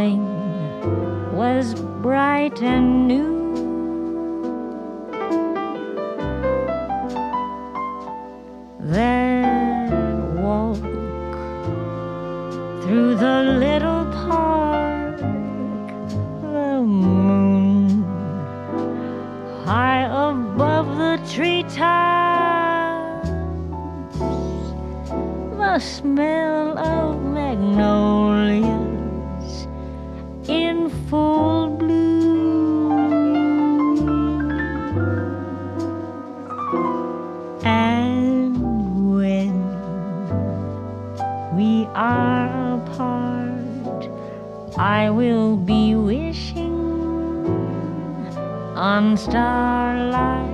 everything was bright and new. That walk through the little park, the moon high above the treetops, the smell of magnolias in full bloom, and when we are apart, I will be wishing on starlight,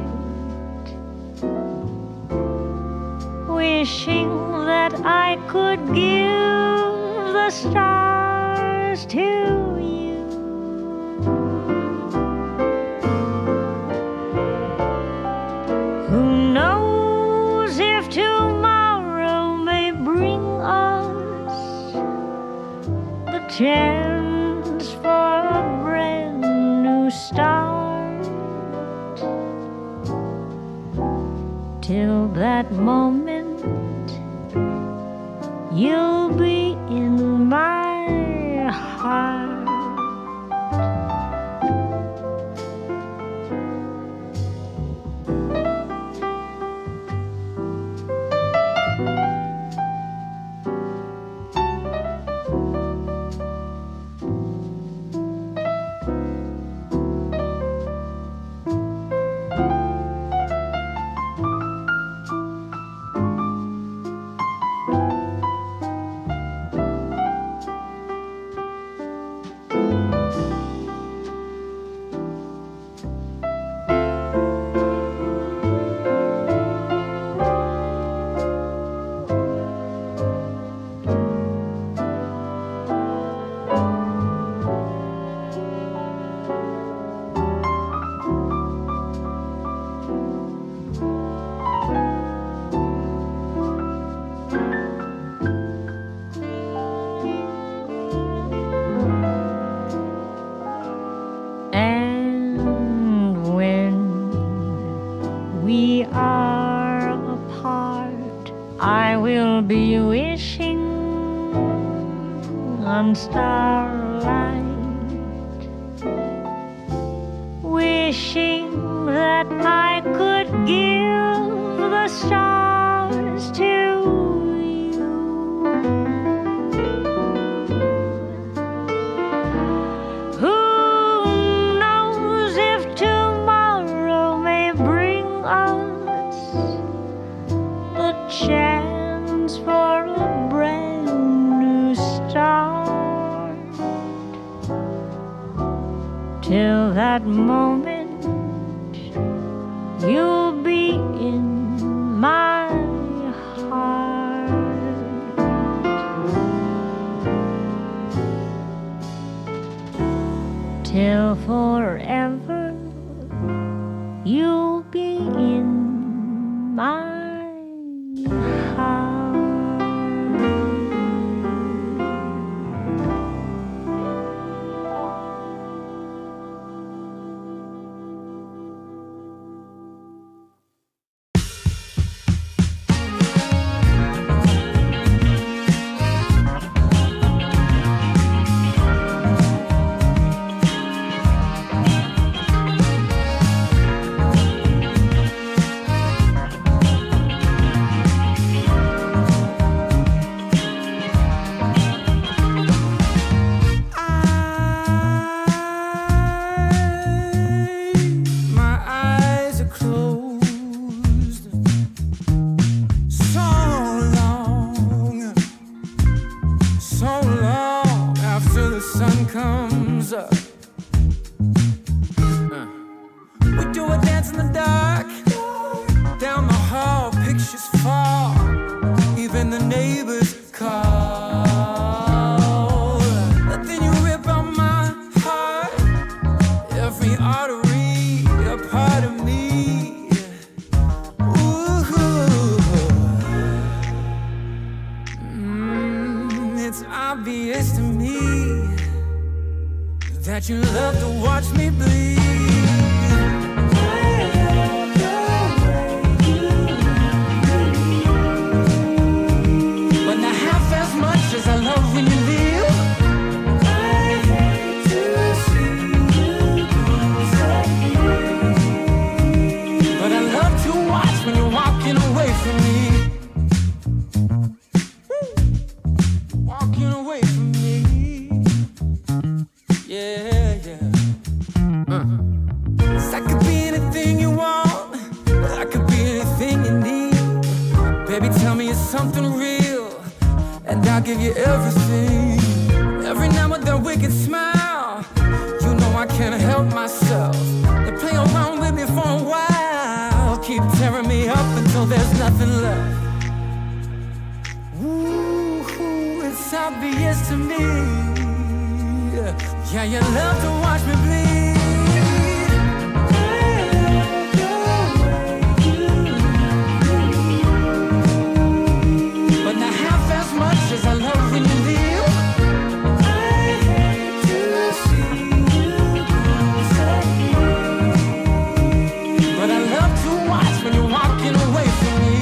wishing that I could give the stars to you. Who knows if tomorrow may bring us the chance for a brand new start. Till that moment, you'll be in my heart. We are apart, I will be wishing on starlight, wishing that I could give the stars to you. Who knows if tomorrow may bring us the chance for a brand new start. Till that moment, you'll be in my heart. Till forever, you'll be in my heart. It's obvious to me that you love to watch me bleed. But not half as much as I love when you leave. I hate to see you lose again. But I love to watch when you're walking away from me. Walking away from me. Yeah, yeah. I could be anything you want. I could be anything you need. Baby, tell me it's something real, and I'll give you everything. Every now and then wicked smile. You know I can't help myself. They play around with me for a while, keep tearing me up until there's nothing left. Ooh, it's obvious to me. Yeah, you love to watch me bleed. But not half as much as I love when you leave. I hate to see you lose again. But I love to watch when you're walking away from me.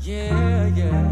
Yeah, yeah.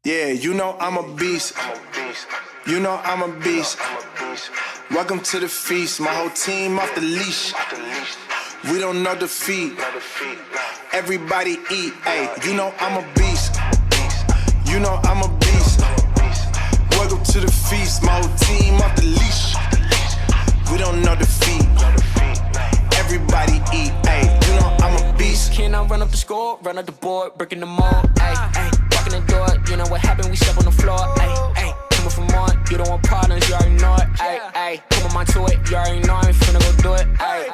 Yeah, you know I'm a beast. You know I'm a beast. Welcome to the feast. My whole team off the leash. We don't know defeat. Everybody eat. Hey, you know I'm a beast. You know I'm a beast. Welcome to the feast. My whole team off the leash. We don't know defeat. Everybody eat. Hey, you know I'm a beast. Can I run up the score? Run up the board, breaking them all. Hey, hey. In the door, you know what happened, we step on the floor, ayy, ayy, coming from on, you don't want problems, you already know it, ayy, ayy, come on my to it, you already know I'm finna go do it, ayy,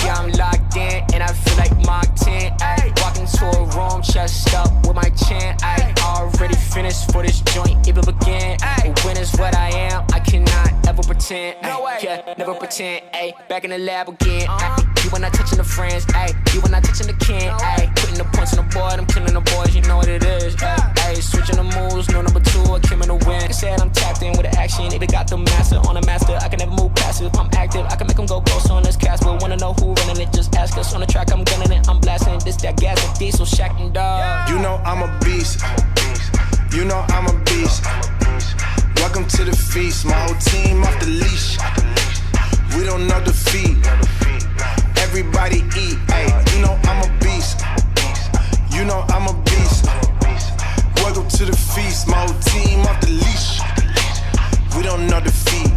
yeah, I'm locked in, and I feel like Mark 10, ayy, walking to a room, chest up with my chin, ayy, already finished for this joint, it will begin, ayy, when is what I am, I cannot ever pretend, ayy, yeah, never pretend, ayy, back in the lab again, ayy, you when I touching the friends, ayy, you when I touching the kin, ayy, putting the points on the board, I'm killing the boys, you know what it is, ayy. Switching the moves, no number two, I came in to win. They said I'm tapped in with the action, they got the master on the master. I can never move passive, I'm active, I can make them go ghost on this cast. But wanna know who running it, just ask us. On the track, I'm gunning it, I'm blasting this, that gas, that diesel, shack and dog. You know I'm a beast. You know I'm a beast. Welcome to the feast. My whole team off the leash. We don't know defeat. Everybody eat. Hey, you know I'm a beast. You know I'm a beast. Welcome to the feast, my whole team off the leash. We don't know defeat.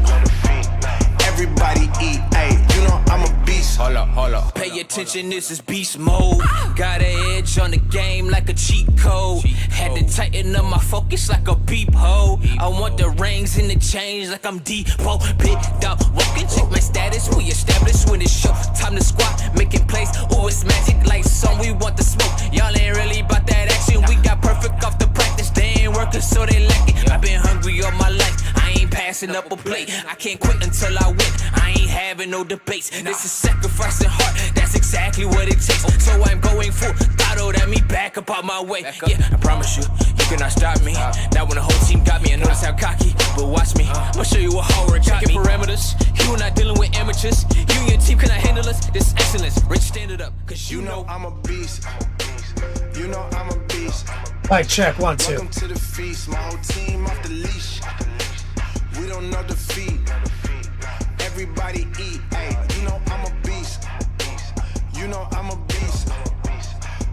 Everybody eat, ayy, you know I'm a beast. Hold up. Pay attention, this is beast mode. Got an edge on the game like a cheat code. Had to tighten up my focus like a peephole. I want the rings and the change like I'm Depot. Big dog walking, check my status. We established when it's show. Time to squat, making plays. Ooh, it's magic like some. We want the smoke. Y'all ain't really about that action. We got perfect off the practice. They ain't working, so they lack it. I've been hungry all my life. I ain't passing up a plate. I can't quit until I win. I ain't having no debates. This is sacrifice and heart. That's exactly what it takes. So I'm going full throttle at me back back up out my way. Yeah, I promise you, you cannot stop me. Now when the whole team got me, I notice how cocky. But watch me, I'ma show you what hard work got me. Parameters, you are not dealing with amateurs. You and your team cannot handle us. This is excellence. Rich, stand it up, cause you know I'm a beast. You know I'm a beast. Mic check, 1, 2. Welcome to the feast. My whole team off the leash. We don't know defeat. Everybody eat. Hey, you know I'm a beast. You know I'm a beast.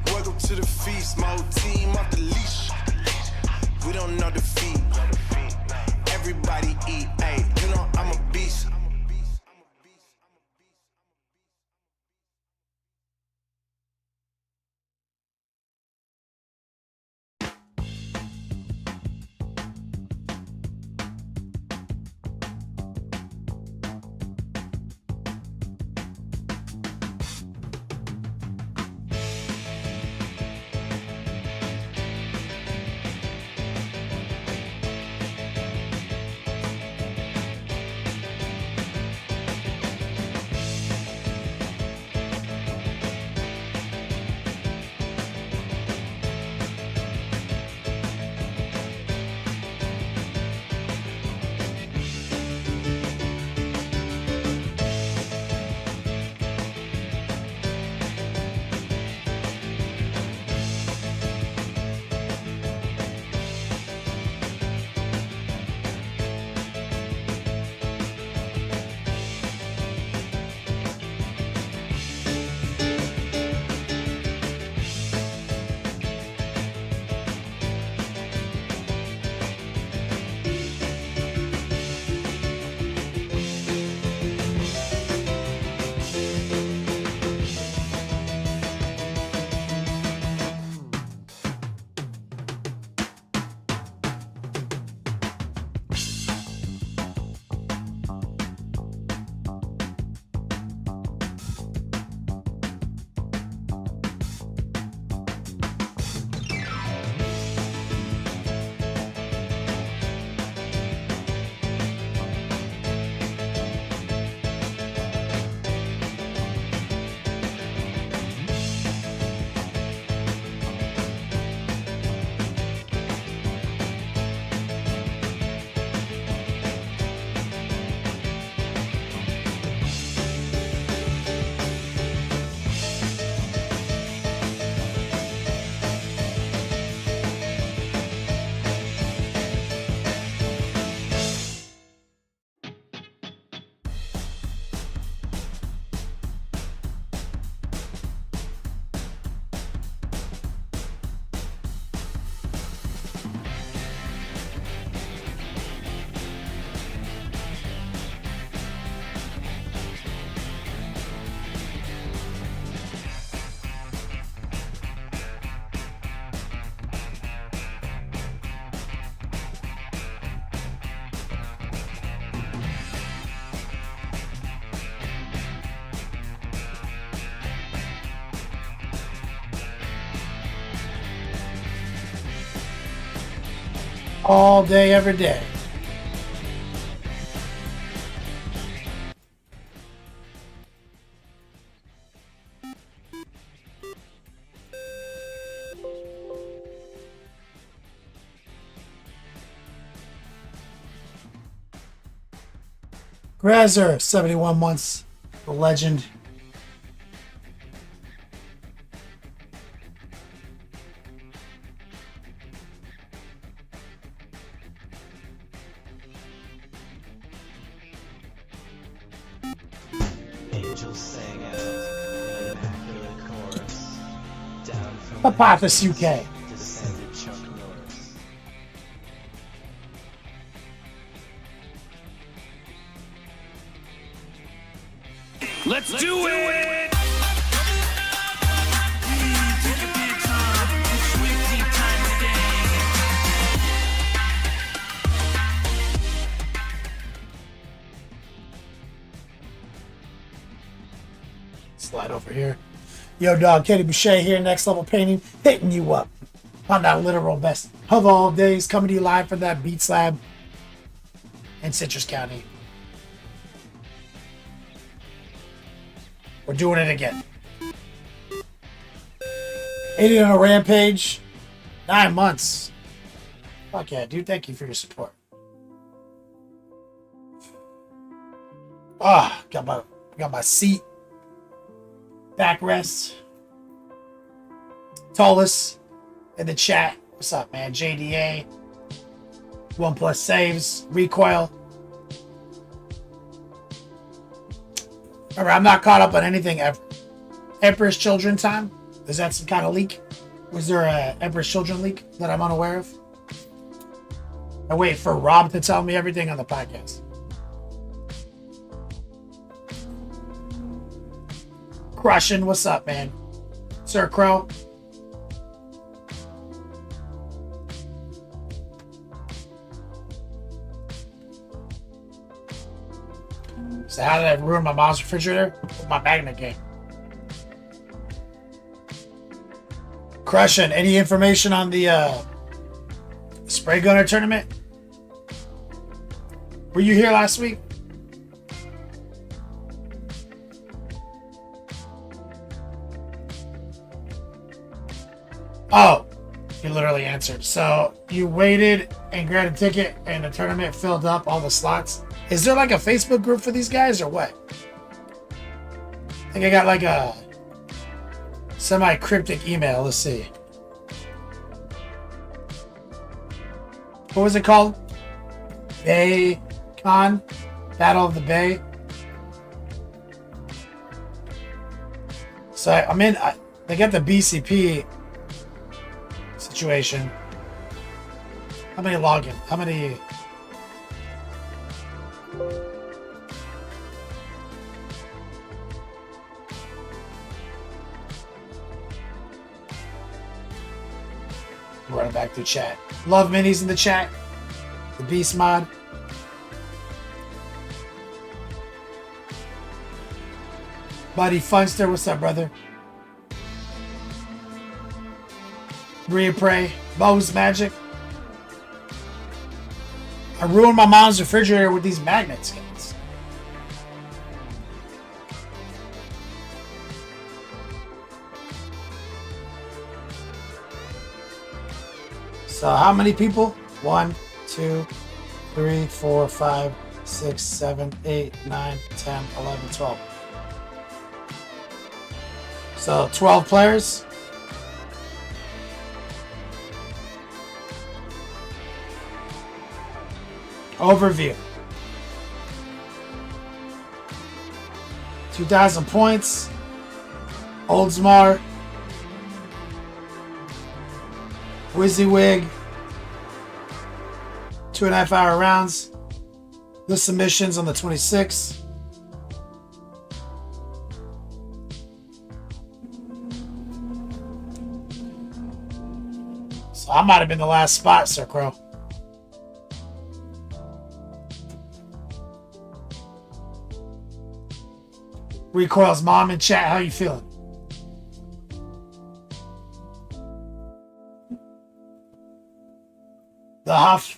Welcome to the feast. My whole team off the leash. We don't know defeat. Everybody eat. Hey, you know I'm a beast. All day, every day. Grazer, 71 months, the legend. Apophis UK. let's do it! Slide over here. Yo, dog, Katie Boucher here, Next Level Painting, hitting you up on that literal best of all days, coming to you live from that Beat Slab in Citrus County. We're doing it again. 80 on a rampage. 9 months. Fuck yeah, dude. Thank you for your support. Ah, got my seat. Backrest. Tallest in the chat. What's up, man? JDA. 1+ saves. Recoil. Remember, I'm not caught up on anything ever. Emperor's Children time? Is that some kind of leak? Was there a Emperor's Children leak that I'm unaware of? I wait for Rob to tell me everything on the podcast. Crushing, what's up, man? Sir Crow. So how did I ruin my mom's refrigerator? With my magnet game. Crushing, any information on the spray gunner tournament? Were you here last week? Oh, you literally answered. So you waited and grabbed a ticket and the tournament filled up all the slots. Is there like a Facebook group for these guys or what? I think I got like a semi-cryptic email. Let's see. What was it called? Bay Con? Battle of the Bay. So I'm in. They got the BCP situation. How many login? How many? Running back to chat. Love minis in the chat. The Beast mod. Buddy Funster, what's up, brother? Bria Prey. Bo's Magic. I ruined my mom's refrigerator with these magnets, guys. So how many people? 1, 2, 3, 4, 5, 6, 7, 8, 9, 10, 11, 12. So 12 players. Overview. 2,000 points. Oldsmar. WYSIWYG. 2.5 hour rounds. The submissions on the 26th. So I might have been the last spot, Sir Crow. Recoil's mom in chat, how you feeling? The Huff.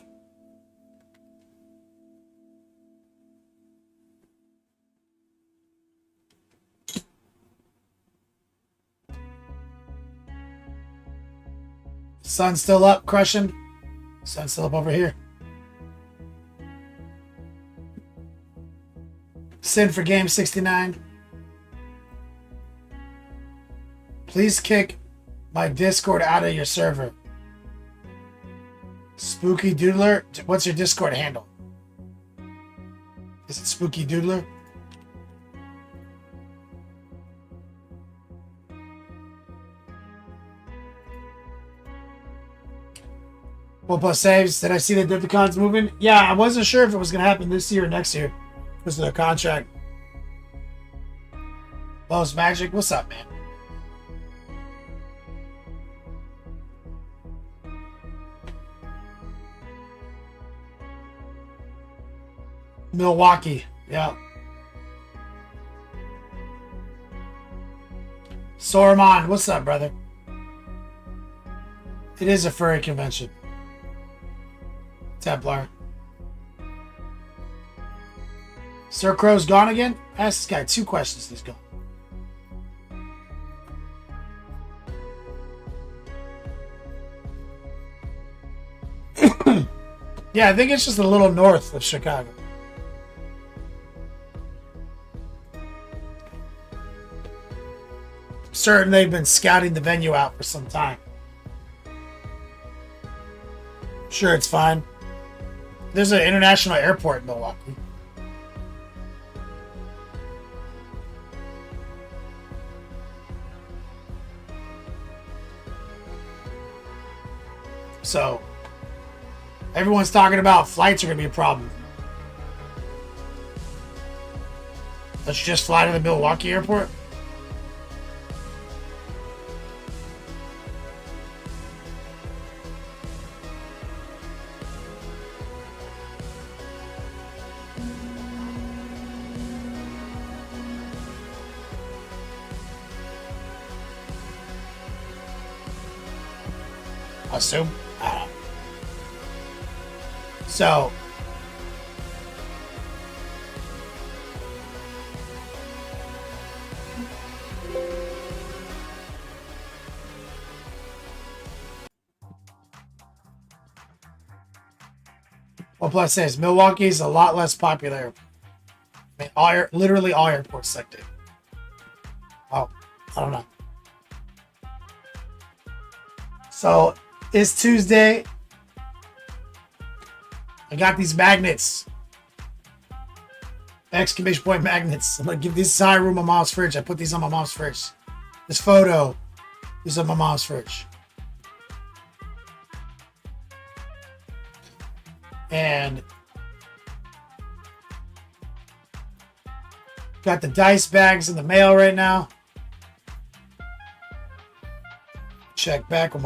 Sun's still up, crushing. Sun's still up over here. Sin for game 69. Please kick my Discord out of your server. Spooky Doodler. What's your Discord handle? Is it Spooky Doodler? Plus saves. Did I see the Difficons moving? Yeah, I wasn't sure if it was going to happen this year or next year because of their contract. Bo's Magic. What's up, man? Milwaukee. Yeah. Sorman. What's up, brother? It is a furry convention. Templar. Sir Crow's gone again? Ask this guy 2 questions. He's gone. Yeah, I think it's just a little north of Chicago. Certain they've been scouting the venue out for some time. Sure, it's fine. There's an international airport in Milwaukee. So, everyone's talking about flights are going to be a problem. Let's just fly to the Milwaukee airport. Assume. I don't know. So, OnePlus says Milwaukee is a lot less popular. I mean, literally all airports selected. Oh, I don't know. So it's Tuesday. I got these magnets. Exclamation point magnets. I'm gonna give these side room my mom's fridge. I put these on my mom's fridge. This photo is on my mom's fridge. And got the dice bags in the mail right now. Check back with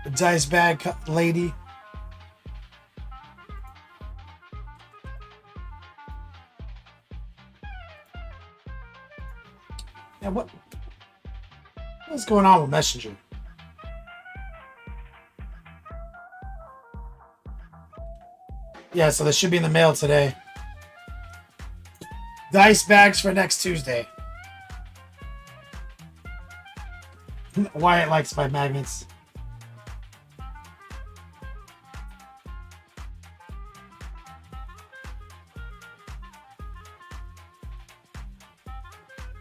the dice bag lady. Yeah, what's going on with Messenger? Yeah, so this should be in the mail today. Dice bags for next Tuesday. Wyatt likes my magnets.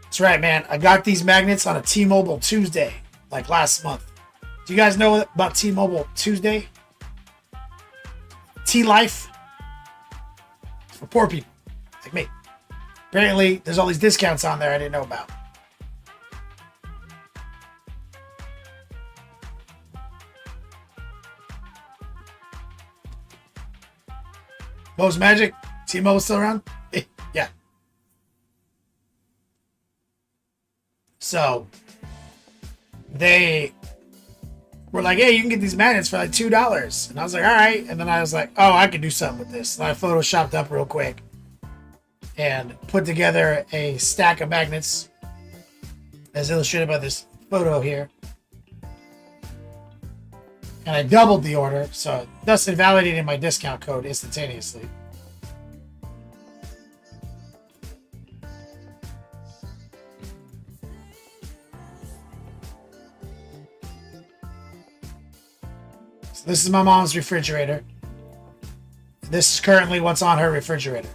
That's right, man. I got these magnets on a T-Mobile Tuesday, like last month. Do you guys know about T-Mobile Tuesday? T-Life? For poor people, like me. Apparently, there's all these discounts on there I didn't know about. Mo's Magic? T-Mobile still around? Yeah. So, they were like, hey, you can get these magnets for like $2. And I was like, all right. And then I was like, oh, I could do something with this. And I photoshopped up real quick and put together a stack of magnets as illustrated by this photo here. And I doubled the order, so thus invalidating my discount code instantaneously. So this is my mom's refrigerator. This is currently what's on her refrigerator.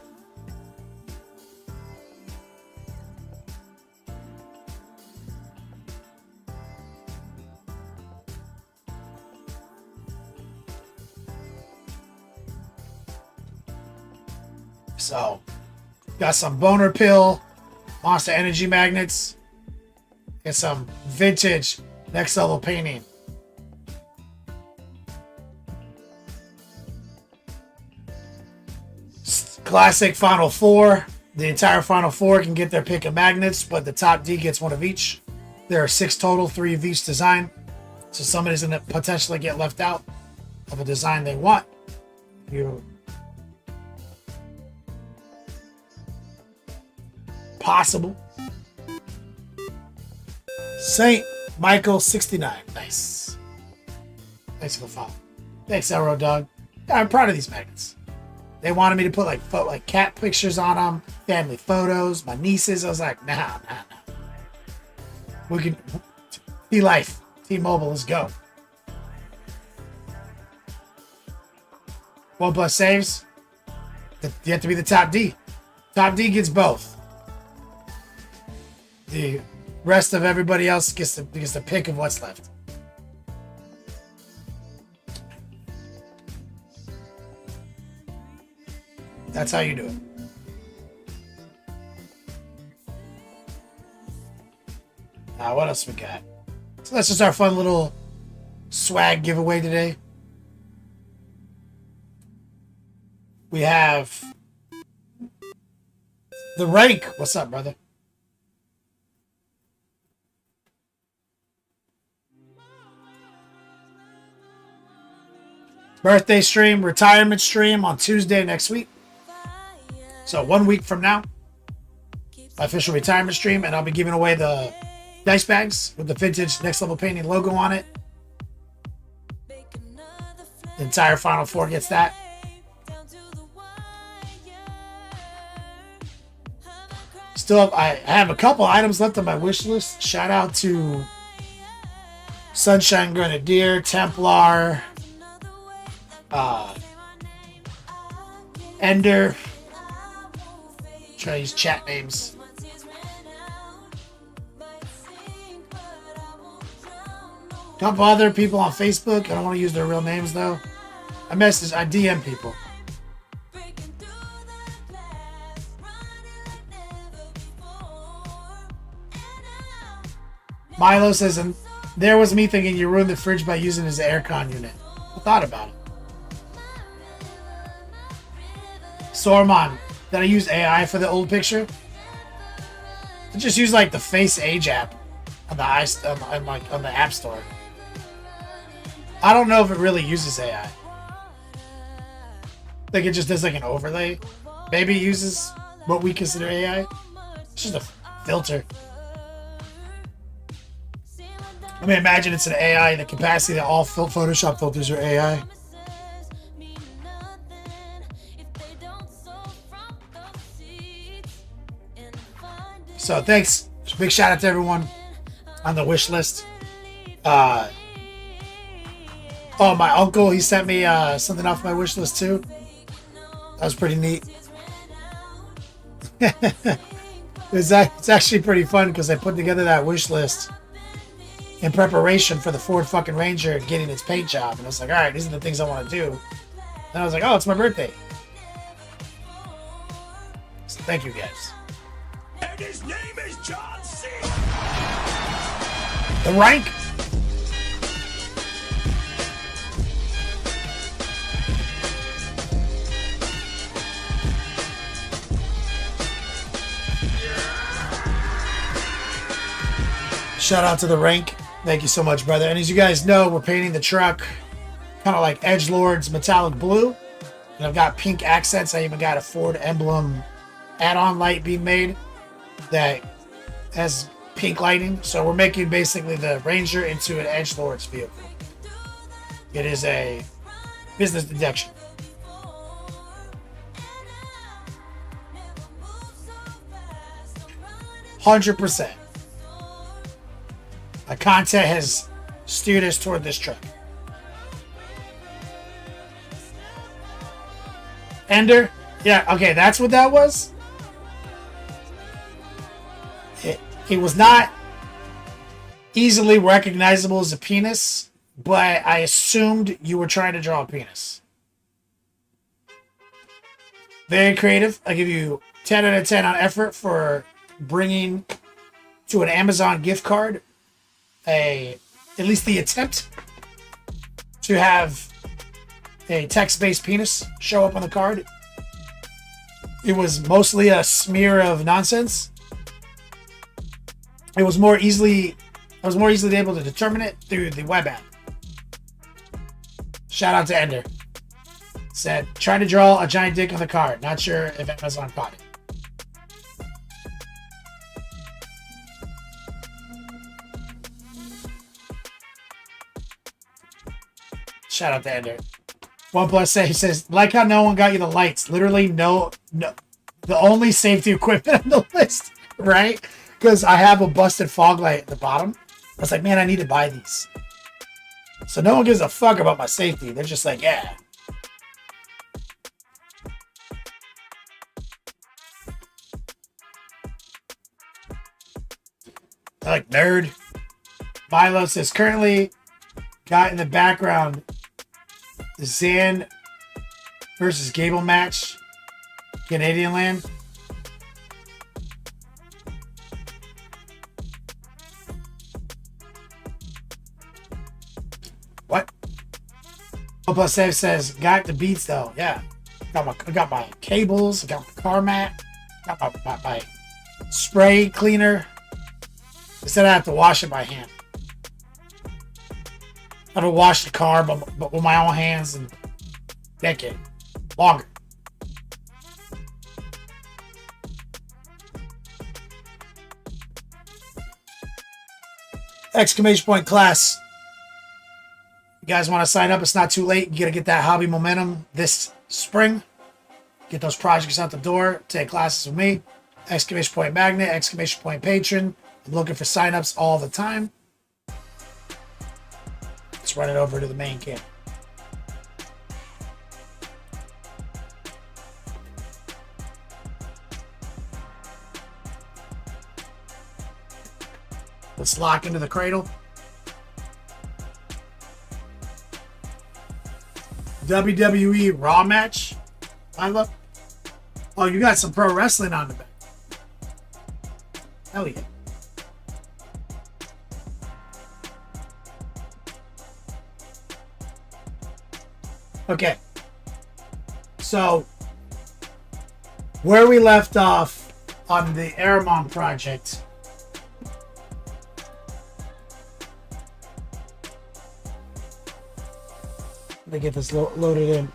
So, got some boner pill, Monster Energy magnets, and some vintage next level painting. Classic Final Four. The entire Final Four can get their pick of magnets, but the top D gets one of each. There are 6 total, 3 of each design. So somebody's going to potentially get left out of a design they want. Possible. Saint Michael 69. Nice. Thanks for the follow. Thanks, Elro Dog. Yeah, I'm proud of these magnets. They wanted me to put like cat pictures on them, family photos, my nieces. I was like, nah. We can T-Life, T-Mobile, let's go. OnePlus saves. You have to be the top D. Top D gets both. The rest of everybody else gets the pick of what's left. That's how you do it. Now, what else we got? So that's just our fun little swag giveaway today. We have the rank. What's up, brother? Birthday stream, retirement stream on Tuesday next week. So 1 week from now, my official retirement stream, and I'll be giving away the dice bags with the vintage Next Level Painting logo on it. The entire Final Four gets that. Still, I have a couple items left on my wish list. Shout out to Sunshine Grenadier, Templar, Ender. Try to use chat names. Couple other people on Facebook. I don't want to use their real names though. I DM people. Milo says, and there was me thinking you ruined the fridge by using it as an aircon unit. I thought about it. Sormon, did I use AI for the old picture? I just use like the Face Age app on the on the App Store. I don't know if it really uses AI. I think it just does like an overlay. Maybe it uses what we consider AI. It's just a filter. I mean, imagine it's an AI, the capacity that all Photoshop filters are AI. So thanks. Big shout out to everyone on the wish list. Oh, my uncle, he sent me something off my wish list too. That was pretty neat. It's actually pretty fun because I put together that wish list in preparation for the Ford fucking Ranger getting its paint job. And I was like, all right, these are the things I want to do. And I was like, oh, it's my birthday. So thank you guys. And his name is John C. The rank. Shout out to the rank. Thank you so much, brother. And as you guys know, we're painting the truck kind of like Edgelord's metallic blue. And I've got pink accents. I even got a Ford emblem add-on light being made that has pink lighting. So we're making basically the Ranger into an Edgelord's vehicle. It is a business deduction. %. My content has steered us toward this truck. Ender? Yeah, okay, that's what that was. It was not easily recognizable as a penis, but I assumed you were trying to draw a penis. Very creative. I give you 10 out of 10 on effort for bringing to an Amazon gift card at least the attempt to have a text-based penis show up on the card. It was mostly a smear of nonsense. I was more easily able to determine it through the web app. Shout out to Ender. Said, trying to draw a giant dick on the card. Not sure if Amazon caught it. Shout out to Ender. OnePlus says, like how no one got you the lights. Literally no. The only safety equipment on the list, right? Because I have a busted fog light at the bottom. I was like, man, I need to buy these. So no one gives a fuck about my safety. They're just like, yeah. Like nerd. Milo says currently got in the background the Zan versus Gable match. Canadian land. What? Plus Save says got the beats though. Yeah. I got my cables, I got my car mat, got my spray cleaner. Instead I have to wash it by hand. I have to wash the car but with my own hands and decade. Longer. Exclamation point class. You guys want to sign up? It's not too late. You got to get that hobby momentum this spring. Get those projects out the door. Take classes with me. Exclamation point magnet. Exclamation point patron. I'm looking for signups all the time. Let's run it over to the main camp. Let's lock into the cradle. WWE Raw match. I love. Oh, you got some pro wrestling on the back. Hell yeah. Okay. So, where we left off on the Ahriman project. Let me get this loaded in.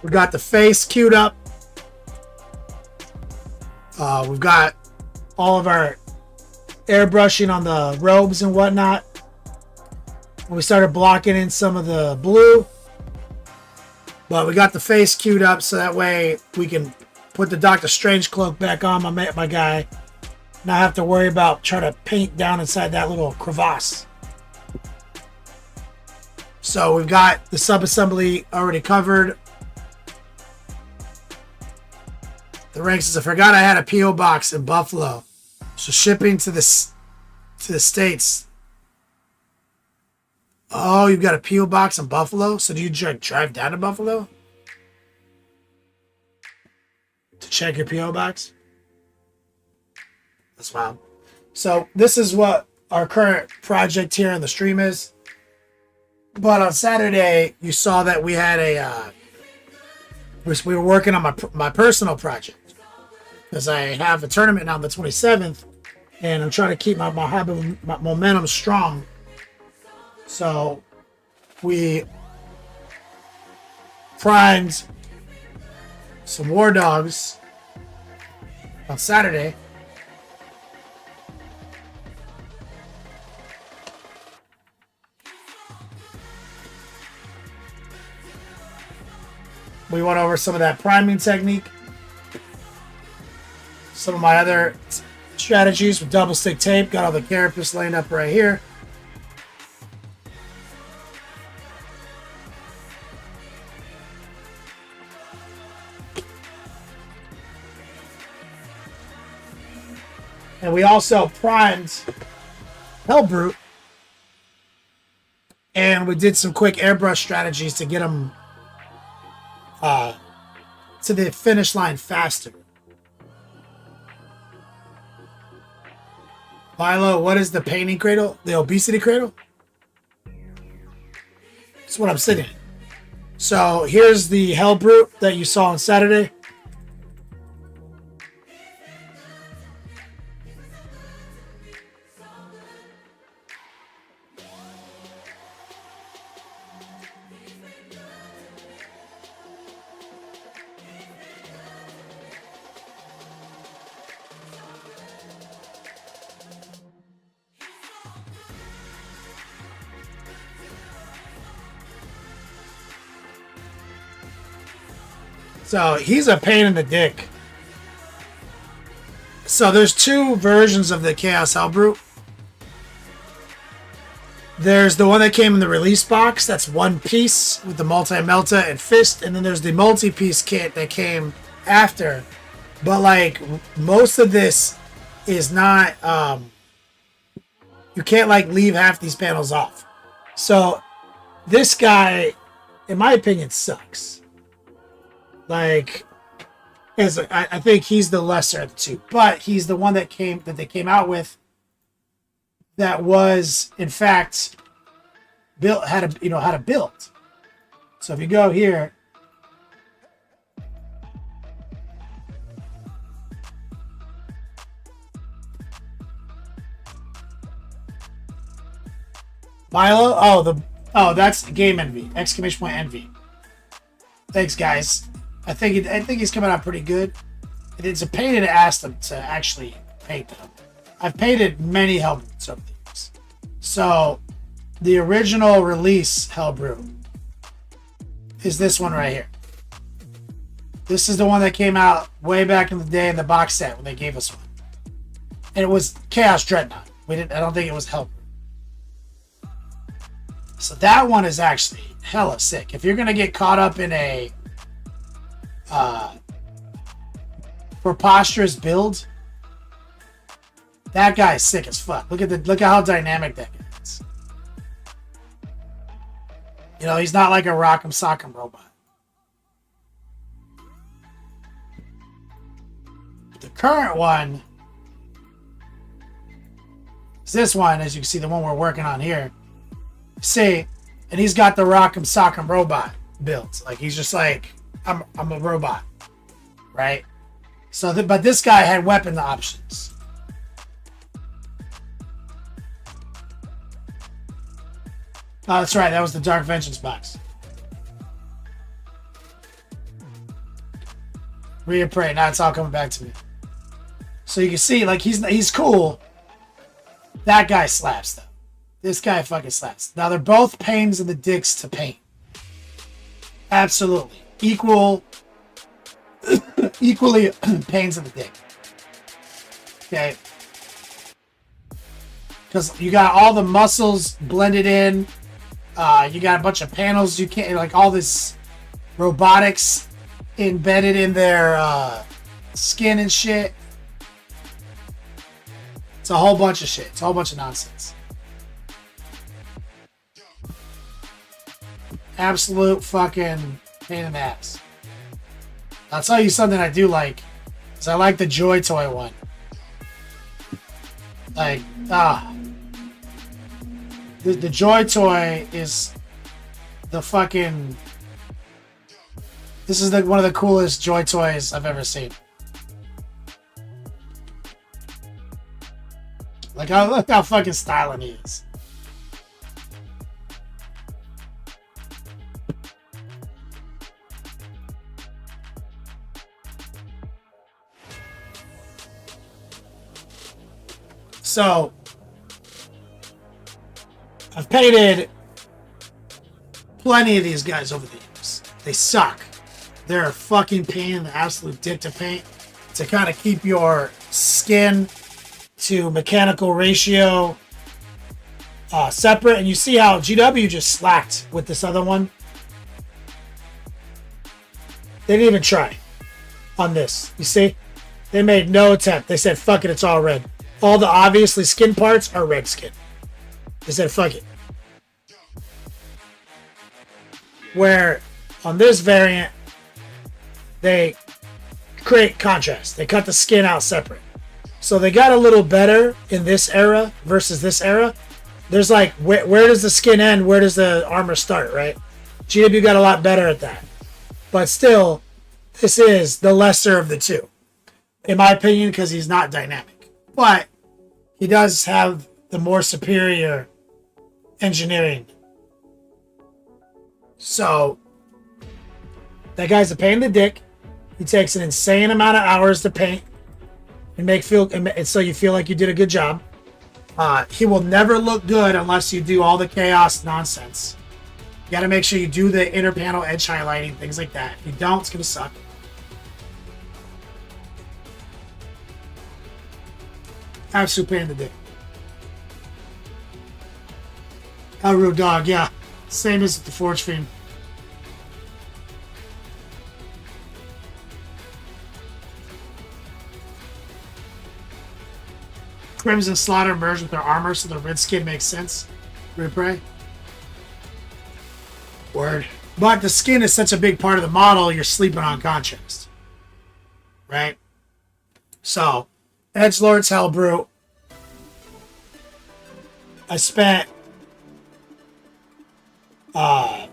We got the face queued up. We've got all of our airbrushing on the robes and whatnot. We started blocking in some of the blue. But we got the face queued up so that way we can put the Doctor Strange cloak back on my guy. Not have to worry about trying to paint down inside that little crevasse. So we've got the sub-assembly already covered. The rank says, I forgot I had a P.O. box in Buffalo. So shipping to the States. Oh, you've got a P.O. box in Buffalo? So do you drive down to Buffalo? To check your P.O. box? That's wild. So this is what our current project here on the stream is. But on Saturday, you saw that we had we were working on my personal project. Because I have a tournament now on the 27th, and I'm trying to keep my momentum strong. So we primed some War Dogs on Saturday. We went over some of that priming technique. Some of my other strategies with double stick tape. Got all the carapace lined up right here. And we also primed Hellbrute. And we did some quick airbrush strategies to get them to the finish line faster. Milo, what is the painting cradle? The obesity cradle? That's what I'm sitting in. So here's the Hellbrute that you saw on Saturday. So he's a pain in the dick. So there's two versions of the Chaos Hellbrute. There's the one that came in the release box. That's one piece with the multi-melta and fist. And then there's the multi-piece kit that came after. But like most of this is not, you can't like leave half these panels off. So this guy, in my opinion, sucks. Like, I think he's the lesser of the two, but he's the one that they came out with that was in fact built how to build. So if you go here, Milo, that's Game Envy! Exclamation point Envy. Thanks, guys. I think he's coming out pretty good. It's a pain in the ass to actually paint them. I've painted many Hellbrutes over the years. So the original release Hellbrute is this one right here. This is the one that came out way back in the day in the box set when they gave us one, and it was Chaos Dreadnought. I don't think it was Hellbrute. So that one is actually hella sick. If you're gonna get caught up in a preposterous build, that guy's sick as fuck. Look at how dynamic that guy is. You know, he's not like a rock'em sock'em robot. The current one is this one, as you can see, the one we're working on here. See, and he's got the rock'em sock'em robot built. Like he's just like, I'm a robot, right? So, but this guy had weapon options. Oh, that's right. That was the Dark Vengeance box. Read pray. Now it's all coming back to me. So you can see, like he's cool. That guy slaps though. This guy fucking slaps. Now they're both pains in the dicks to paint. Absolutely. Equally pains in the dick. Okay. Because you got all the muscles blended in. You got a bunch of panels. You can't, like, all this robotics embedded in their skin and shit. It's a whole bunch of shit. It's a whole bunch of nonsense. Absolute fucking pain in the ass. I'll tell you something I do like, is I like the Joy Toy one. Like, the Joy Toy is the fucking, this is one of the coolest Joy Toys I've ever seen. Like, look how fucking styling he is. So, I've painted plenty of these guys over the years. They suck. They're a fucking pain in the absolute dick to paint. To kind of keep your skin to mechanical ratio separate. And you see how GW just slacked with this other one. They didn't even try on this. You see? They made no attempt. They said, fuck it, it's all red. All the obviously skin parts are red skin. They said, fuck it. Where on this variant, they create contrast. They cut the skin out separate. So they got a little better in this era versus this era. There's like, where does the skin end? Where does the armor start, right? GW got a lot better at that. But still, this is the lesser of the two. In my opinion, because he's not dynamic. But he does have the more superior engineering. So, that guy's a pain in the dick. He takes an insane amount of hours to paint and so you feel like you did a good job. He will never look good unless you do all the chaos nonsense. You got to make sure you do the inner panel edge highlighting, things like that. If you don't, it's going to suck. Absolute pain in the dick. Hellbrute dog, yeah. Same as the Forge Fiend. Crimson Slaughter merged with their armor, so the red skin makes sense. Red Prey. Word. But the skin is such a big part of the model, you're sleeping on contrast. Right? So, Edgelord's Hellbrute. I spent... So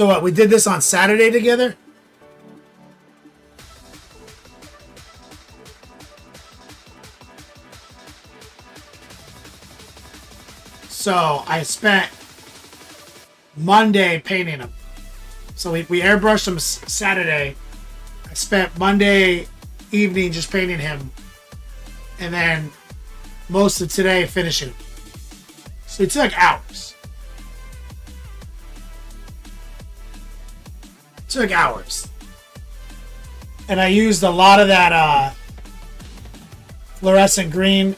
what, we did this on Saturday together? So I spent Monday painting them. So we airbrushed them Saturday. I spent Monday evening just painting him. And then most of today finishing. So it took hours. It took hours. And I used a lot of that fluorescent green.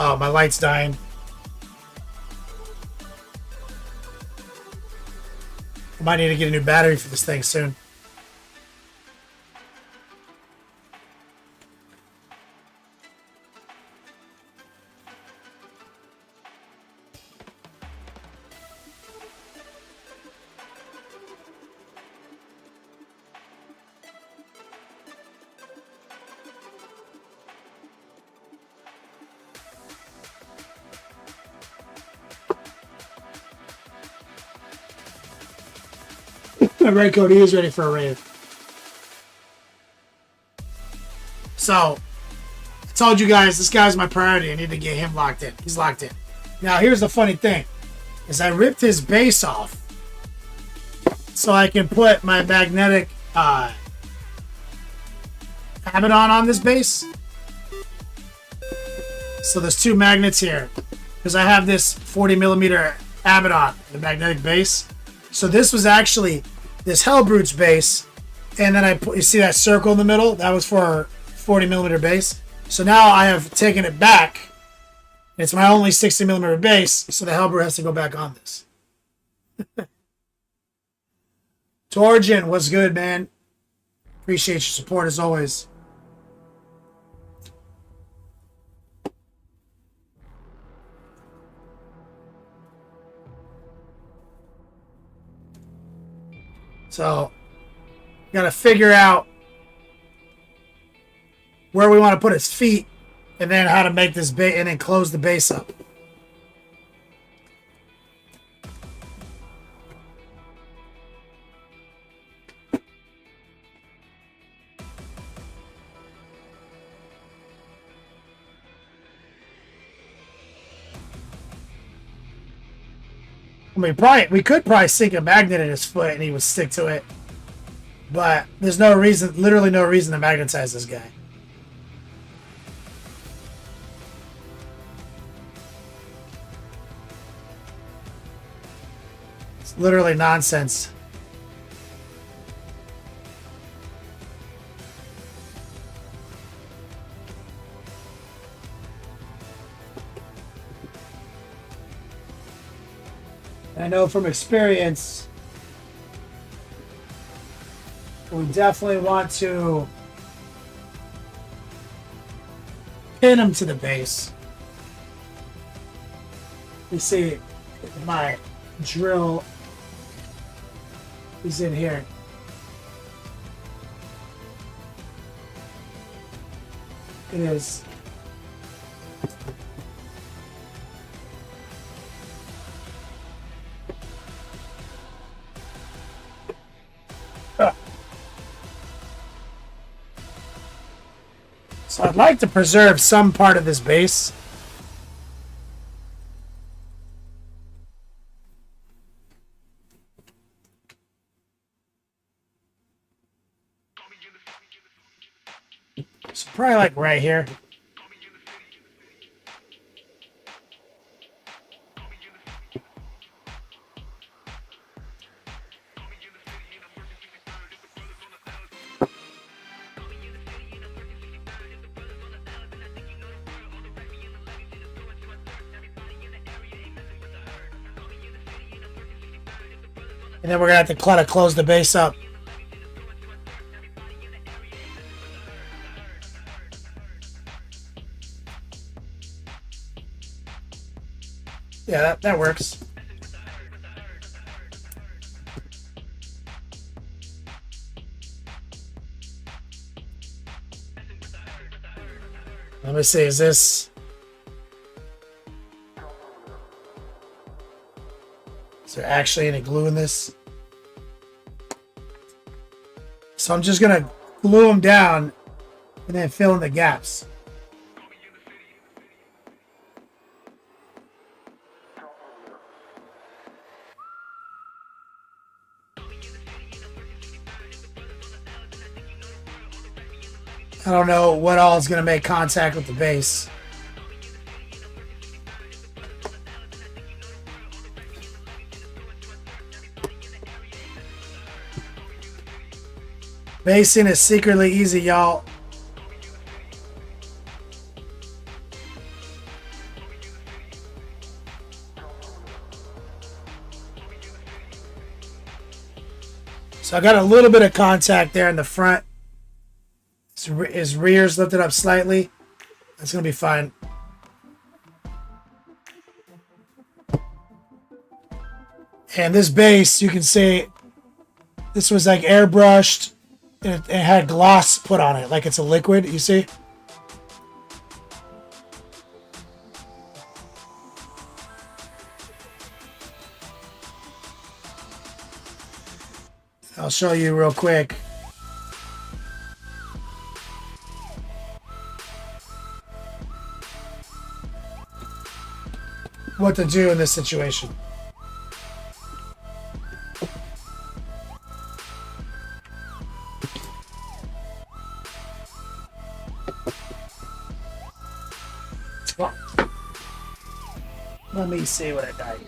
Oh, my light's dying. I might need to get a new battery for this thing soon. Right, Cody is ready for a raid. So, I told you guys this guy's my priority. I need to get him locked in. He's locked in. Now, here's the funny thing: is I ripped his base off so I can put my magnetic Abaddon on this base. So there's two magnets here because I have this 40 millimeter Abaddon, the magnetic base. So this was actually this Hellbrute's base, and then I put, you see that circle in the middle? That was for 40 millimeter base. So now I have taken it back. It's my only 60 millimeter base, so the Hellbrute has to go back on this. Torgin, what's good, man? Appreciate your support as always. So, got to figure out where we want to put his feet, and then how to make this base, and then close the base up. I mean, we could probably sink a magnet in his foot and he would stick to it. But there's no reason, literally no reason to magnetize this guy. It's literally nonsense. I know from experience, we definitely want to pin him to the base. You see, my drill is in here. It is. So I'd like to preserve some part of this base. So probably like right here. And then we're going to have to try to close the base up. Yeah, that works. Let me see, is there actually any glue in this? So I'm just gonna glue them down and then fill in the gaps. I don't know what all is gonna make contact with the base. Basing is secretly easy, y'all. So I got a little bit of contact there in the front. His rear's lifted up slightly. That's going to be fine. And this base, you can see, this was like airbrushed. It had gloss put on it, like it's a liquid, you see? I'll show you real quick. What to do in this situation. Let me see what I got here.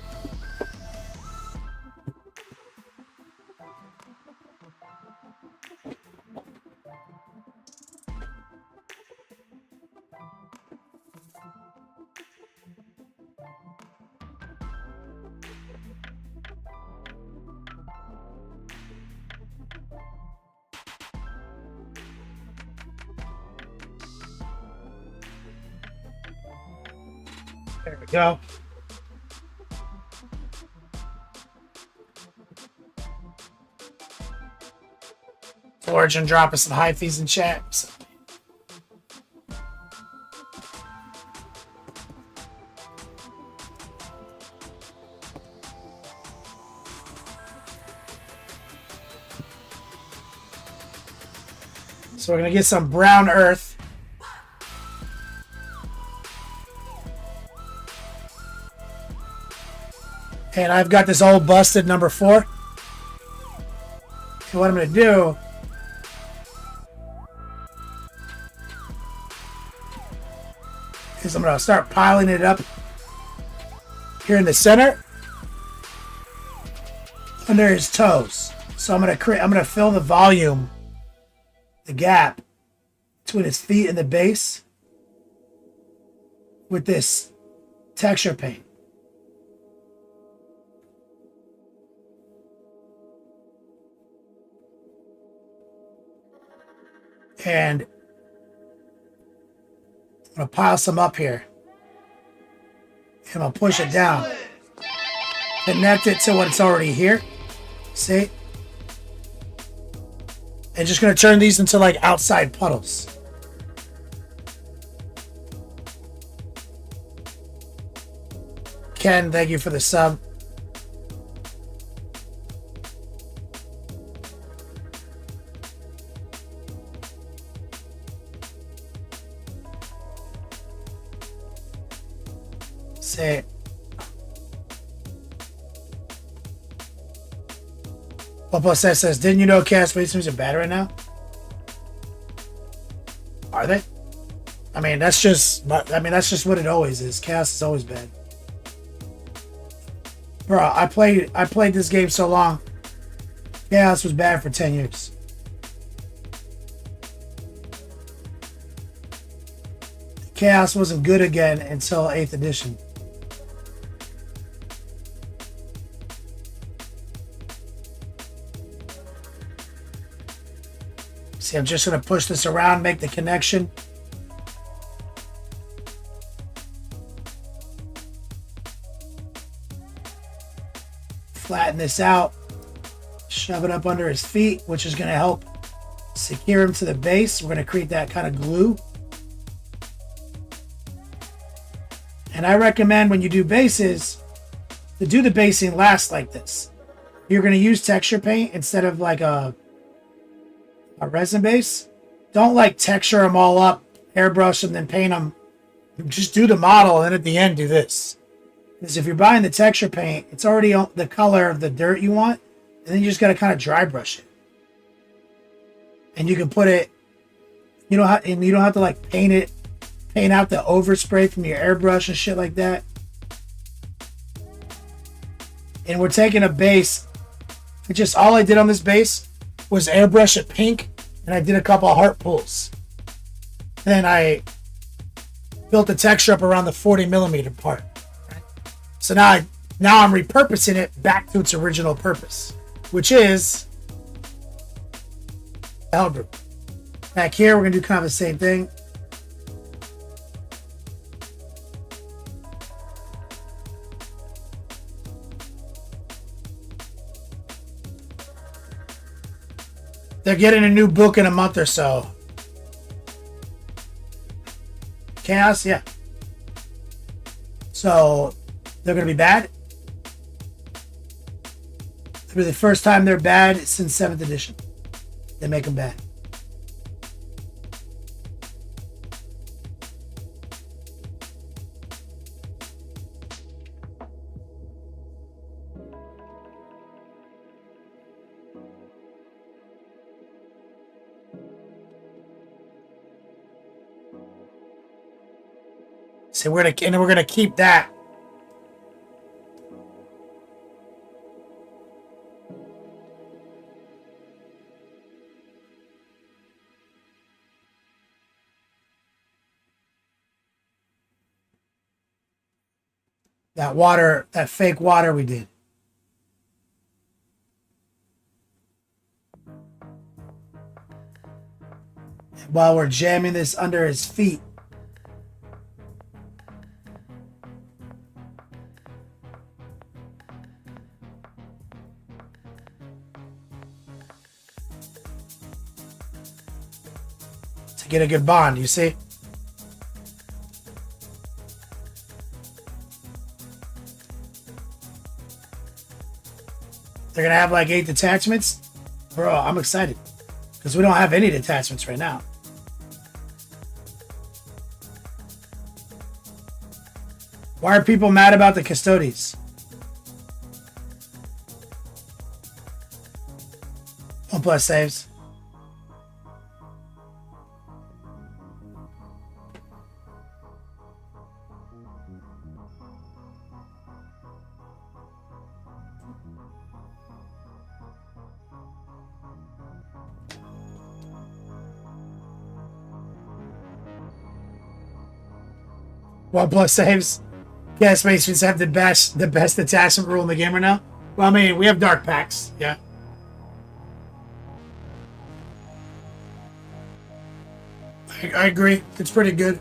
There we go. Origin dropping some hyphies in chat. So we're going to get some brown earth. And I've got this old busted number 4. And what I'm going to do is I'm going to start piling it up here in the center under his toes. So I'm going to fill the volume, the gap between his feet and the base with this texture paint. And I'm going to pile some up here. And I'll push it down. Connect it to what's already here. See? And just going to turn these into like outside puddles. Ken, thank you for the sub. Say it. Popo says, didn't you know chaos wait streams are bad right now? Are they? I mean, that's just what it always is. Chaos is always bad. Bro, I played this game so long. Chaos was bad for 10 years. Chaos wasn't good again until 8th edition. See, I'm just going to push this around, make the connection. Flatten this out. Shove it up under his feet, which is going to help secure him to the base. We're going to create that kind of glue. And I recommend when you do bases to do the basing last like this. You're going to use texture paint instead of like a resin base. Don't like texture them all up, airbrush them, then paint them. Just do the model and then at the end do this. Because if you're buying the texture paint, it's already on the color of the dirt you want, and then you just got to kind of dry brush it. And you can put it, you don't have to like paint out the overspray from your airbrush and shit like that. And we're taking a base. Just all I did on this base was airbrush it pink, and I did a couple of heart pulls. Then I built the texture up around the 40mm part. So now I'm repurposing it back to its original purpose, which is Hellbrute. Back here, we're gonna do kind of the same thing. They're getting a new book in a month or so. Chaos, yeah. So they're gonna be bad. It'll be the first time they're bad since 7th edition. They make them bad. So we're gonna keep that. That water, that fake water we did. While we're jamming this under his feet. To get a good bond, you see? They're gonna have like 8 detachments. Bro, I'm excited. Because we don't have any detachments right now. Why are people mad about the Custodes? 1+ saves. One plus saves. Gas Masons have the best attachment rule in the game right now. Well, I mean, we have dark packs, yeah. I agree. It's pretty good.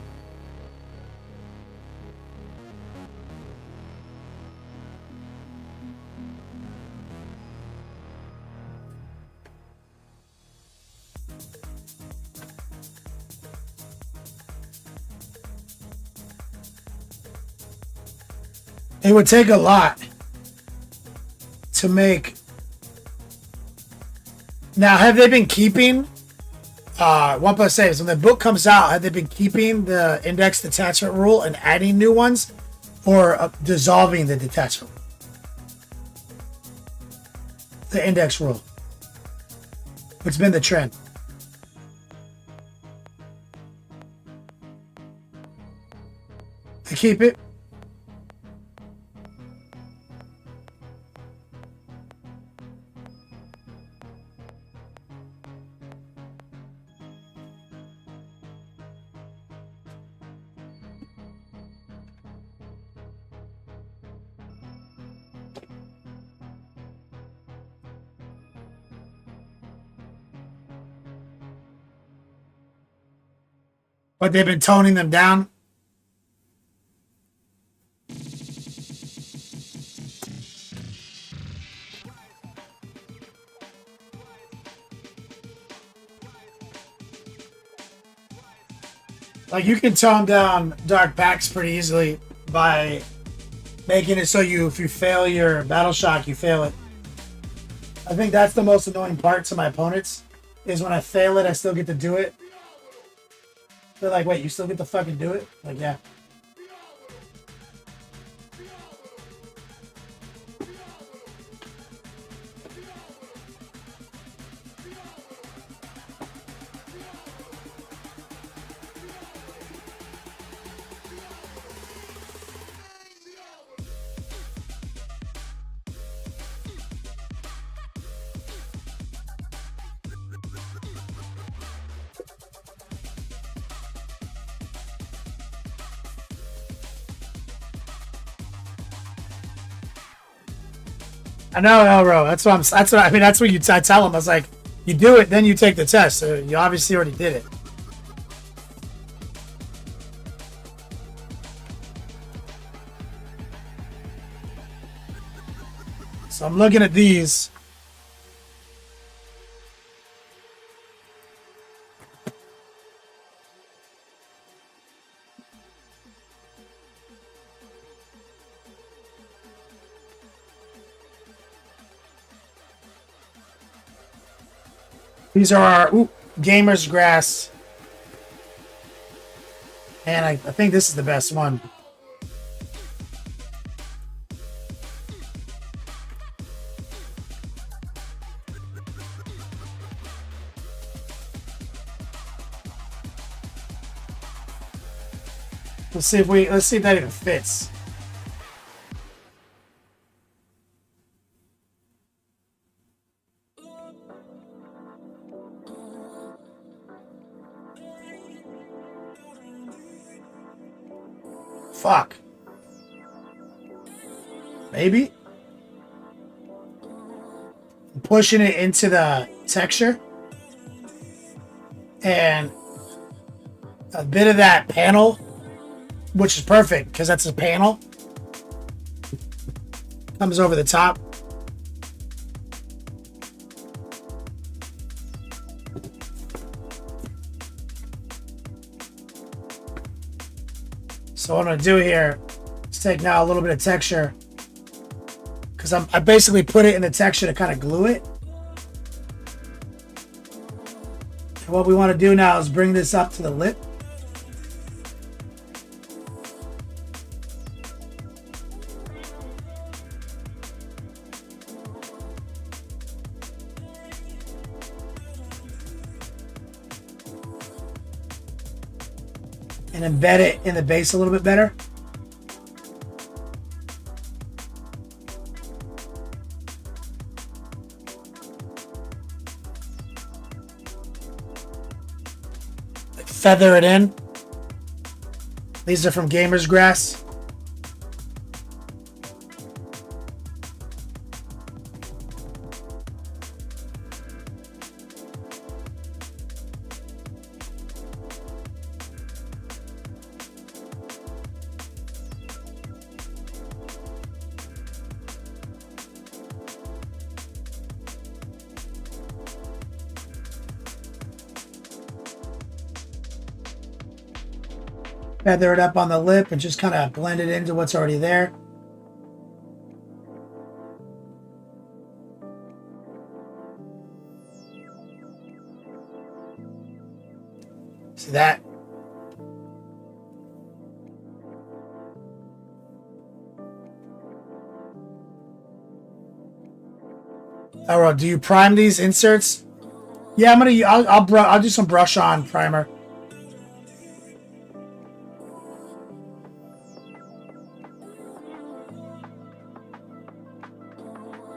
It would take a lot to make. Now, have they been keeping 1+ saves? When the book comes out, have they been keeping the index detachment rule and adding new ones, or dissolving the detachment? The index rule. What's been the trend? They keep it. But they've been toning them down. Like, you can tone down dark packs pretty easily by making it so if you fail your battle shock, you fail it. I think that's the most annoying part to my opponents, is when I fail it, I still get to do it. They're like, wait, you still get to fucking do it? Like, yeah. I know, Elro. That's what I tell them. I was like, you do it, then you take the test. So you obviously already did it. So I'm looking at these. These are our Gamer's Grass. And I think this is the best one. Let's see if that even fits. Fuck. Maybe? I'm pushing it into the texture. And a bit of that panel, which is perfect because that's a panel, comes over the top. So what I'm gonna do here is take now a little bit of texture, because I basically put it in the texture to kind of glue it. And what we want to do now is bring this up to the lip. And embed it in the base a little bit better. Like feather it in. These are from Gamer's Grass. Feather it up on the lip and just kind of blend it into what's already there. See that? Alright, do you prime these inserts? Yeah, I'll do some brush on primer.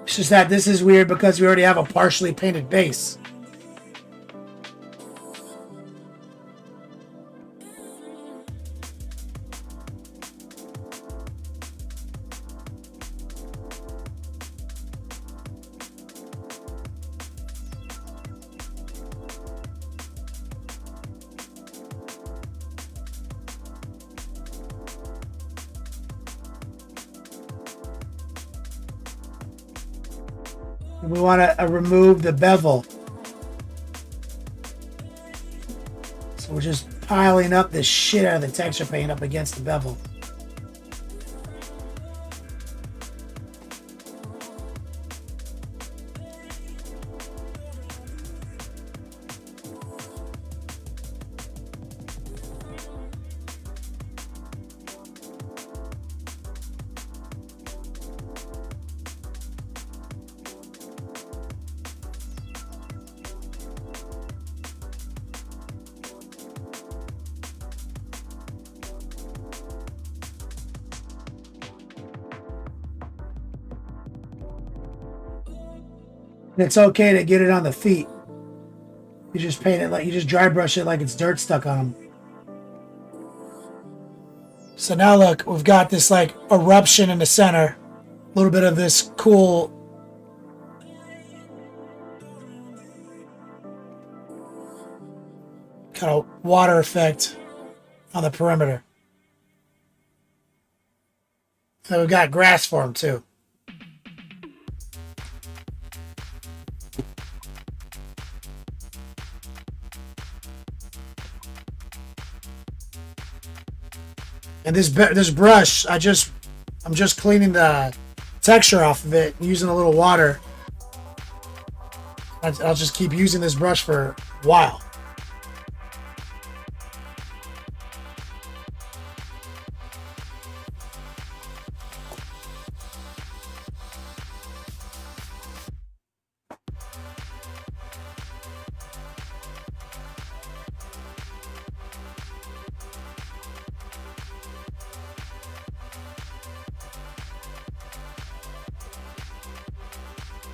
It's just that this is weird because we already have a partially painted base. We want to remove the bevel. So we're just piling up the shit out of the texture paint up against the bevel. It's okay to get it on the feet. You just paint it like you just dry brush it like it's dirt stuck on them. So now look, we've got this like eruption in the center. A little bit of this cool kind of water effect on the perimeter. And we've got grass form too. And this brush, I'm just cleaning the texture off of it using a little water. I'll just keep using this brush for a while.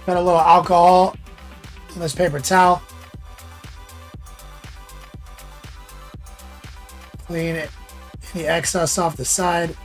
Got a little alcohol on this paper towel. Clean it, any excess off the side.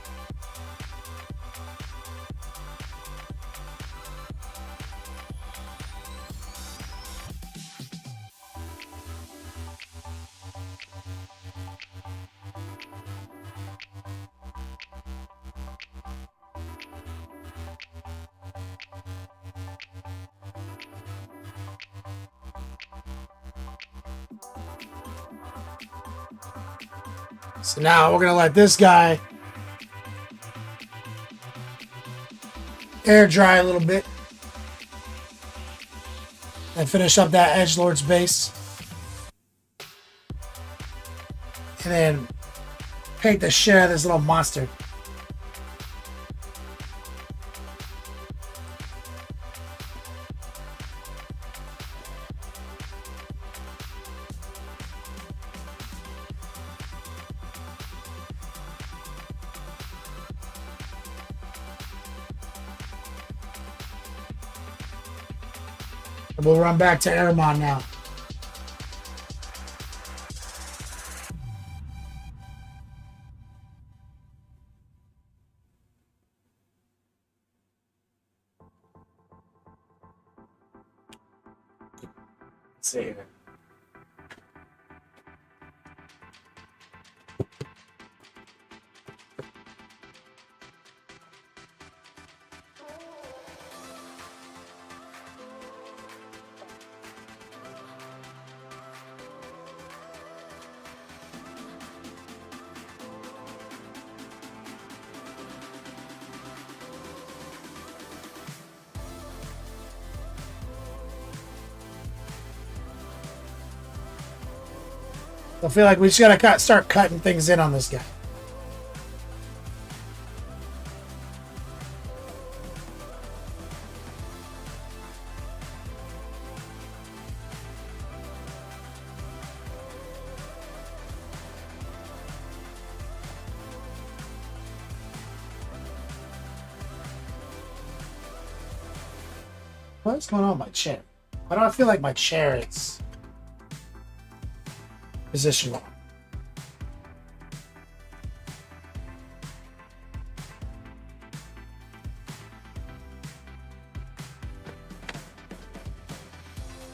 So now we're going to let this guy air dry a little bit and finish up that edgelord's base. And then paint the shit out of this little monster. We'll run back to Ahriman now. Let's see here. I feel like we just gotta start cutting things in on this guy. What's going on with my chair? Why do I feel like my chair is position wrong?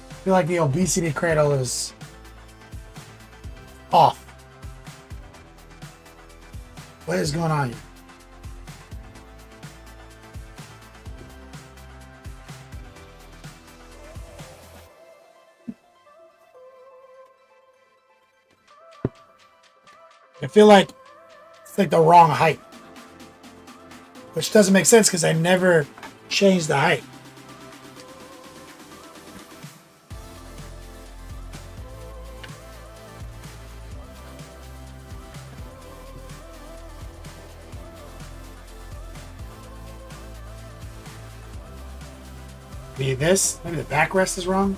I feel like the obesity cradle is off. What is going on here? I feel like it's like the wrong height. Which doesn't make sense because I never changed the height. Maybe this? Maybe the backrest is wrong?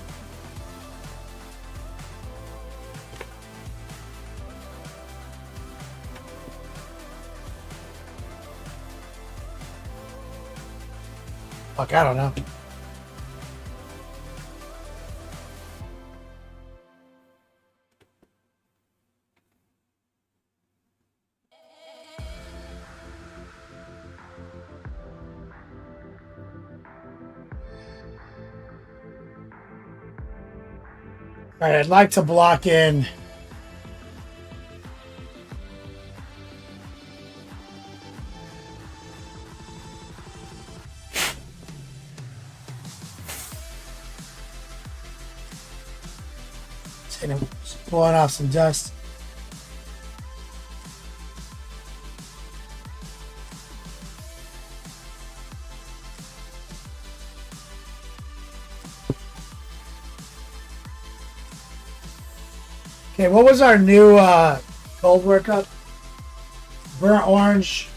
Fuck, I don't know. All right, I'd like to block in just blowing off some dust. Okay, what was our new gold workup? Burnt orange.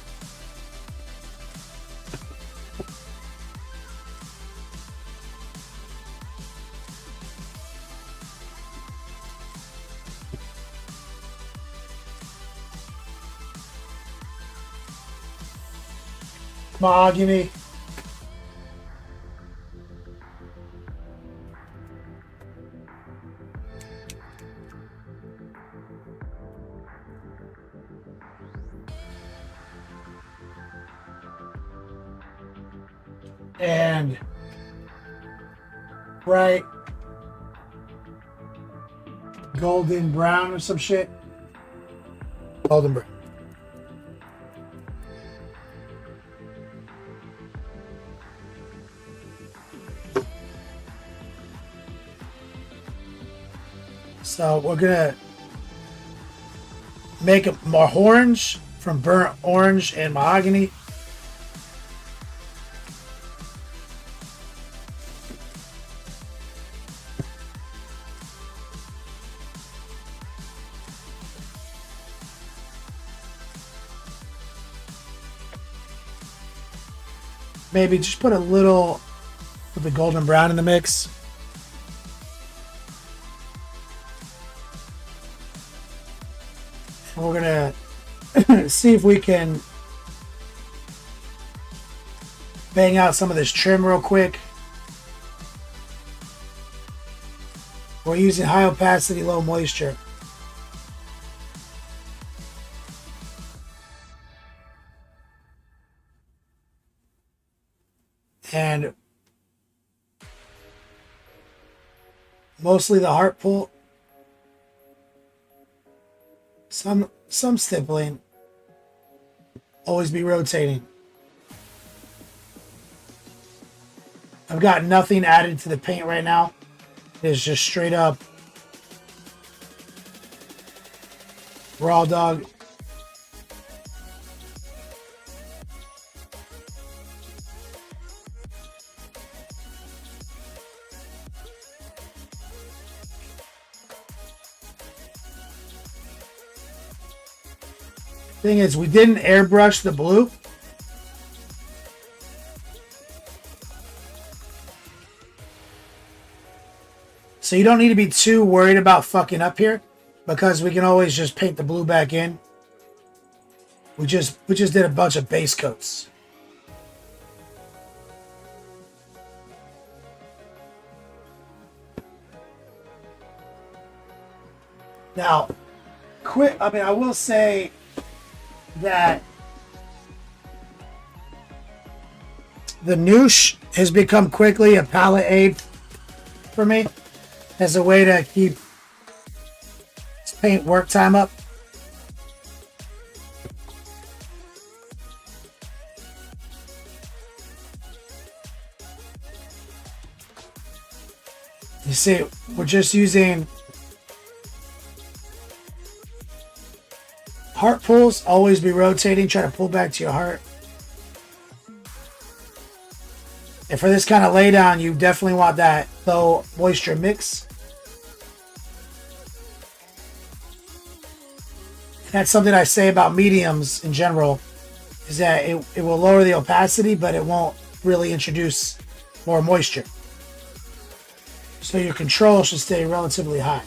Mahogany. And bright golden brown or some shit. Golden brown. So we're gonna make it more orange from burnt orange and mahogany. Maybe just put a little of the golden brown in the mix. And we're gonna see if we can bang out some of this trim real quick. We're using high opacity, low moisture. And mostly the heart pull. Some stippling. Always be rotating. I've got nothing added to the paint right now. It's just straight up raw dog. Thing is, we didn't airbrush the blue. So you don't need to be too worried about fucking up here, because we can always just paint the blue back in. We just did a bunch of base coats. Now, I will say that the noosh has become quickly a palette aid for me as a way to keep paint work time up. You see, we're just using Heart pulls, always be rotating. Try to pull back to your heart. And for this kind of lay down, you definitely want that low moisture mix. And that's something I say about mediums in general, is that it will lower the opacity, but it won't really introduce more moisture. So your control should stay relatively high.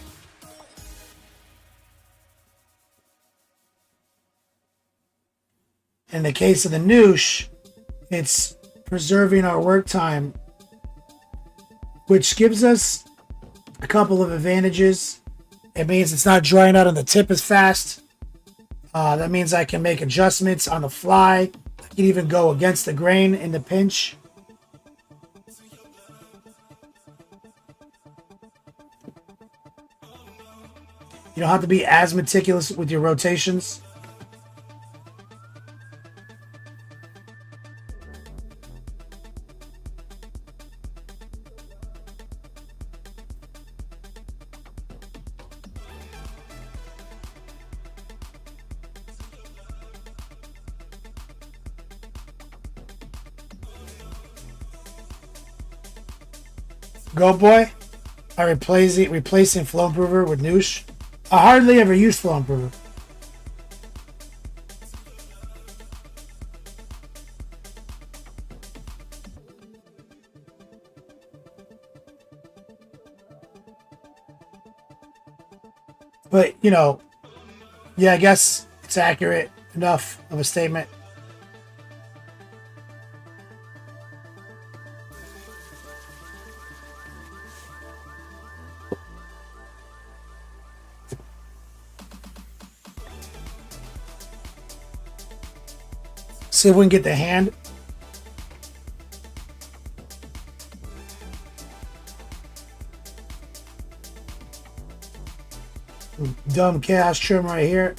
In the case of the noosh, it's preserving our work time, which gives us a couple of advantages. It means it's not drying out on the tip as fast. That means I can make adjustments on the fly. I can even go against the grain in the pinch. You don't have to be as meticulous with your rotations. Go boy, are replacing flow improver with noosh. I hardly ever use flow improver. But, you know, yeah, I guess it's accurate enough of a statement. See if we can get the hand. Dumb chaos trim right here.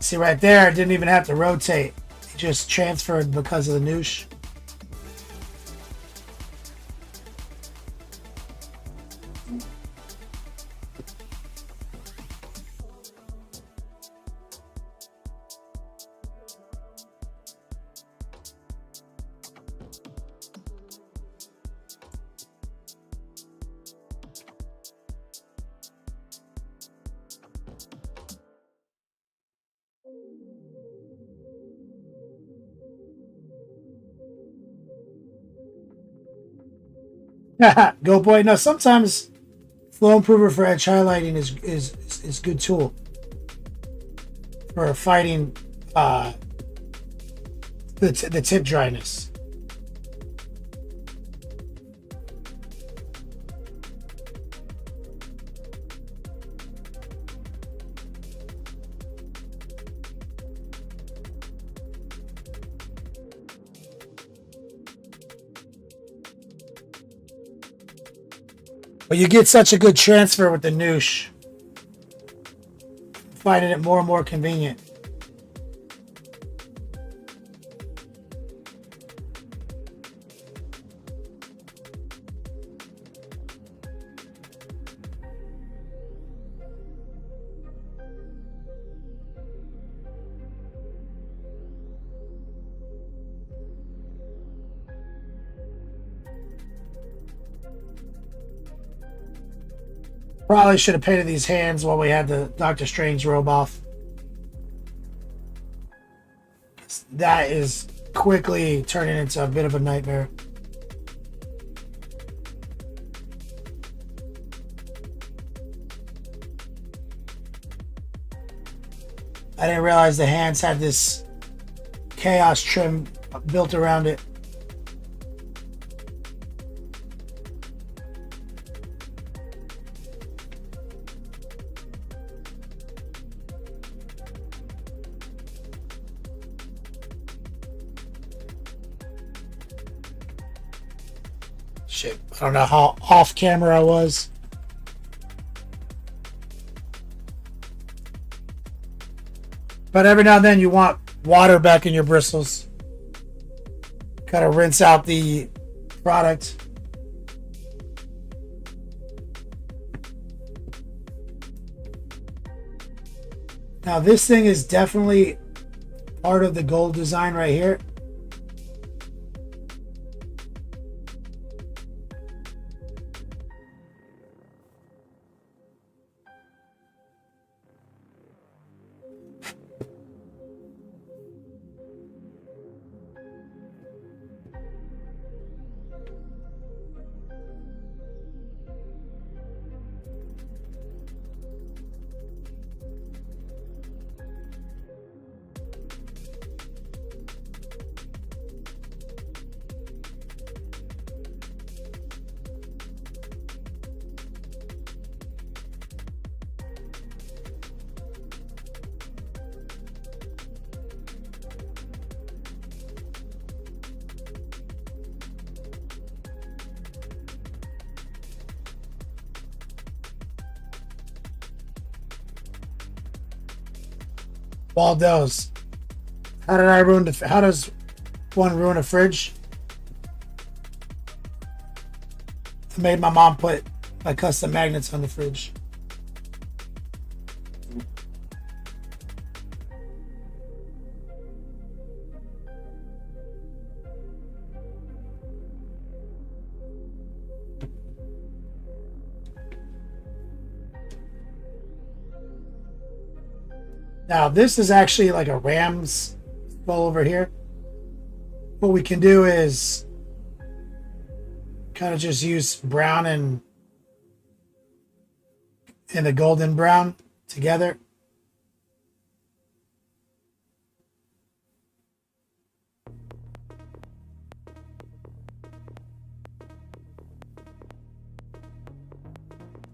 See right there, it didn't even have to rotate. It just transferred because of the noosh. Go boy. No, sometimes flow improver for edge highlighting is good tool for fighting the tip dryness. But you get such a good transfer with the noosh. Finding it more and more convenient. Probably should have painted these hands while we had the Doctor Strange robe off. That is quickly turning into a bit of a nightmare. I didn't realize the hands had this chaos trim built around it. Shit, I don't know how off camera I was. But every now and then you want water back in your bristles. Kind of rinse out the product. Now this thing is definitely part of the gold design right here. Waldo's. How did I ruin the? How does one ruin a fridge? I made my mom put my custom magnets on the fridge. Now this is actually like a ram's skull over here. What we can do is kind of just use brown and the golden brown together.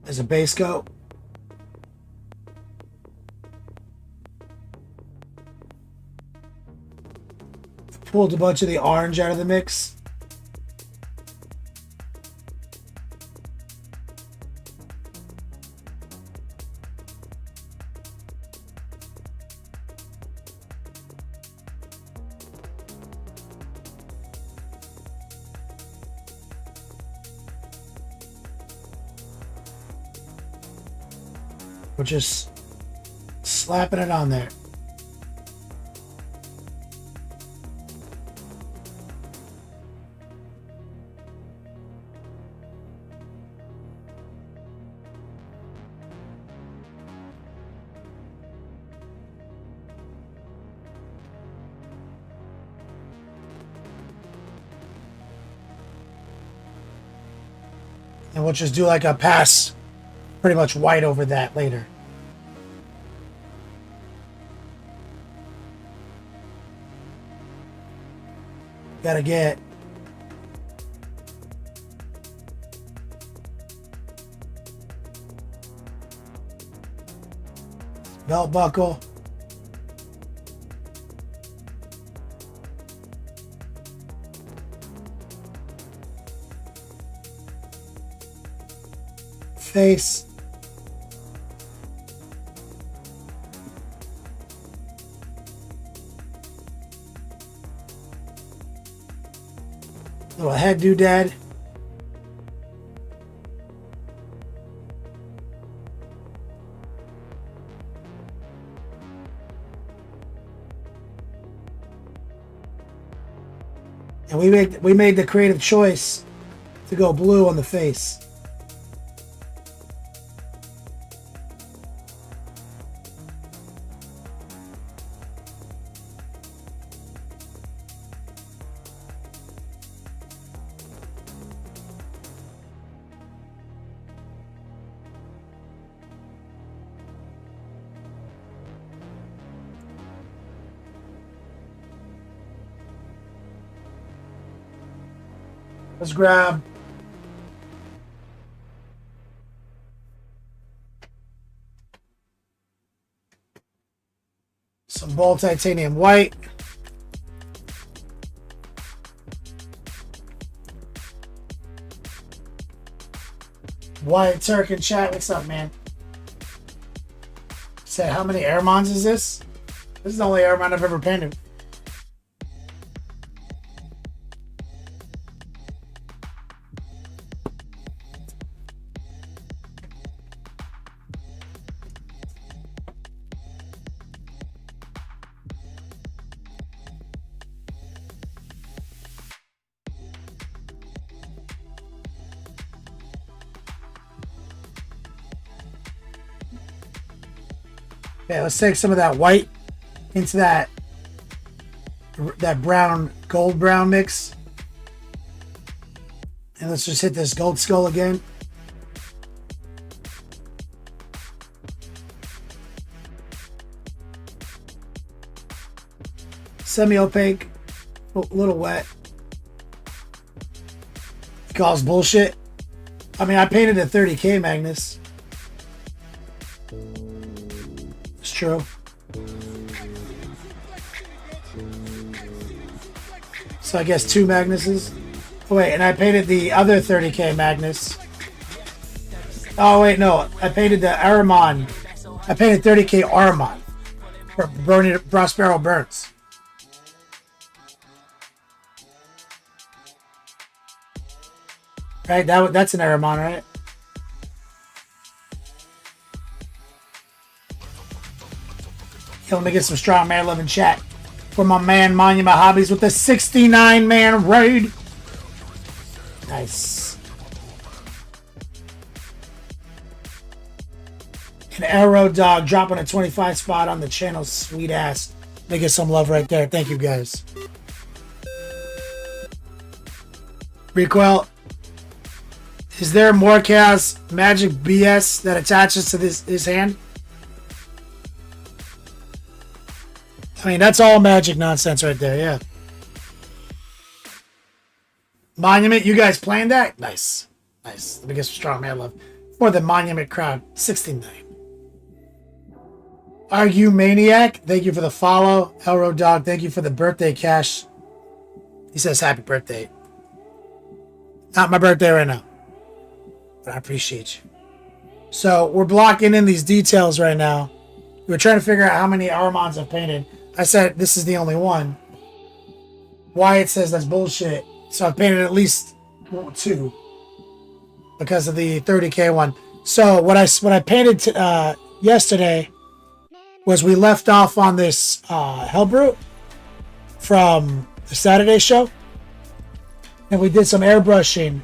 As a base coat. Pulled a bunch of the orange out of the mix. We're just slapping it on there. And we'll just do like a pass pretty much white over that later. Gotta get belt buckle. Face. Little head doodad. And we made the creative choice to go blue on the face. Let's grab some bold titanium white. Wyatt Turk in chat, what's up, man? Said, how many Ahrimans is this? This is the only Ahriman I've ever painted. Okay, let's take some of that white into that brown, gold brown mix. And let's just hit this gold skull again. Semi-opaque, a little wet. Calls bullshit. I mean, I painted a 30K Magnus. It's true. So I guess 2 Magnuses. Oh wait, and I painted the other 30K Magnus. Oh wait, no, I painted the Ahriman. I painted 30K Ahriman for Prospero Burns. Right, that's an Ahriman, right? Yo, let me get some strong man love in chat for my man Monument Hobbies with the 69-man raid. Nice. An Arrow Dog dropping a 25 spot on the channel. Sweet ass. Let me get some love right there. Thank you guys. Recoil. Is there more chaos magic BS that attaches to his hand? I mean, that's all magic nonsense right there, yeah. Monument, you guys playing that? Nice. Nice. Let me get some strong man love for the Monument crowd. 69. Argue Maniac, thank you for the follow. Elro Dog, thank you for the birthday cash. He says happy birthday. Not my birthday right now, but I appreciate you. So we're blocking in these details right now. We're trying to figure out how many Ahrimans I've painted. I said this is the only one. Wyatt says that's bullshit. So I've painted at least 2 because of the 30K one. So what I painted yesterday was we left off on this Hellbrute from the Saturday show. And we did some airbrushing.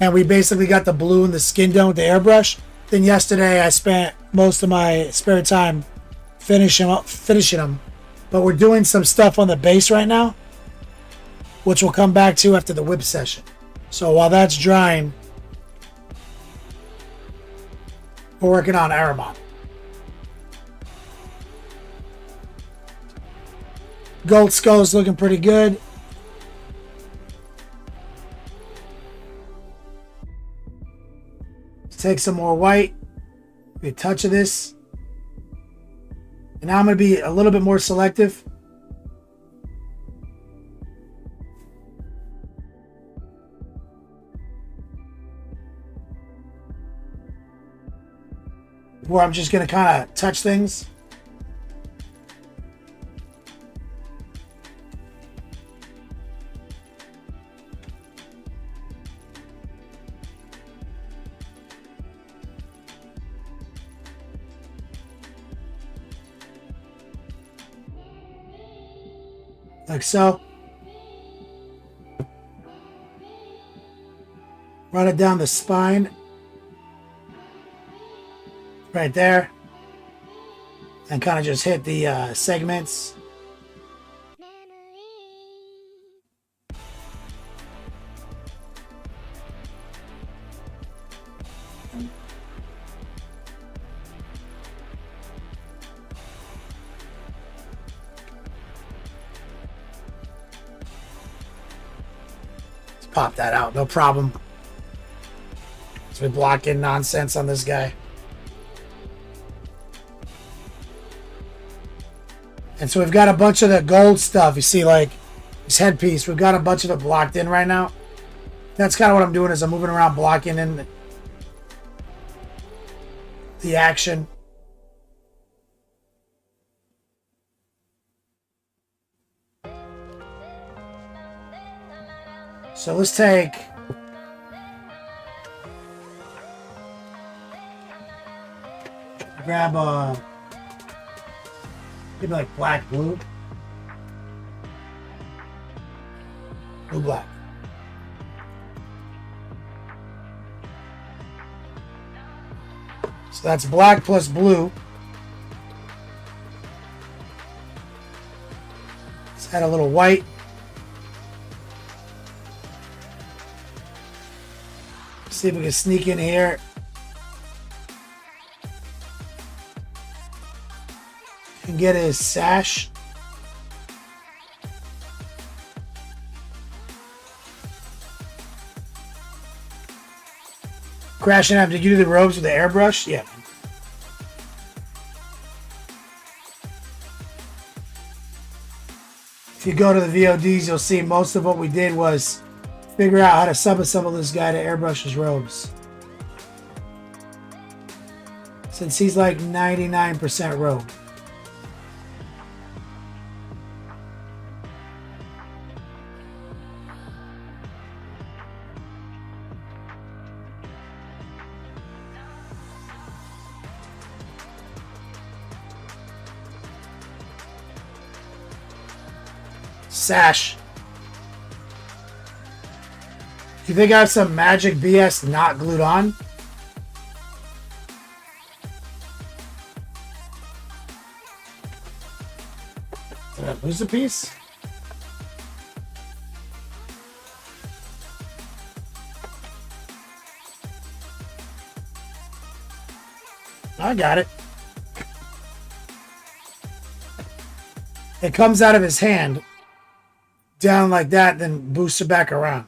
And we basically got the blue and the skin done with the airbrush. Then yesterday I spent most of my spare time finishing them. But we're doing some stuff on the base right now, which we'll come back to after the whip session. So while that's drying, we're working on Ahriman. Gold Skull is looking pretty good. Let's take some more white. Get a touch of this. And now I'm going to be a little bit more selective. Where I'm just going to kind of touch things. Like so. Run it down the spine. Right there. And kind of just hit the segments. Pop that out, no problem. So we block in nonsense on this guy. And so we've got a bunch of the gold stuff. You see, like this headpiece, we've got a bunch of it blocked in right now. That's kind of what I'm doing is I'm moving around blocking in the action. So let's take... grab maybe like black, blue. Blue, black. So that's black plus blue. Let's add a little white. See if we can sneak in here. And get his sash. Crashing up. Did you do the robes with the airbrush? Yeah. If you go to the VODs, you'll see most of what we did was figure out how to sub-assemble this guy to airbrush his robes. Since he's like 99% robe. Sash. You think I have some magic BS not glued on? Did I lose a piece? I got it. It comes out of his hand. Down like that, then boost it back around.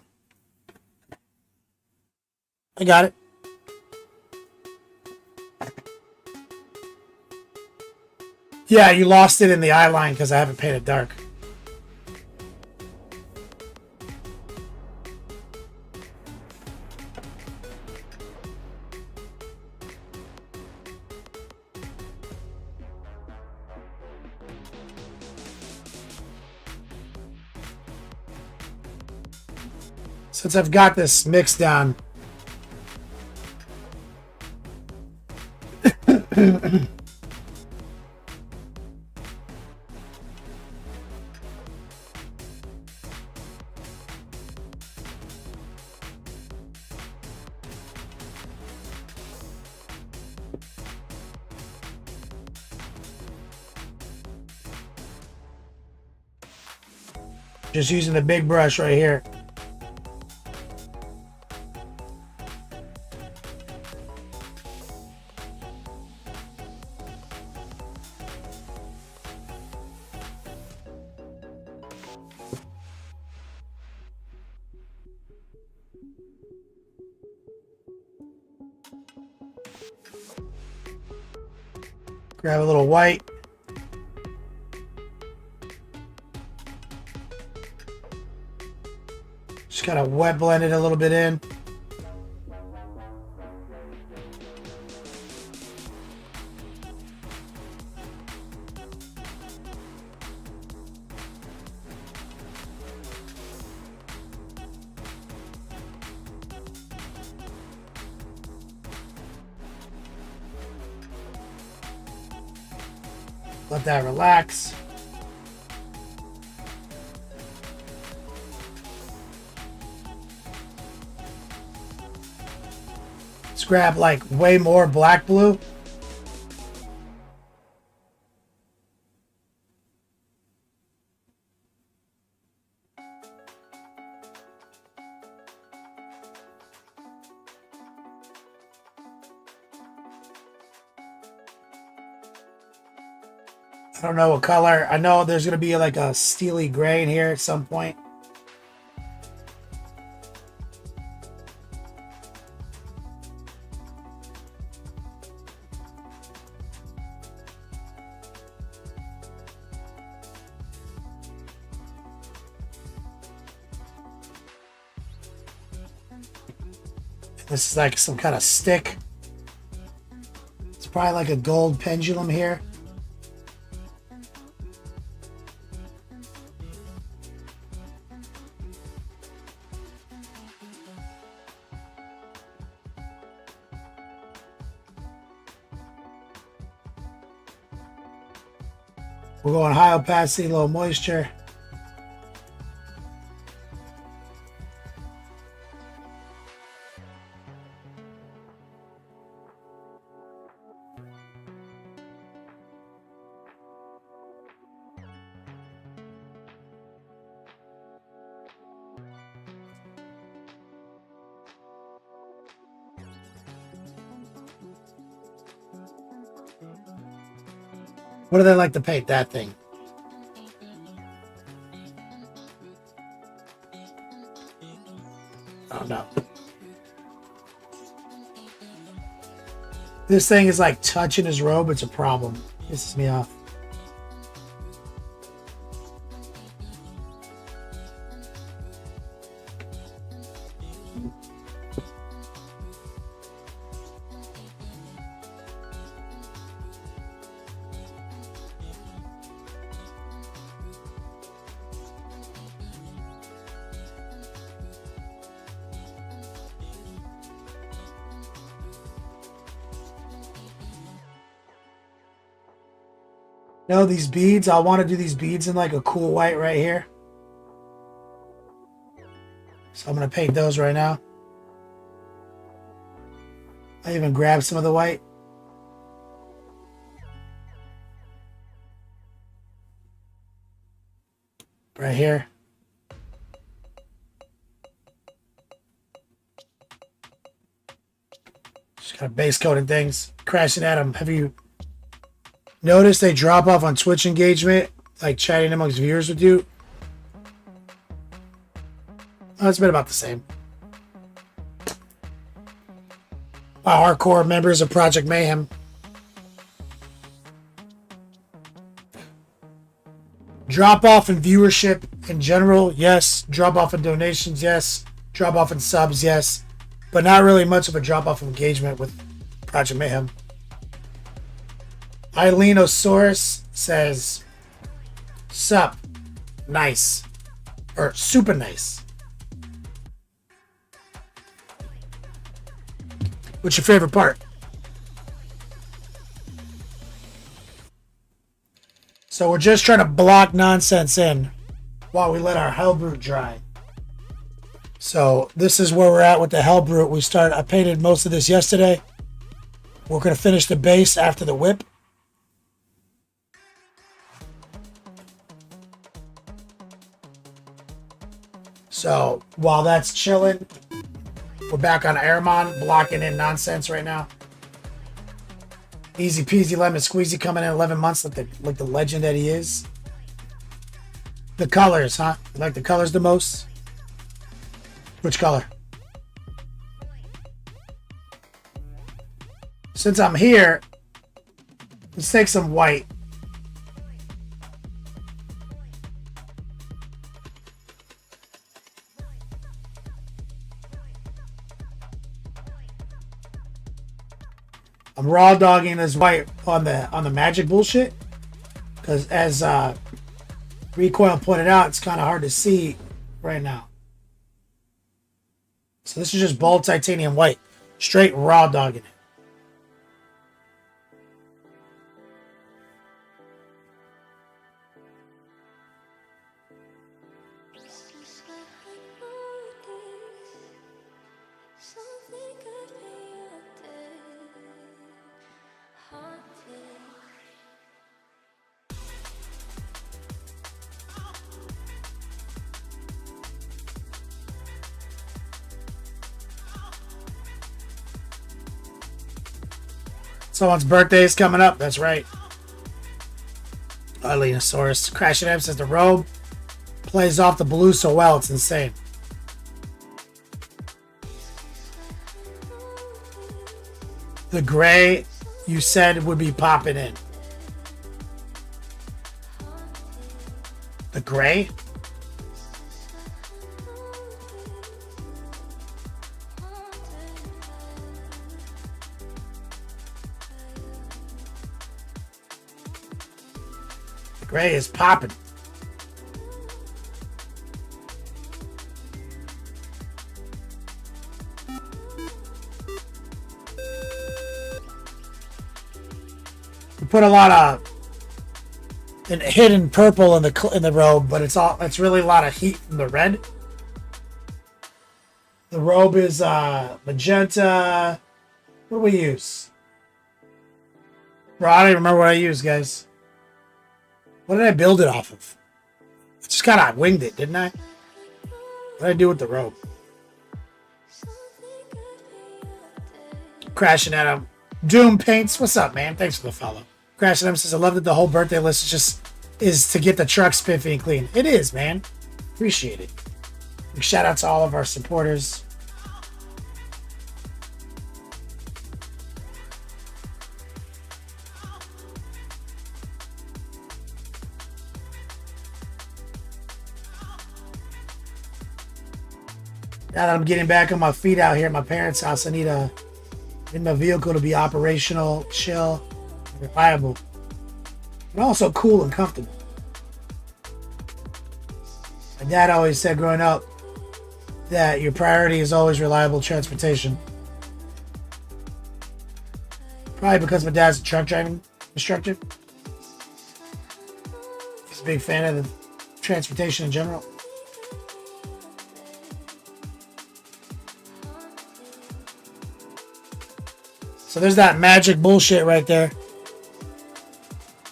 I got it. Yeah, you lost it in the eye line because I haven't painted dark. Since I've got this mixed down, just using the big brush right here. Grab a little white. Just kind of wet blend it a little bit in. Let that relax. Let's grab like way more black blue. I don't know what color. I know there's going to be like a steely gray in here at some point. This is like some kind of stick. It's probably like a gold pendulum here. We're going high opacity, low moisture. What do they like to paint that thing? Oh no. This thing is like touching his robe. It's a problem. Pisses me off. No, these beads, I want to do these beads in like a cool white right here. So I'm going to paint those right now. I even grabbed some of the white. Right here. Just kind of base coating things. Crashing at them. Have you noticed they drop off on Twitch engagement? Like chatting amongst viewers with you? Oh, it's been about the same. My hardcore members of Project Mayhem. Drop off in viewership in general, yes. Drop off in donations, yes. Drop off in subs, yes. But not really much of a drop off of engagement with Project Mayhem. Eilenosaurus says, sup, nice. Or super nice. What's your favorite part? So we're just trying to block nonsense in while we let our Hellbrute dry. So this is where we're at with the Hellbrute. I painted most of this yesterday. We're going to finish the base after the whip. So while that's chilling, we're back on Ahriman, blocking in nonsense right now. Easy peasy lemon squeezy coming in 11 months like the legend that he is. The colors, huh? You like the colors the most? Which color? Since I'm here, let's take some white. I'm raw dogging this white on the magic bullshit, because as Recoil pointed out, it's kind of hard to see right now. So this is just bald titanium white, straight raw dogging it. Someone's birthday is coming up. That's right. Eilenosaurus. Crashing M says the robe plays off the blue so well. It's insane. The gray you said would be popping in. The gray? Gray is popping. We put a lot of and hidden purple in the robe, but it's really a lot of heat from the red. The robe is magenta. What do we use? Bro, I don't even remember what I used, guys. What did I build it off of? I just kind of winged it, didn't I? What did I do with the robe? Crashing at him. Doom Paints, what's up, man? Thanks for the follow. Crashing at him says, I love that the whole birthday list is to get the truck spiffy and clean. It is, man. Appreciate it. Big shout out to all of our supporters. Now that I'm getting back on my feet out here at my parents' house, I need my vehicle to be operational, chill, reliable, and also cool and comfortable. My dad always said growing up that your priority is always reliable transportation. Probably because my dad's a truck driving instructor. He's a big fan of the transportation in general. So there's that magic bullshit right there.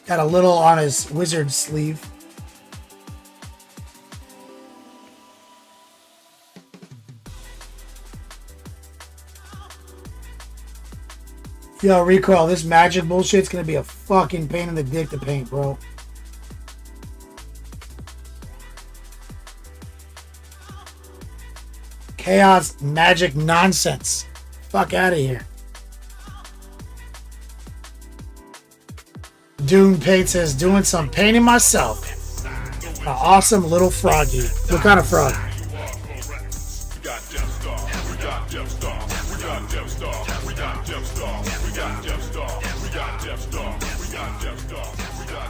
Got a little on his wizard sleeve. Yo, Recoil, this magic bullshit's gonna be a fucking pain in the dick to paint, bro. Chaos magic nonsense. Fuck out of here. Dune Paint says, doing some painting myself. An awesome little froggy. What kind of frog?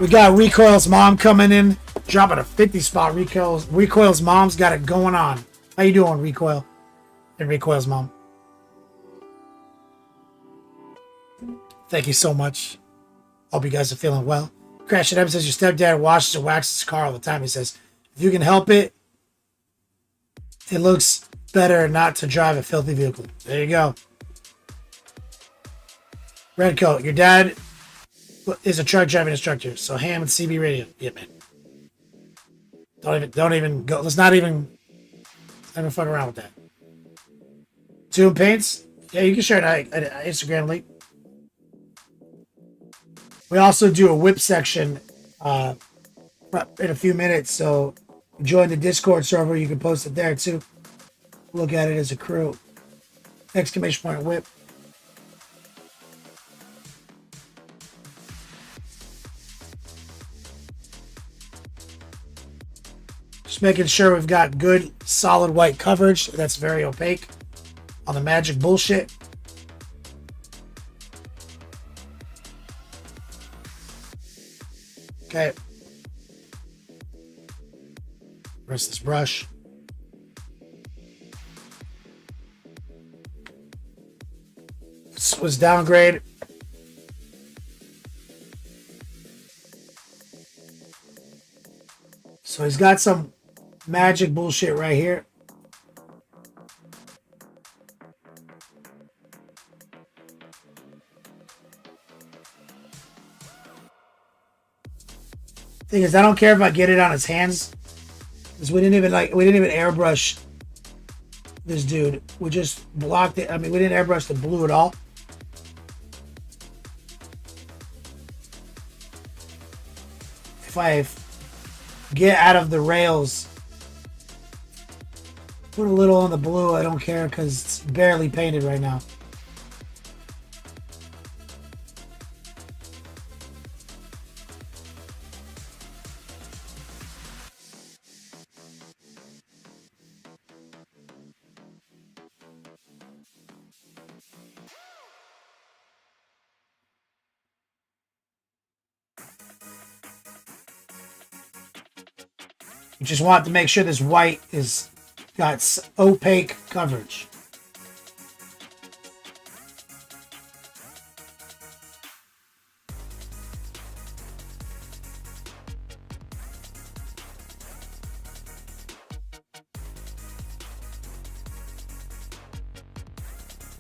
We got Recoil's mom coming in, dropping a 50 spot. Recoil's mom's got it going on. How you doing, Recoil? And Recoil's mom. Thank you so much. Hope you guys are feeling well. Crash It Up says your stepdad washes and waxes his car all the time. He says, if you can help it, it looks better not to drive a filthy vehicle. There you go. Redcoat, your dad is a truck driving instructor, so ham and CB radio. Yeah, man. Don't even go. Let's not even fuck around with that. Doom Paints? Yeah, you can share an Instagram link. We also do a whip section in a few minutes, so join the Discord server. You can post it there too. Look at it as a crew. Exclamation point whip. Just making sure we've got good, solid white coverage that's very opaque on the magic bullshit. Okay. Rest this brush. This was downgrade. So he's got some magic bullshit right here. Thing is, I don't care if I get it on his hands, because we didn't even airbrush this dude. We just blocked it. I mean, we didn't airbrush the blue at all. If I get out of the rails, put a little on the blue, I don't care because it's barely painted right now. You just want to make sure this white is got opaque coverage.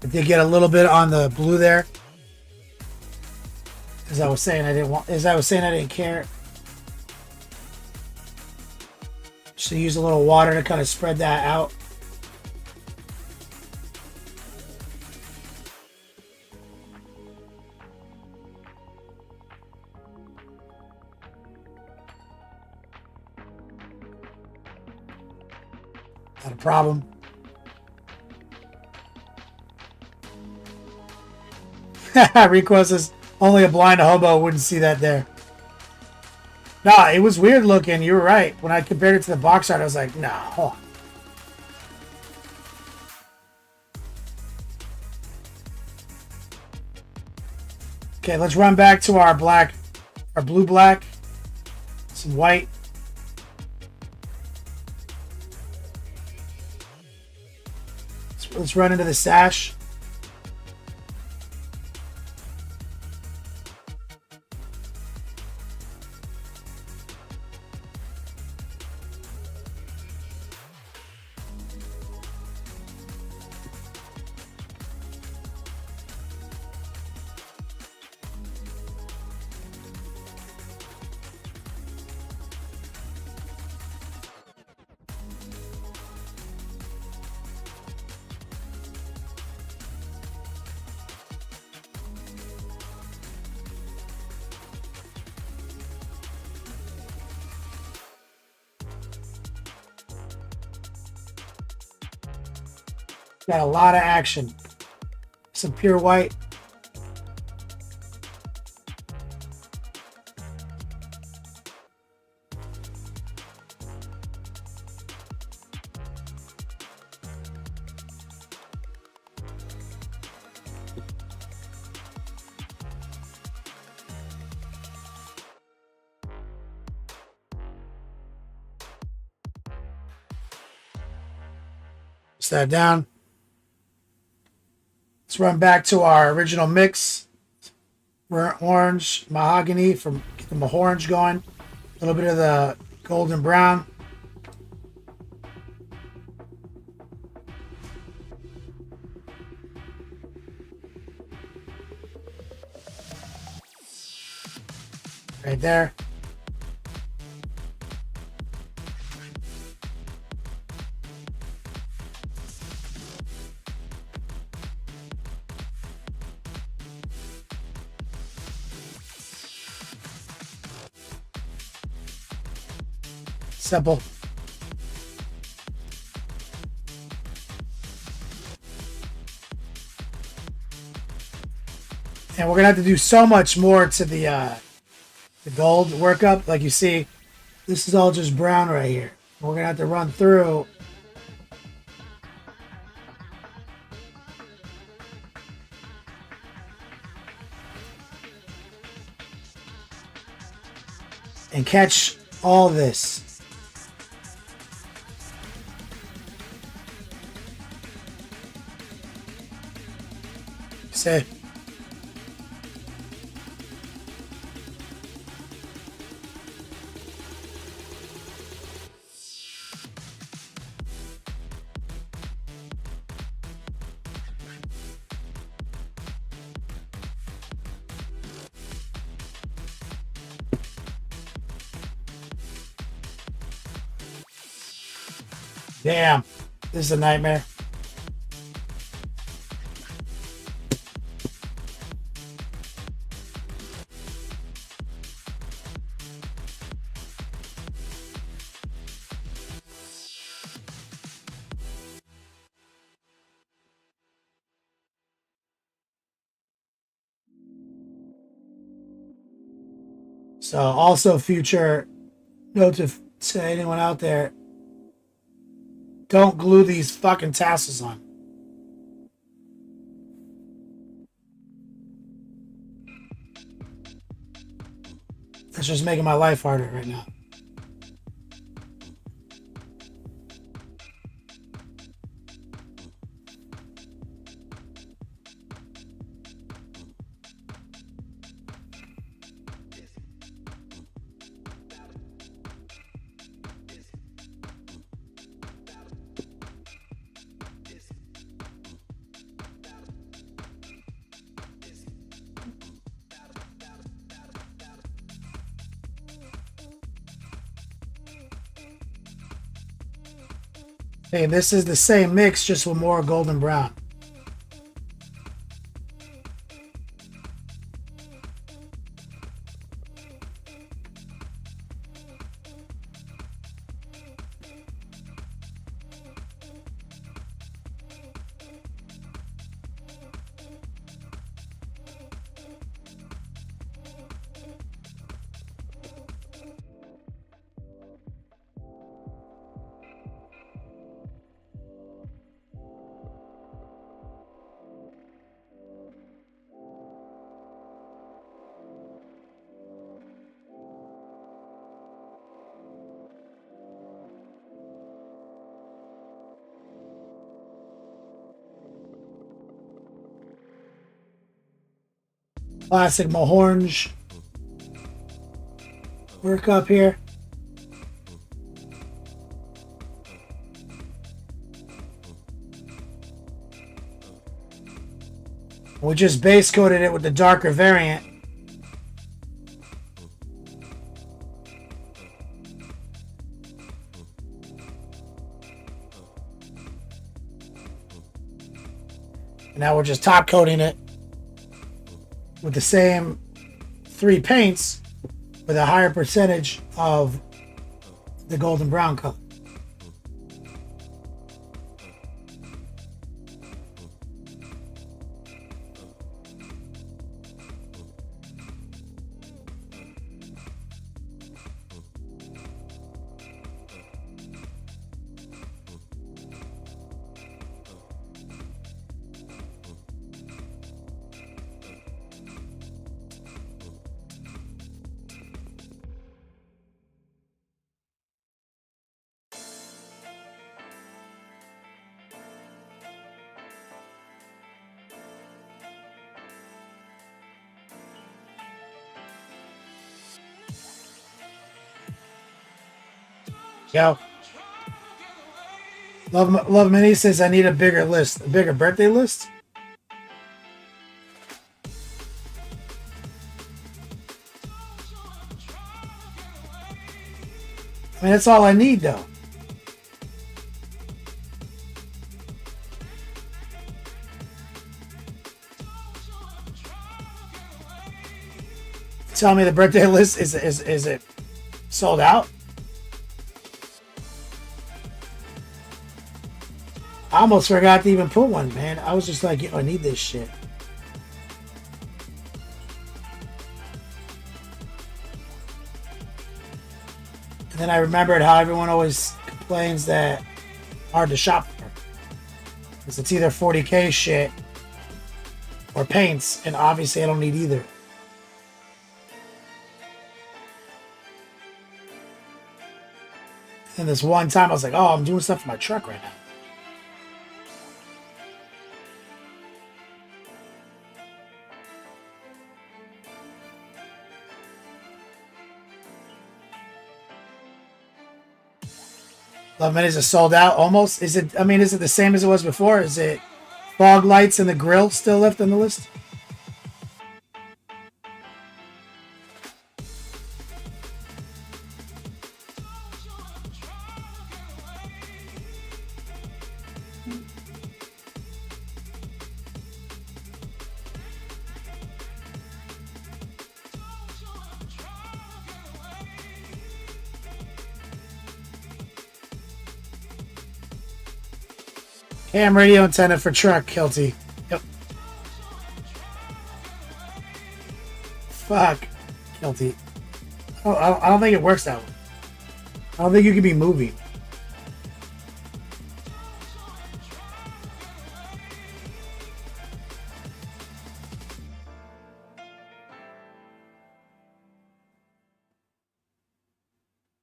I did get a little bit on the blue there. As I was saying, I didn't care. Just to use a little water to kind of spread that out. Not a problem. Rico says only a blind hobo wouldn't see that there. Nah, it was weird looking. You were right. When I compared it to the box art, I was like, nah, hold on. Okay, let's run back to our blue black, some white. Let's run into the sash. Got a lot of action. Some pure white. Set that down. Let's run back to our original mix. Burnt orange, mahogany, from get the orange going. A little bit of the golden brown. Right there. Simple. And we're gonna have to do so much more to the gold workup. Like you see, this is all just brown right here. We're gonna have to run through and catch all this. Say. Damn, this is a nightmare. So also future note to anyone out there, don't glue these fucking tassels on. It's just making my life harder right now. Hey, this is the same mix, just with more golden brown. Classic Mahornge work up here. We just base coated it with the darker variant. And now we're just top coating it with the same 3 paints with a higher percentage of the golden brown color. Yo. Love Mini says I need a bigger list. A bigger birthday list? I mean, that's all I need, though. Tell me the birthday list is it sold out? I almost forgot to even put one, man. I was just like, yo, I need this shit. And then I remembered how everyone always complains that hard to shop for. Because it's either 40K shit or paints, and obviously I don't need either. And this one time I was like, oh, I'm doing stuff for my truck right now. Love Minutes is sold out almost. Is it? I mean, is it the same as it was before? Is it fog lights and the grill still left on the list? Ham radio antenna for truck, Kelty. Yep. Fuck, Kelty. I don't think it works that way. I don't think you can be moving.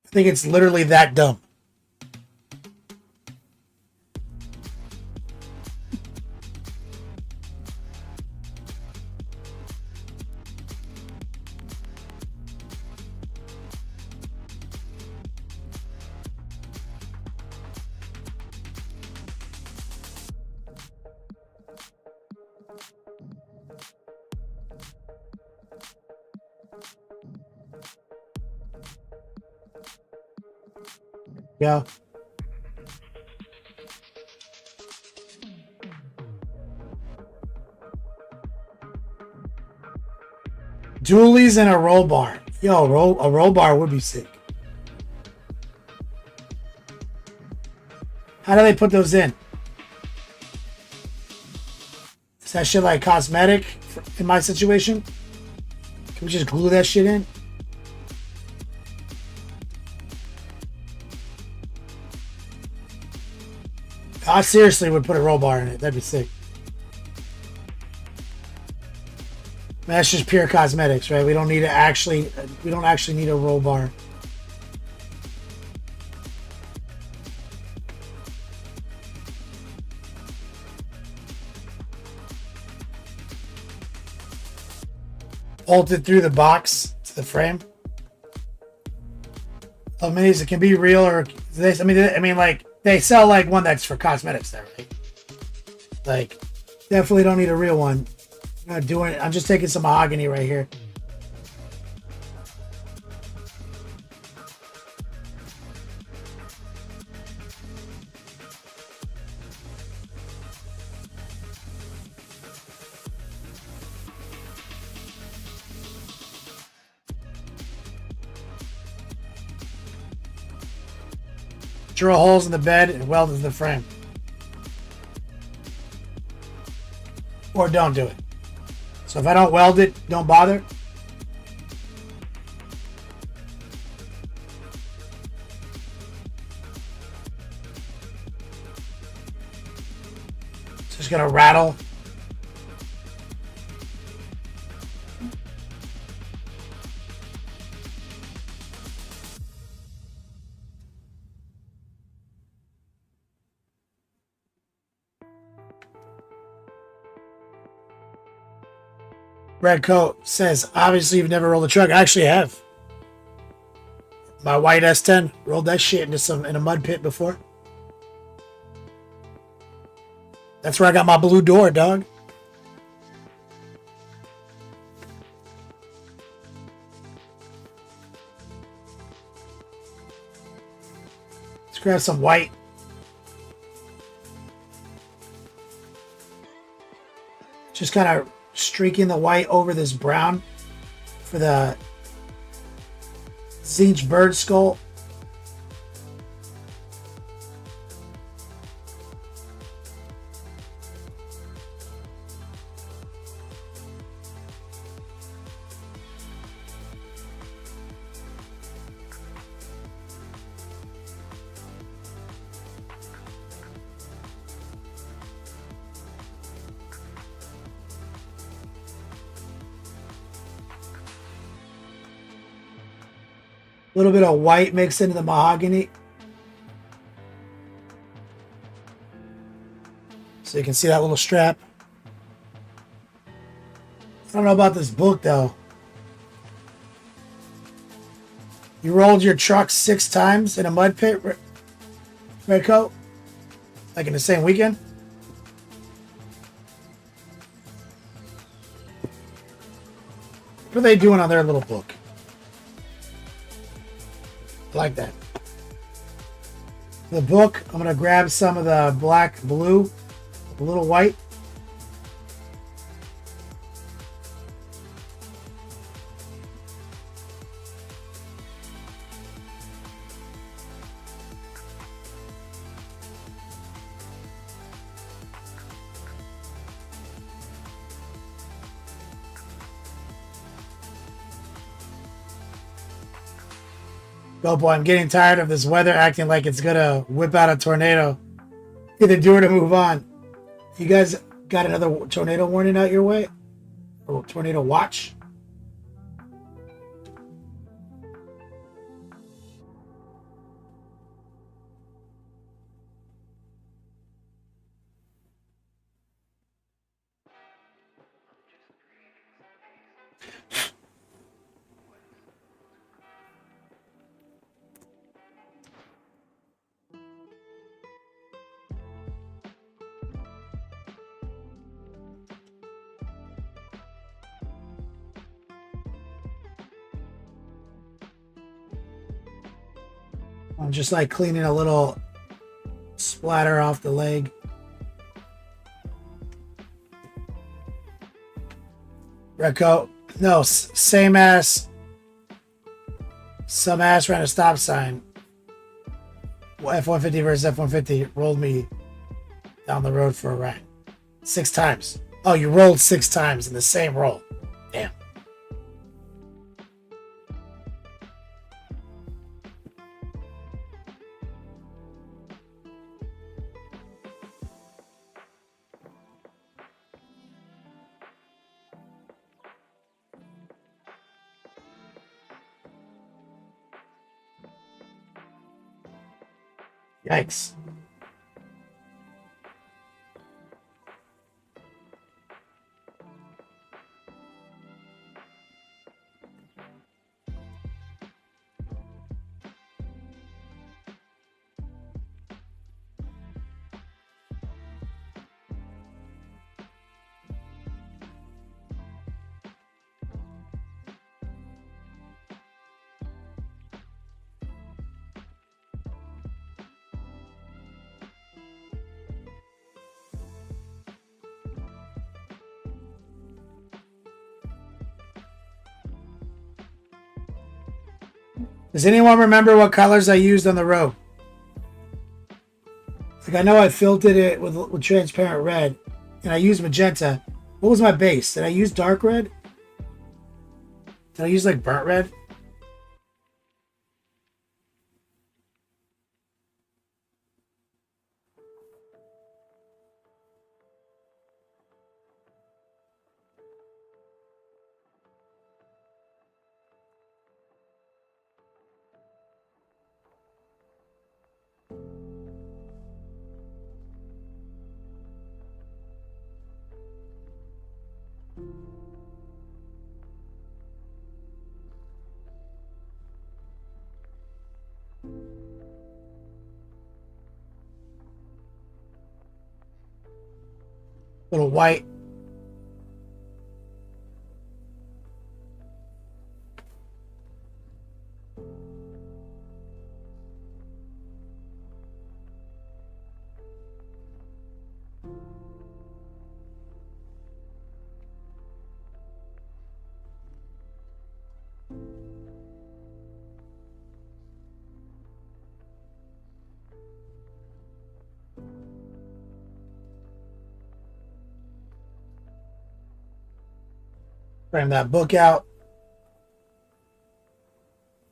I think it's literally that dumb. Yeah. dualies and a roll bar. Yo, a roll bar would be sick. How do they put those in? Is that shit like cosmetic in my situation? Can we just glue that shit in? I seriously would put a roll bar in it. That'd be sick. That's just pure cosmetics, right? We don't need to actually. We don't actually need a roll bar. Bolt it through the box to the frame. Oh, minis, it can be real or this. I mean, like they sell like one that's for cosmetics there, right? Like, definitely don't need a real one. I'm not doing it. I'm just taking some mahogany right here. Drill holes in the bed and weld into the frame. Or don't do it. So if I don't weld it, don't bother. Just gonna rattle. Red Coat says, obviously you've never rolled a truck. I actually have. My white S10 rolled that shit in a mud pit before. That's where I got my blue door, dog. Let's grab some white. Just kind of streaking the white over this brown for the Zinch bird skull. A little bit of white mixed into the mahogany. So you can see that little strap. I don't know about this book though. You rolled your truck 6 times in a mud pit, Red Coat? Like in the same weekend? What are they doing on their little book? I like that. The book, I'm going to grab some of the black blue, a little white. Oh boy, I'm getting tired of this weather acting like it's gonna whip out a tornado. Either do it or move on. You guys got another tornado warning out your way? Or tornado watch? I'm just like cleaning a little splatter off the leg. Red Coat, No, same ass. Some ass ran a stop sign. F-150 versus F-150 rolled me down the road for a ride. 6 times. Oh, you rolled 6 times in the same roll. Damn. Yikes. Does anyone remember what colors I used on the rope? Like, I know I filtered it with transparent red, and I used magenta. What was my base? Did I use dark red? Did I use like burnt red? Little white. Frame that book out.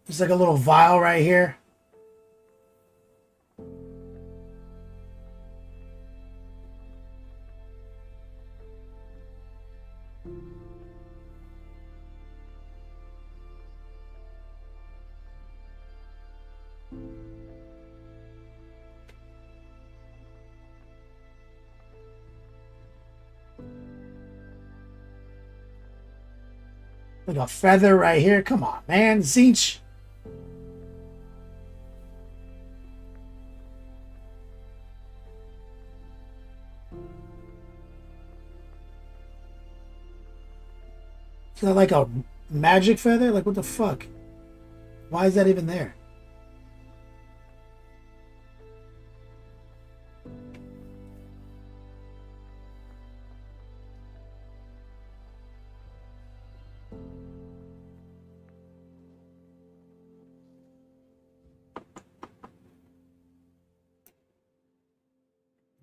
There's like a little vial right here. Like a feather right here. Come on, man. Zinch. Is that like a magic feather? Like, what the fuck? Why is that even there?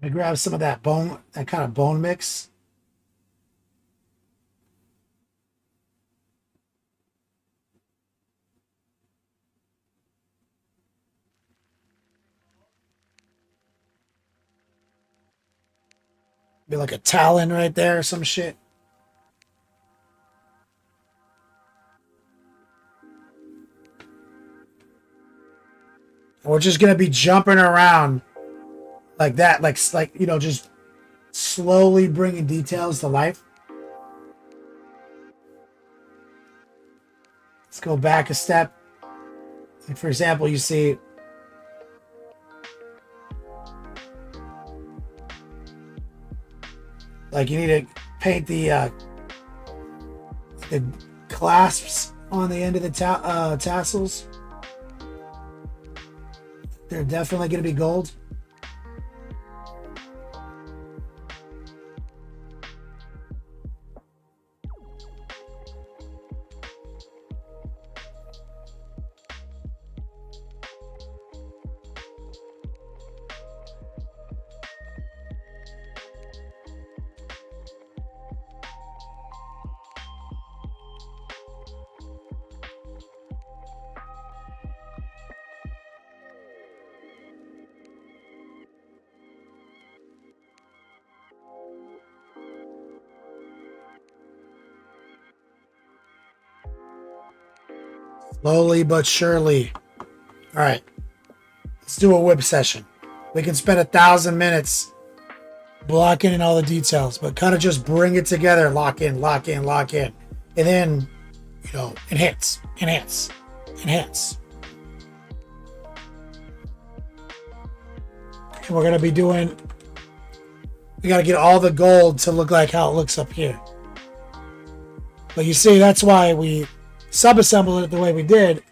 I grab some of that bone, that kind of bone mix. Be like a talon right there or some shit. We're just gonna be jumping around like that, like you know, just slowly bringing details to life. Let's go back a step. Like, for example, you see like you need to paint the clasps on the end of the tassels. They're definitely going to be gold. Slowly but surely. All right. Let's do a whip session. We can spend 1,000 minutes blocking in all the details, but kind of just bring it together. Lock in, lock in, lock in. And then, enhance, enhance, enhance. And we're going to be doing, we got to get all the gold to look like how it looks up here. But you see, that's why we sub-assembled it the way we did.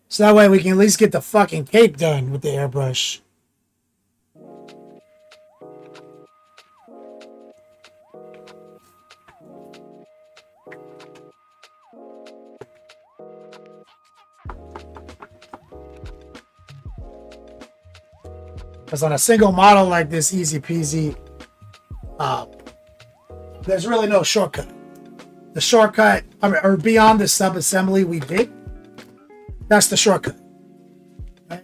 So that way we can at least get the fucking cape done with the airbrush. Because on a single model like this, easy peasy, there's really no shortcut. The shortcut, or beyond the sub-assembly we did, that's the shortcut. Right?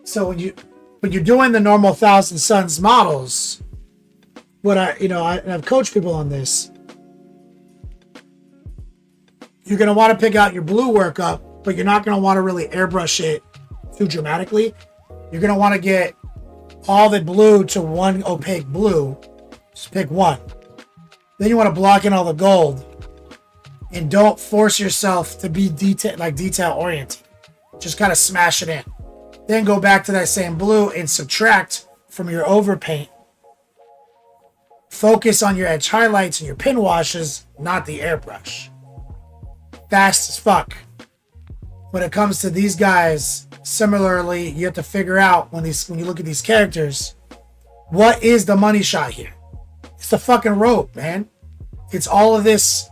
So when you're doing the normal Thousand Suns models, I've coached people on this. You're gonna want to pick out your blue workup, but you're not gonna want to really airbrush it too dramatically. You're gonna want to get all the blue to one opaque blue. Just pick one. Then you want to block in all the gold. And don't force yourself to be detail oriented. Just kind of smash it in. Then go back to that same blue and subtract from your overpaint. Focus on your edge highlights and your pin washes, not the airbrush. Fast as fuck. When it comes to these guys, similarly, you have to figure out when you look at these characters, what is the money shot here? It's the fucking rope, man. It's all of this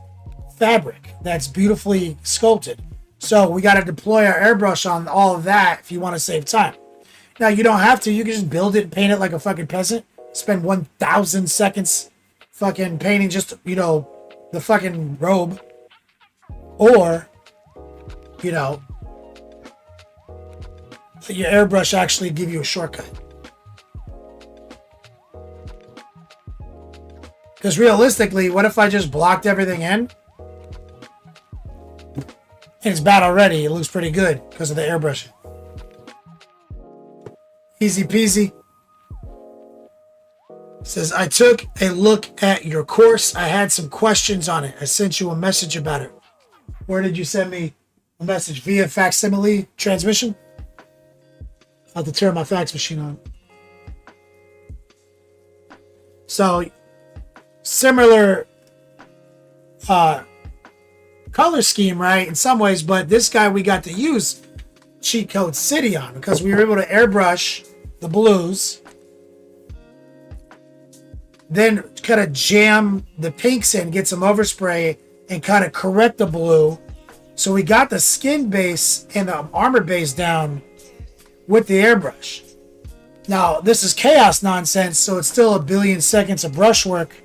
fabric that's beautifully sculpted. So we got to deploy our airbrush on all of that if you want to save time. Now, you don't have to. You can just build it and paint it like a fucking peasant. Spend 1,000 seconds fucking painting just, the fucking robe. Or, let your airbrush actually give you a shortcut. Because realistically, what if I just blocked everything in? And it's bad already. It looks pretty good because of the airbrushing. Easy peasy. Says, I took a look at your course. I had some questions on it. I sent you a message about it. Where did you send me a message? Via facsimile transmission? I'll have to turn my fax machine on. So, similar color scheme, right? In some ways, but this guy we got to use cheat code City on because we were able to airbrush the blues, then kind of jam the pinks in, get some overspray, and kind of correct the blue. So we got the skin base and the armor base down with the airbrush. Now, this is chaos nonsense, so it's still a billion seconds of brushwork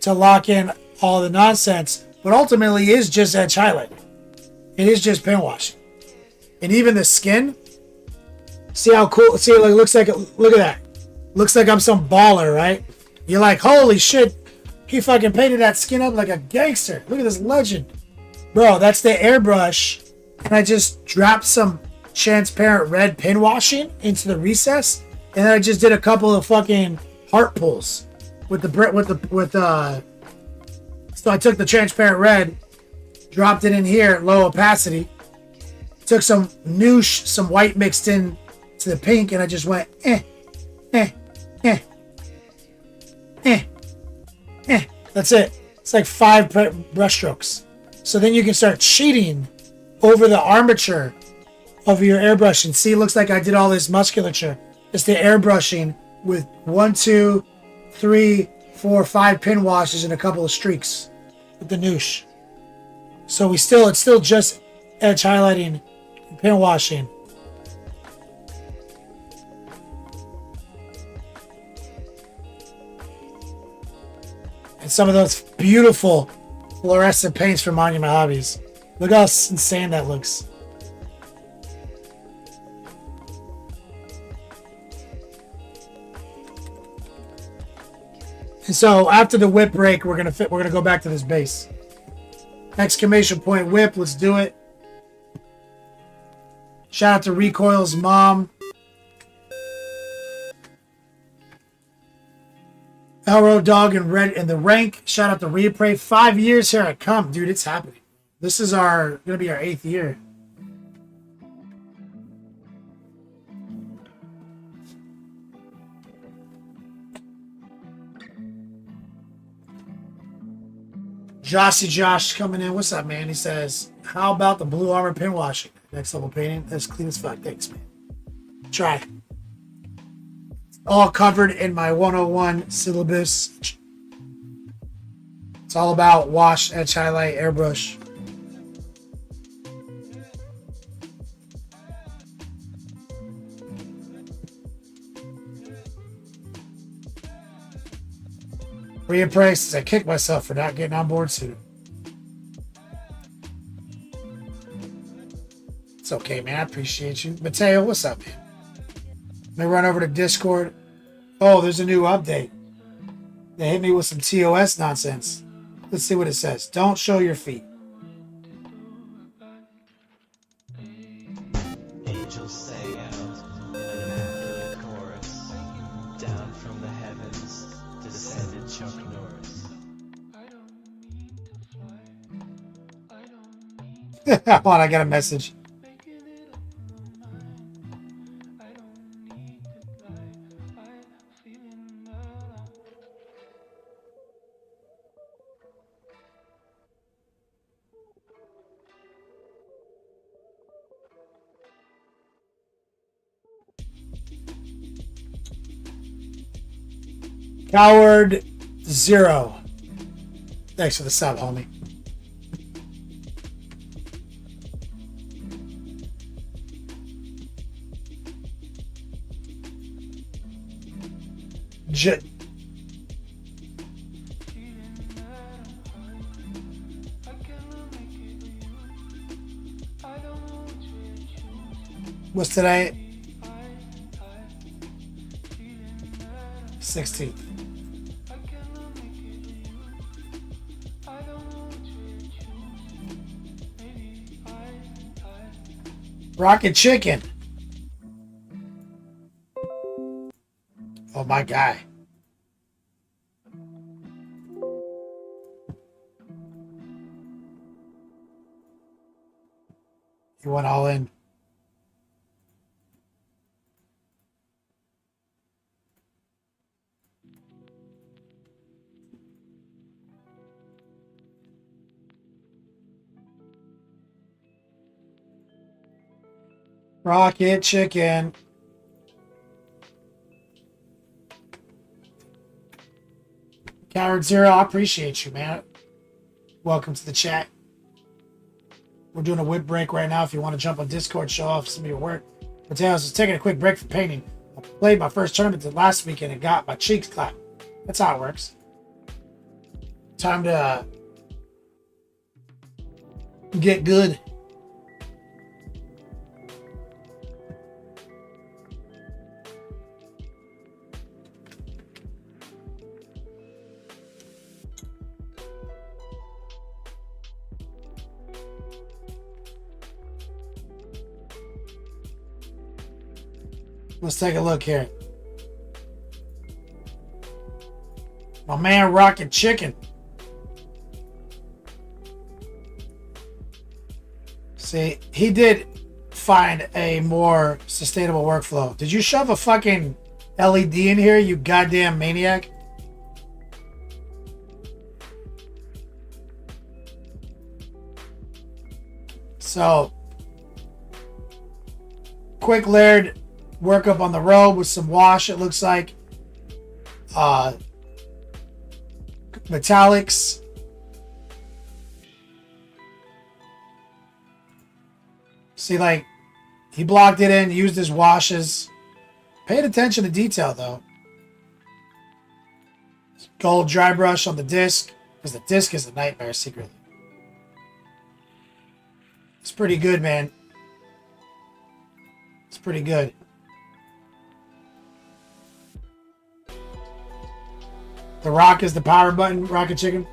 to lock in all the nonsense, but ultimately it is just edge highlight. It is just pin washing. And even the skin, see how cool, see, it looks like, look at that. Looks like I'm some baller, right? You're like, holy shit, he fucking painted that skin up like a gangster. Look at this legend. Bro, that's the airbrush. And I just dropped some transparent red pin washing into the recess. And then I just did a couple of fucking heart pulls so I took the transparent red, dropped it in here, low opacity, took some white mixed in to the pink, and I just went That's it. It's like 5 brush strokes. So then you can start cheating over the armature of your airbrush. And see, it looks like I did all this musculature. It's the airbrushing with 1, 2, 3, 4, 5 pin washes and a couple of streaks with the noosh. So it's still just edge highlighting and pin washing. And some of those beautiful fluorescent paints from Monument Hobbies. Look how insane that looks. And so after the whip break, we're gonna go back to this base. Exclamation point whip. Let's do it. Shout out to Recoil's mom. Elro Dog and Red in the rank. Shout out to Reapray. 5 years here I come. Dude, it's happening. This is gonna be our 8th year. Joshy Josh coming in. What's up, man? He says, how about the blue armor pin washing? Next level painting. That's clean as fuck. Thanks, man. Try. All covered in my 101 syllabus. It's all about wash, edge, highlight, airbrush. Reappraised. I kicked myself for not getting on board sooner. It's okay, man. I appreciate you. Mateo, what's up, man? Let me run over to Discord. Oh, there's a new update. They hit me with some TOS nonsense. Let's see what it says. Don't show your feet. Angels sang out an immaculate chorus. Down from the heavens descended Chuck Norris. Hold on, I got a message. Coward Zero. Thanks for the sub, homie. What's today? 16th. Rocket Chicken. Oh, my guy. He went all in. Rocket Chicken. Coward Zero, I appreciate you, man. Welcome to the chat. We're doing a whip break right now. If you want to jump on Discord, show off some of your work. Mateos is taking a quick break from painting. I played my first tournament last weekend and got my cheeks clapped. That's how it works. Time to get good. Let's take a look here. My man Rocket Chicken. See, he did find a more sustainable workflow. Did you shove a fucking LED in here, you goddamn maniac? So, quick layered work up on the robe with some wash, it looks like. Metallics. See, like, he blocked it in, used his washes. Paid attention to detail, though. Gold dry brush on the disc, because the disc is a nightmare secretly. It's pretty good, man. It's pretty good. The rock is the power button, Rocket Chicken.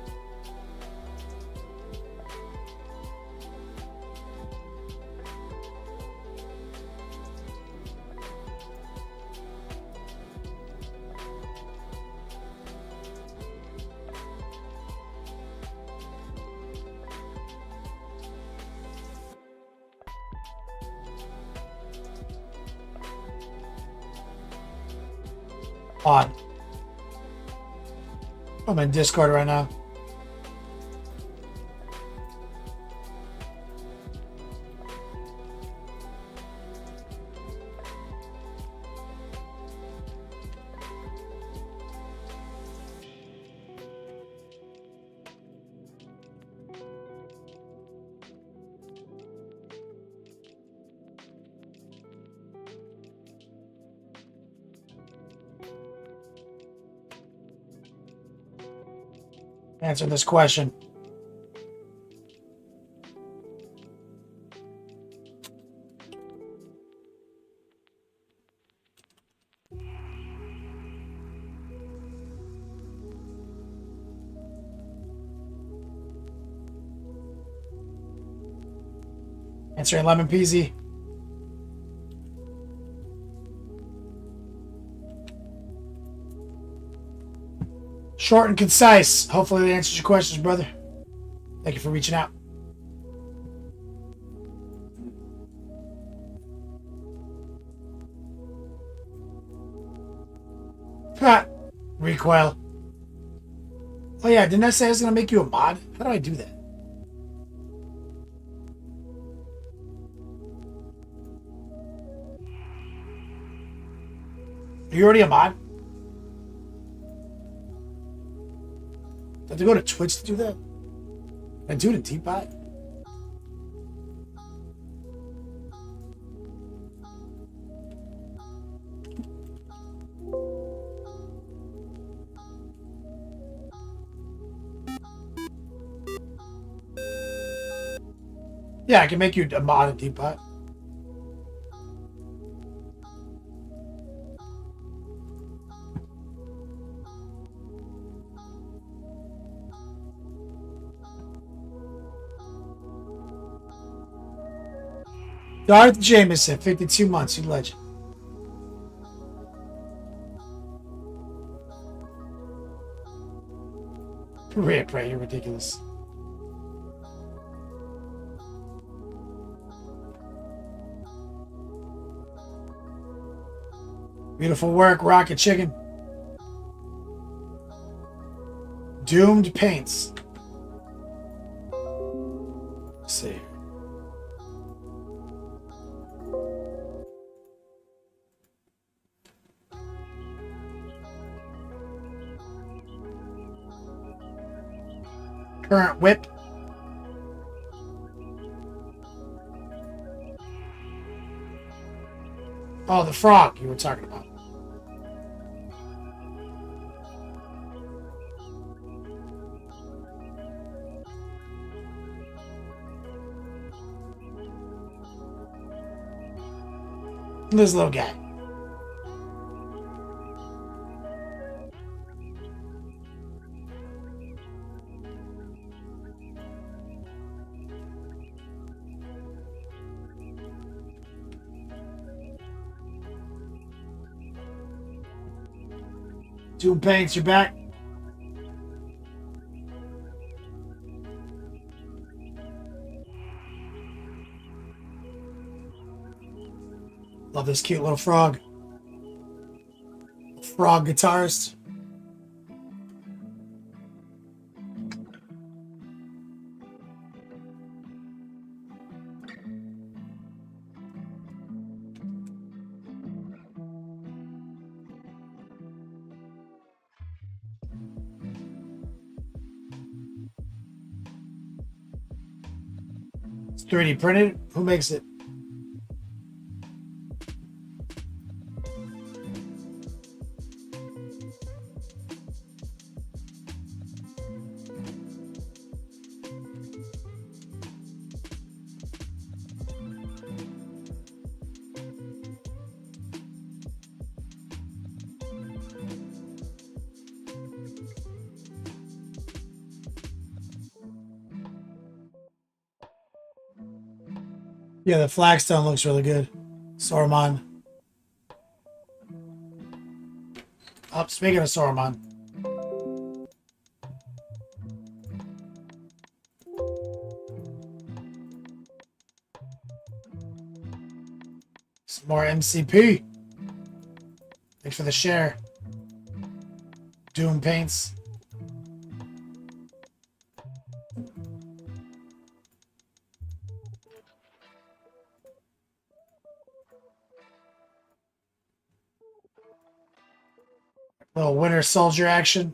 Odd. I'm in Discord right now. Answer this question. Answering lemon peasy. Short and concise. Hopefully that answers your questions, brother. Thank you for reaching out. Ha! Recoil. Oh yeah, didn't I say I was gonna make you a mod? How do I do that? Are you already a mod? Do I have to go to Twitch to do that? Can I do it in Teapot? Yeah, I can make you a mod in Teapot. Darth Jameson, 52 months, you legend. Rip, right? You're ridiculous. Beautiful work, Rocket Chicken. Doomed Paints. Let's see. Current whip. Oh, the frog you were talking about. This little guy. Doom Paints, you're back. Love this cute little frog. Frog guitarist. It's 3D printed. Who makes it? Yeah, the flagstone looks really good. Saruman. Oh, speaking of Saruman. Some more MCP. Thanks for the share. Doom paints. Little Winter Soldier action.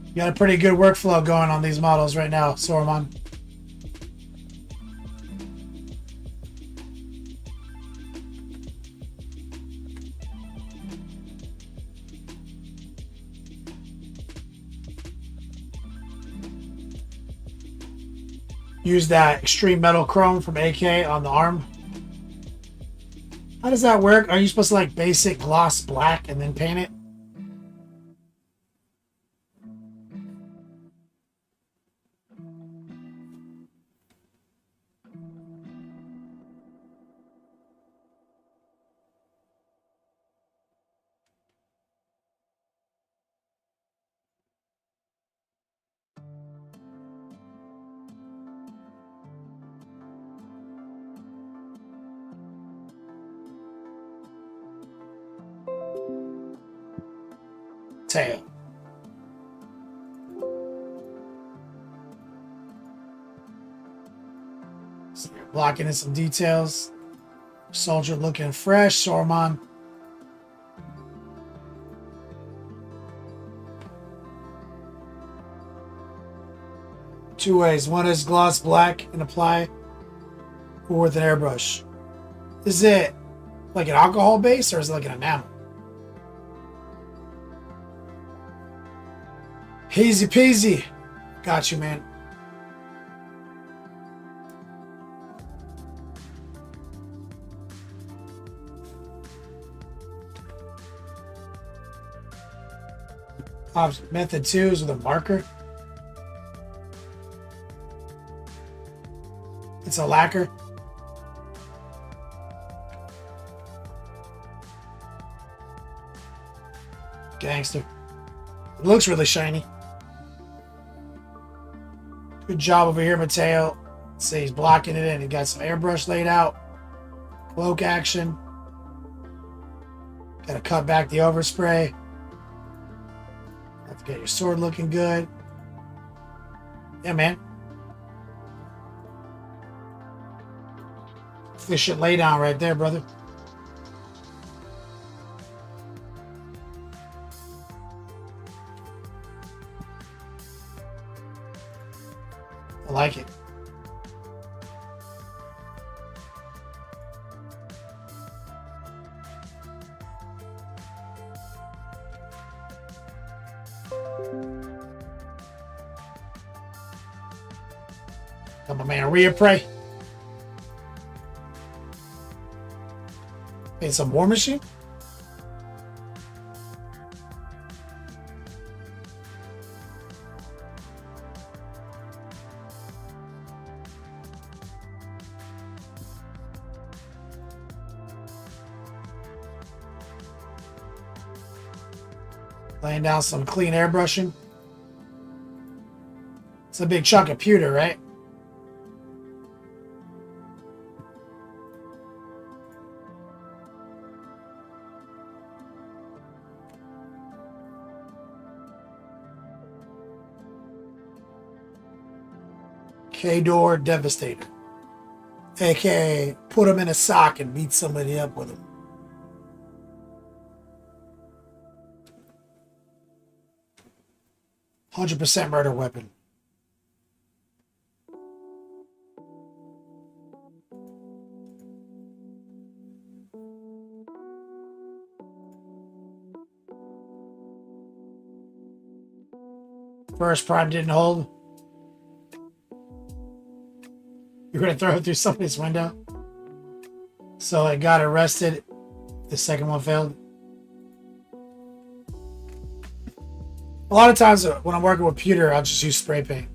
You got a pretty good workflow going on these models right now, Sorman. Use that extreme metal chrome from AK on the arm. How does that work? Are you supposed to like basic gloss black and then paint it? Tail. So you're blocking in some details. Soldier looking fresh, Sorman. Two ways. One is gloss black and apply, or with an airbrush. Is it like an alcohol base or is it like an enamel? Easy peasy. Got you, man. Method 2 is with a marker. It's a lacquer. Gangster. It looks really shiny. Good job over here, Mateo. See, he's blocking it in. He got some airbrush laid out. Cloak action. Got to cut back the overspray. Have to get your sword looking good. Yeah, man. Efficient lay down right there, brother. I like it. Come on, man. Reappraise. It's a war machine? Laying down some clean airbrushing. It's a big chunk of pewter, right? K-Door Devastator. AKA put him in a sock and beat somebody up with him. %100% murder weapon. First prime didn't hold. You're going to throw it through somebody's window. So it got arrested. The second one failed. A lot of times when I'm working with pewter, I'll just use spray paint.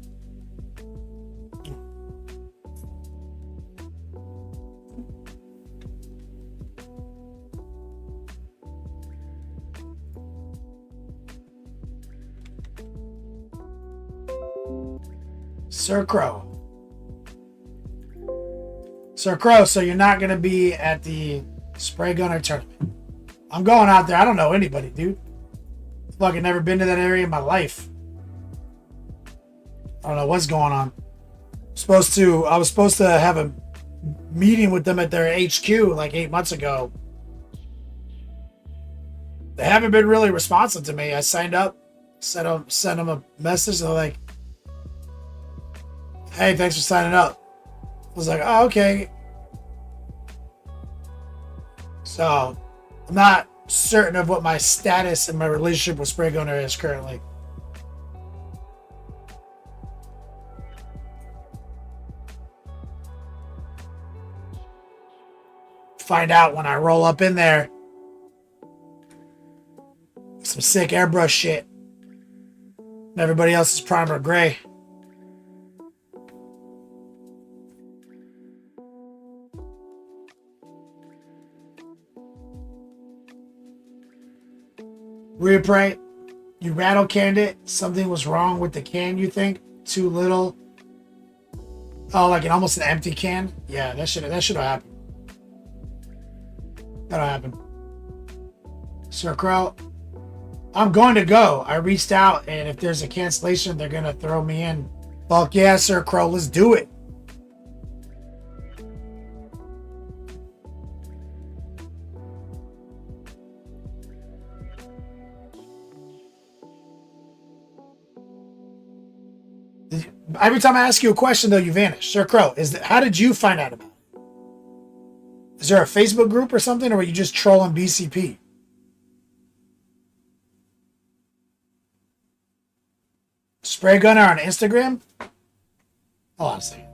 Sir Crow. Sir Crow, so you're not going to be at the spray gunner tournament. I'm going out there. I don't know anybody, dude. Fucking never been to that area in my life. I don't know what's going on. I was supposed to have a meeting with them at their HQ like 8 months ago. They haven't been really responsive to me. I signed up, sent them a message. They're like, "Hey, thanks for signing up." I was like, "Oh, okay." So I'm not certain of what my status in my relationship with Spray Gunner is currently. Find out when I roll up in there. Some sick airbrush shit. And everybody else is primer gray. Reprint. You rattle canned it. Something was wrong with the can, you think? Too little. Oh, like almost an empty can? Yeah, that should have happened. That'll happen. Sir Crow, I'm going to go. I reached out, and if there's a cancellation, they're going to throw me in. Fuck yeah, Sir Crow, let's do it. Every time I ask you a question, though, you vanish. Sir Crow, how did you find out about it? Is there a Facebook group or something, or were you just trolling BCP? Spray Gunner on Instagram? Hold on a second.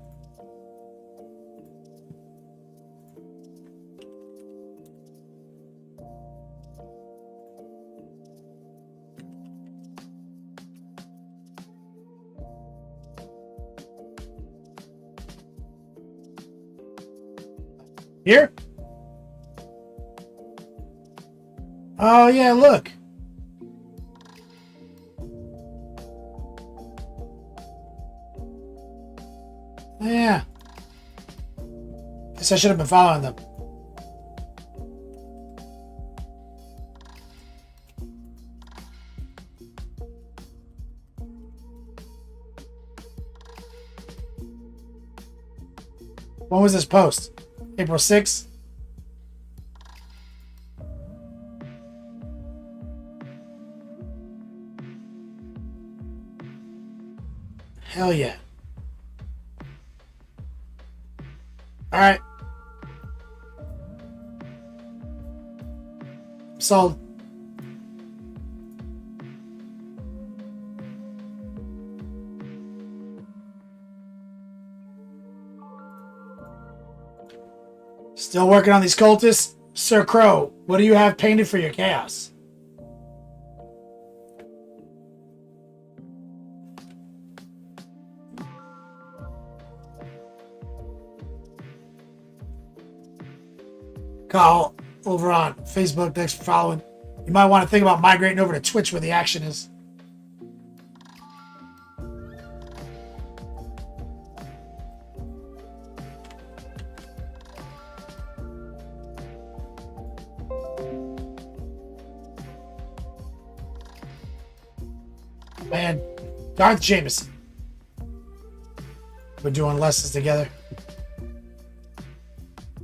Here? Oh, yeah, look. Yeah. Guess I should have been following them. When was this post? April 6th? Hell yeah. All right. Sold. Still working on these cultists? Sir Crow, what do you have painted for your chaos? Kyle, over on Facebook, thanks for following. You might want to think about migrating over to Twitch where the action is. Man, Darth Jameson. We're doing lessons together.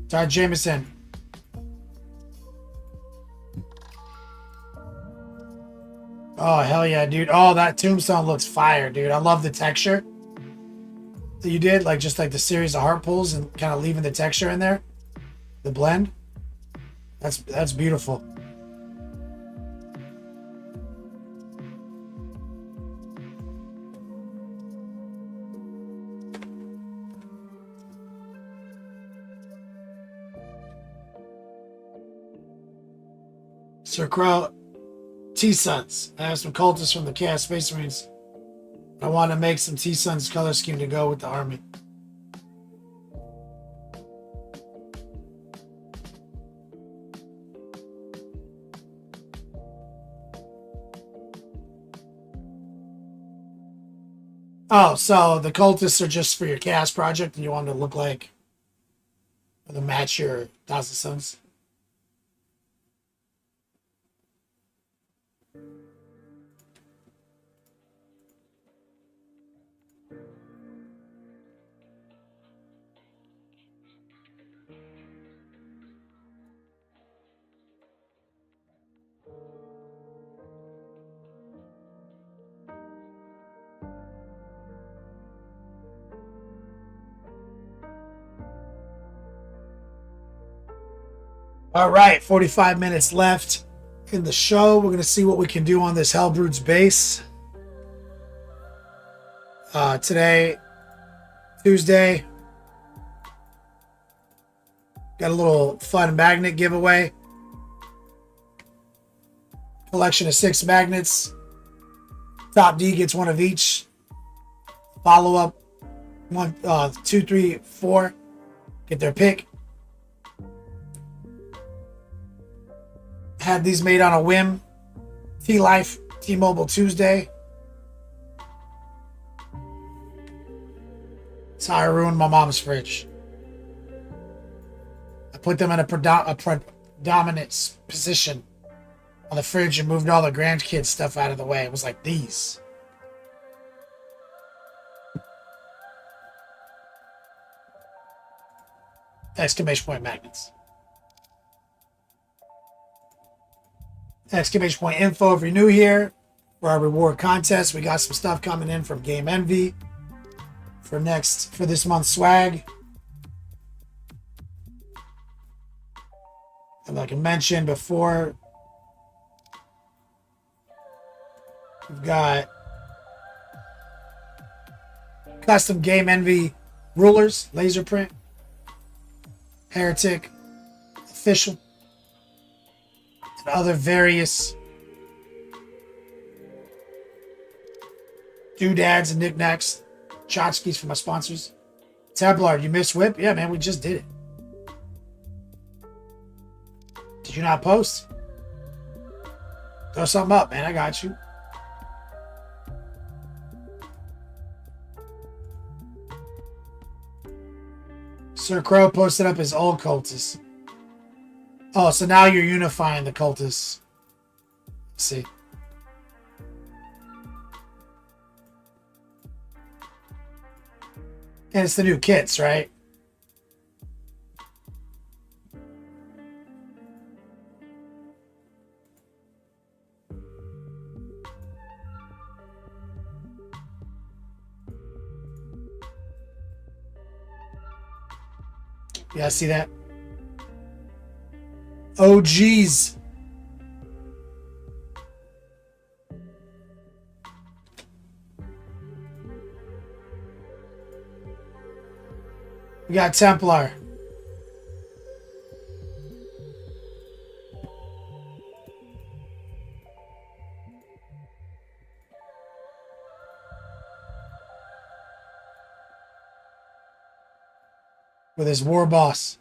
Darth Jameson. Oh, hell yeah, dude. Oh, that tombstone looks fire, dude. I love the texture that you did. Like, just like the series of heart pulls and kind of leaving the texture in there. The blend. That's beautiful. Sir Crow, T-Suns. I have some cultists from the Chaos Space Marines. I want to make some T-Suns color scheme to go with the army. Oh, so the cultists are just for your chaos project, and you want them to look like, or to match your Thousand Sons. All right, 45 minutes left in the show. We're going to see what we can do on this Hellbrute's base. Today, Tuesday, got a little fun magnet giveaway. Collection of 6 magnets. Top D gets one of each. Follow up 1, 2, 3, 4 get their pick. Had these made on a whim. T-Life, T-Mobile Tuesday. That's how I ruined my mom's fridge. I put them in a predominant position on the fridge and moved all the grandkids stuff out of the way. It was like these. Exclamation point magnets. Exclamation point info if you're new here. For our reward contest, we got some stuff coming in from Game Envy for this month's swag. And like I mentioned before, we've got custom Game Envy rulers, laser print, Heretic, official, and other various doodads and knickknacks, tchotchkes for my sponsors. Templar, you missed Whip? Yeah, man, we just did it. Did you not post? Throw something up, man. I got you. Sir Crow posted up his old cultists. Oh, so now you're unifying the cultists. Let's see. And it's the new kits, right? Yeah, see that? Oh, geez. We got Templar. With his war boss.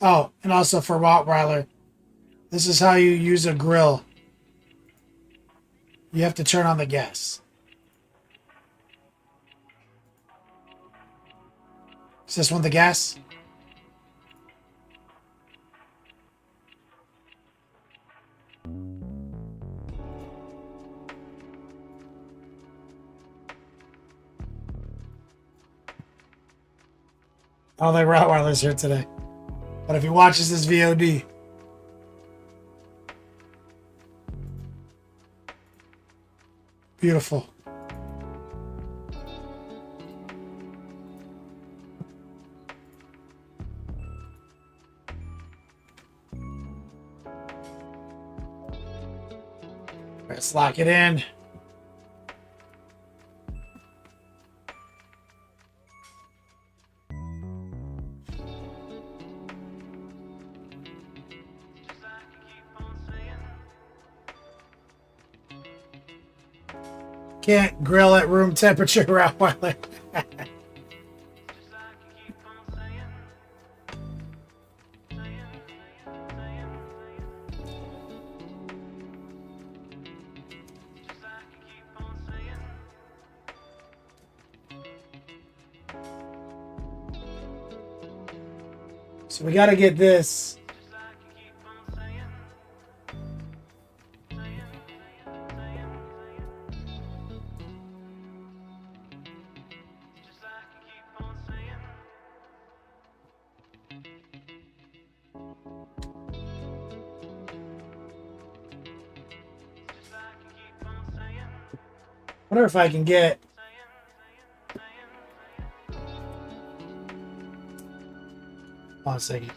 Oh, and also for Rottweiler, this is how you use a grill. You have to turn on the gas. Is this one the gas? I don't think Rottweiler's here today. But if he watches this VOD, beautiful. Let's lock it in. Can't grill at room temperature, Rottweiler. So we got to get this. Wonder if I can get. Hold on a second.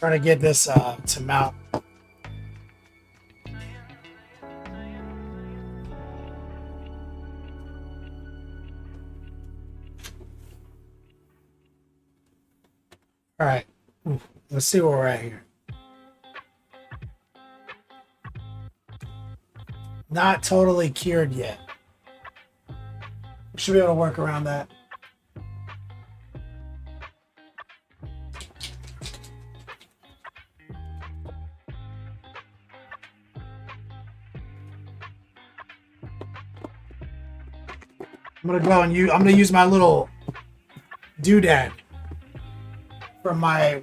Trying to get this to mount. All right, let's see where we're at here. Not totally cured yet. We should be able to work around that. I'm gonna go and I'm gonna use my little doodad from my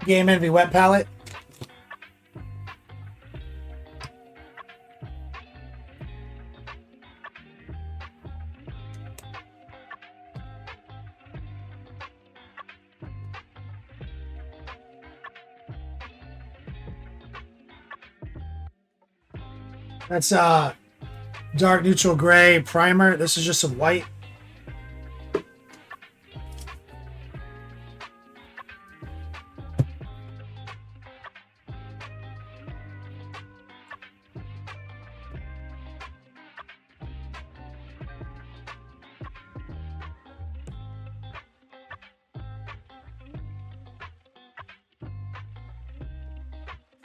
Game Envy wet palette. That's dark neutral gray primer. This is just some white.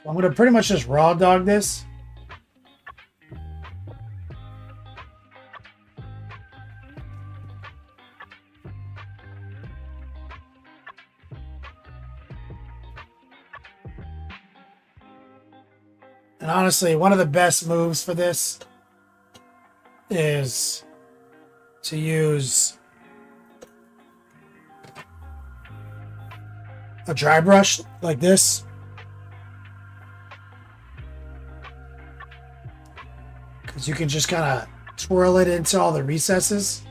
I'm going to pretty much just raw dog this. And honestly, one of the best moves for this is to use a dry brush like this. Because you can just kind of twirl it into all the recesses.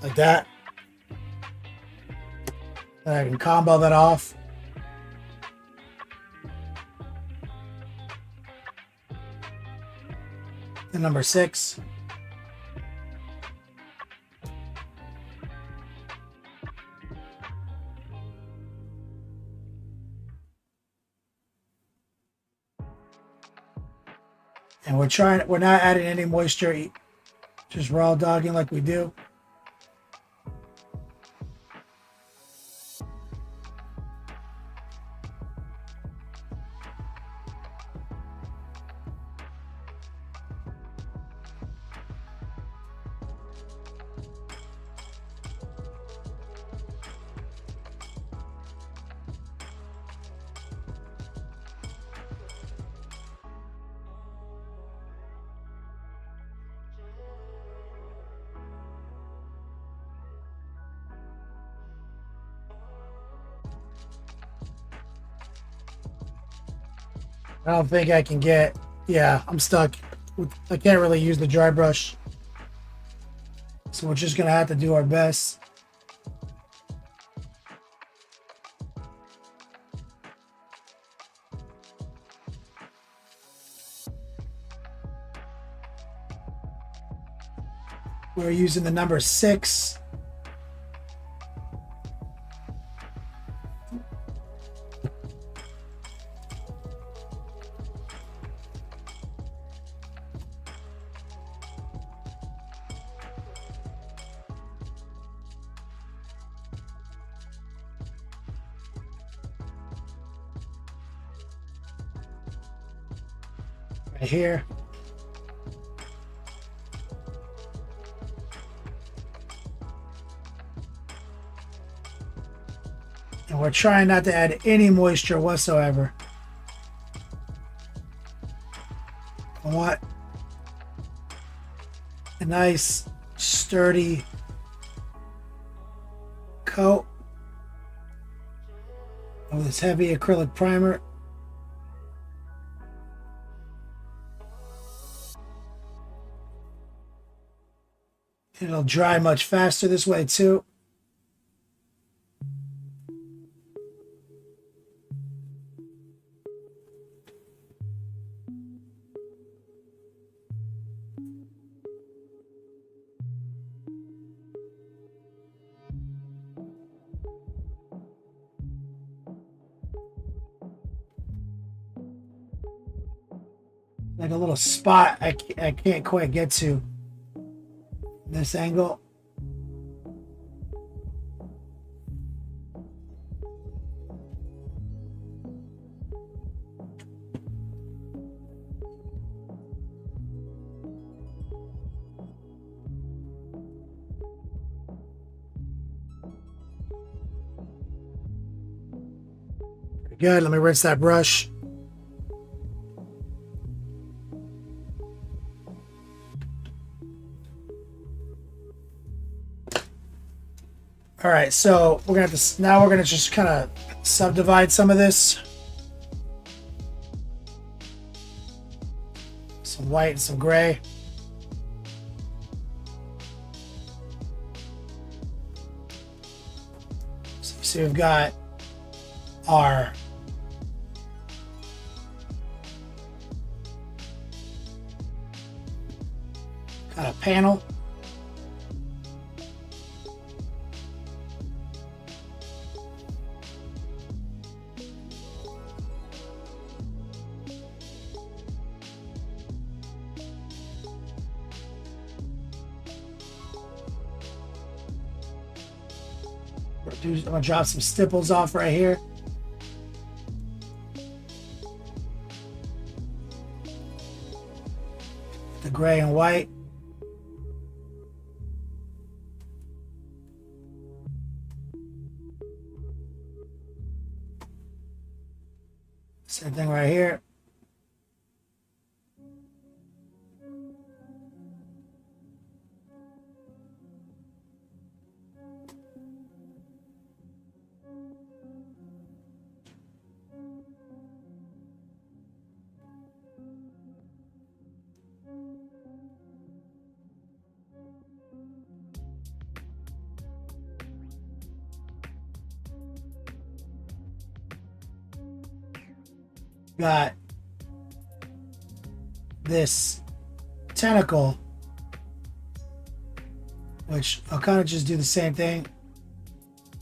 Like that. And I can combo that off. And number 6. And we're not adding any moisture, just raw dogging like we do. I don't think I can get, yeah, I'm stuck. I can't really use the dry brush. So we're just going to have to do our best. We're using the number 6. right here. And we're trying not to add any moisture whatsoever. I want a nice, sturdy coat with this heavy acrylic primer. It'll dry much faster this way too. Like a little spot I can't quite get to this angle. Good. Let me rinse that brush. All right, so we're gonna have to now. We're gonna just kind of subdivide some of this. Some white and some gray. So you see, we've got our kind of panel. I'm gonna drop some stipples off right here. The gray and white. Same thing right here. Got this tentacle, which I'll kind of just do the same thing.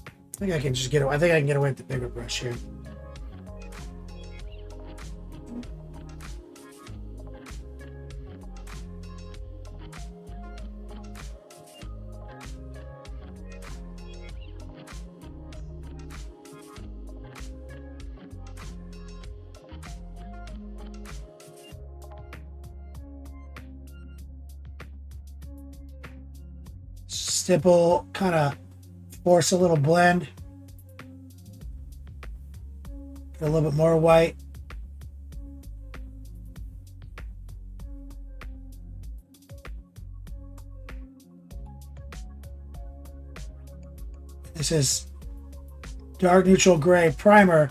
I think I can just get away. I think I can get away with the bigger brush here. Stipple, kind of force a little blend. Get a little bit more white. This is dark neutral gray primer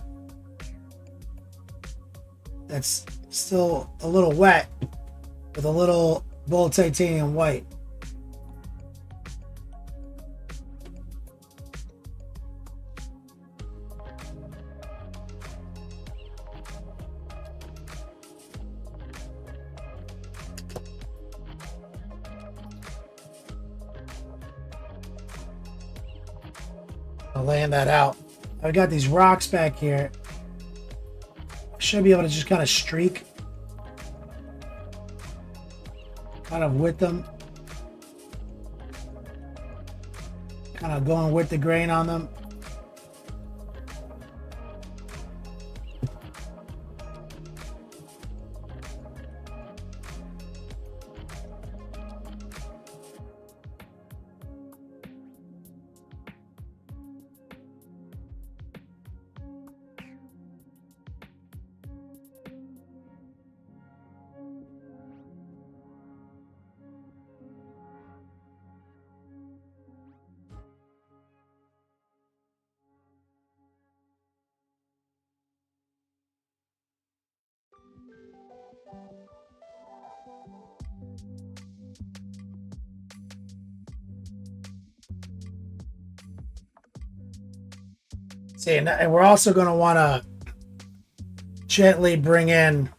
that's still a little wet with a little bold titanium white. Laying that out. I've got these rocks back here. I should be able to just kind of streak kind of with them. Kind of going with the grain on them. See, and we're also going to want to gently bring in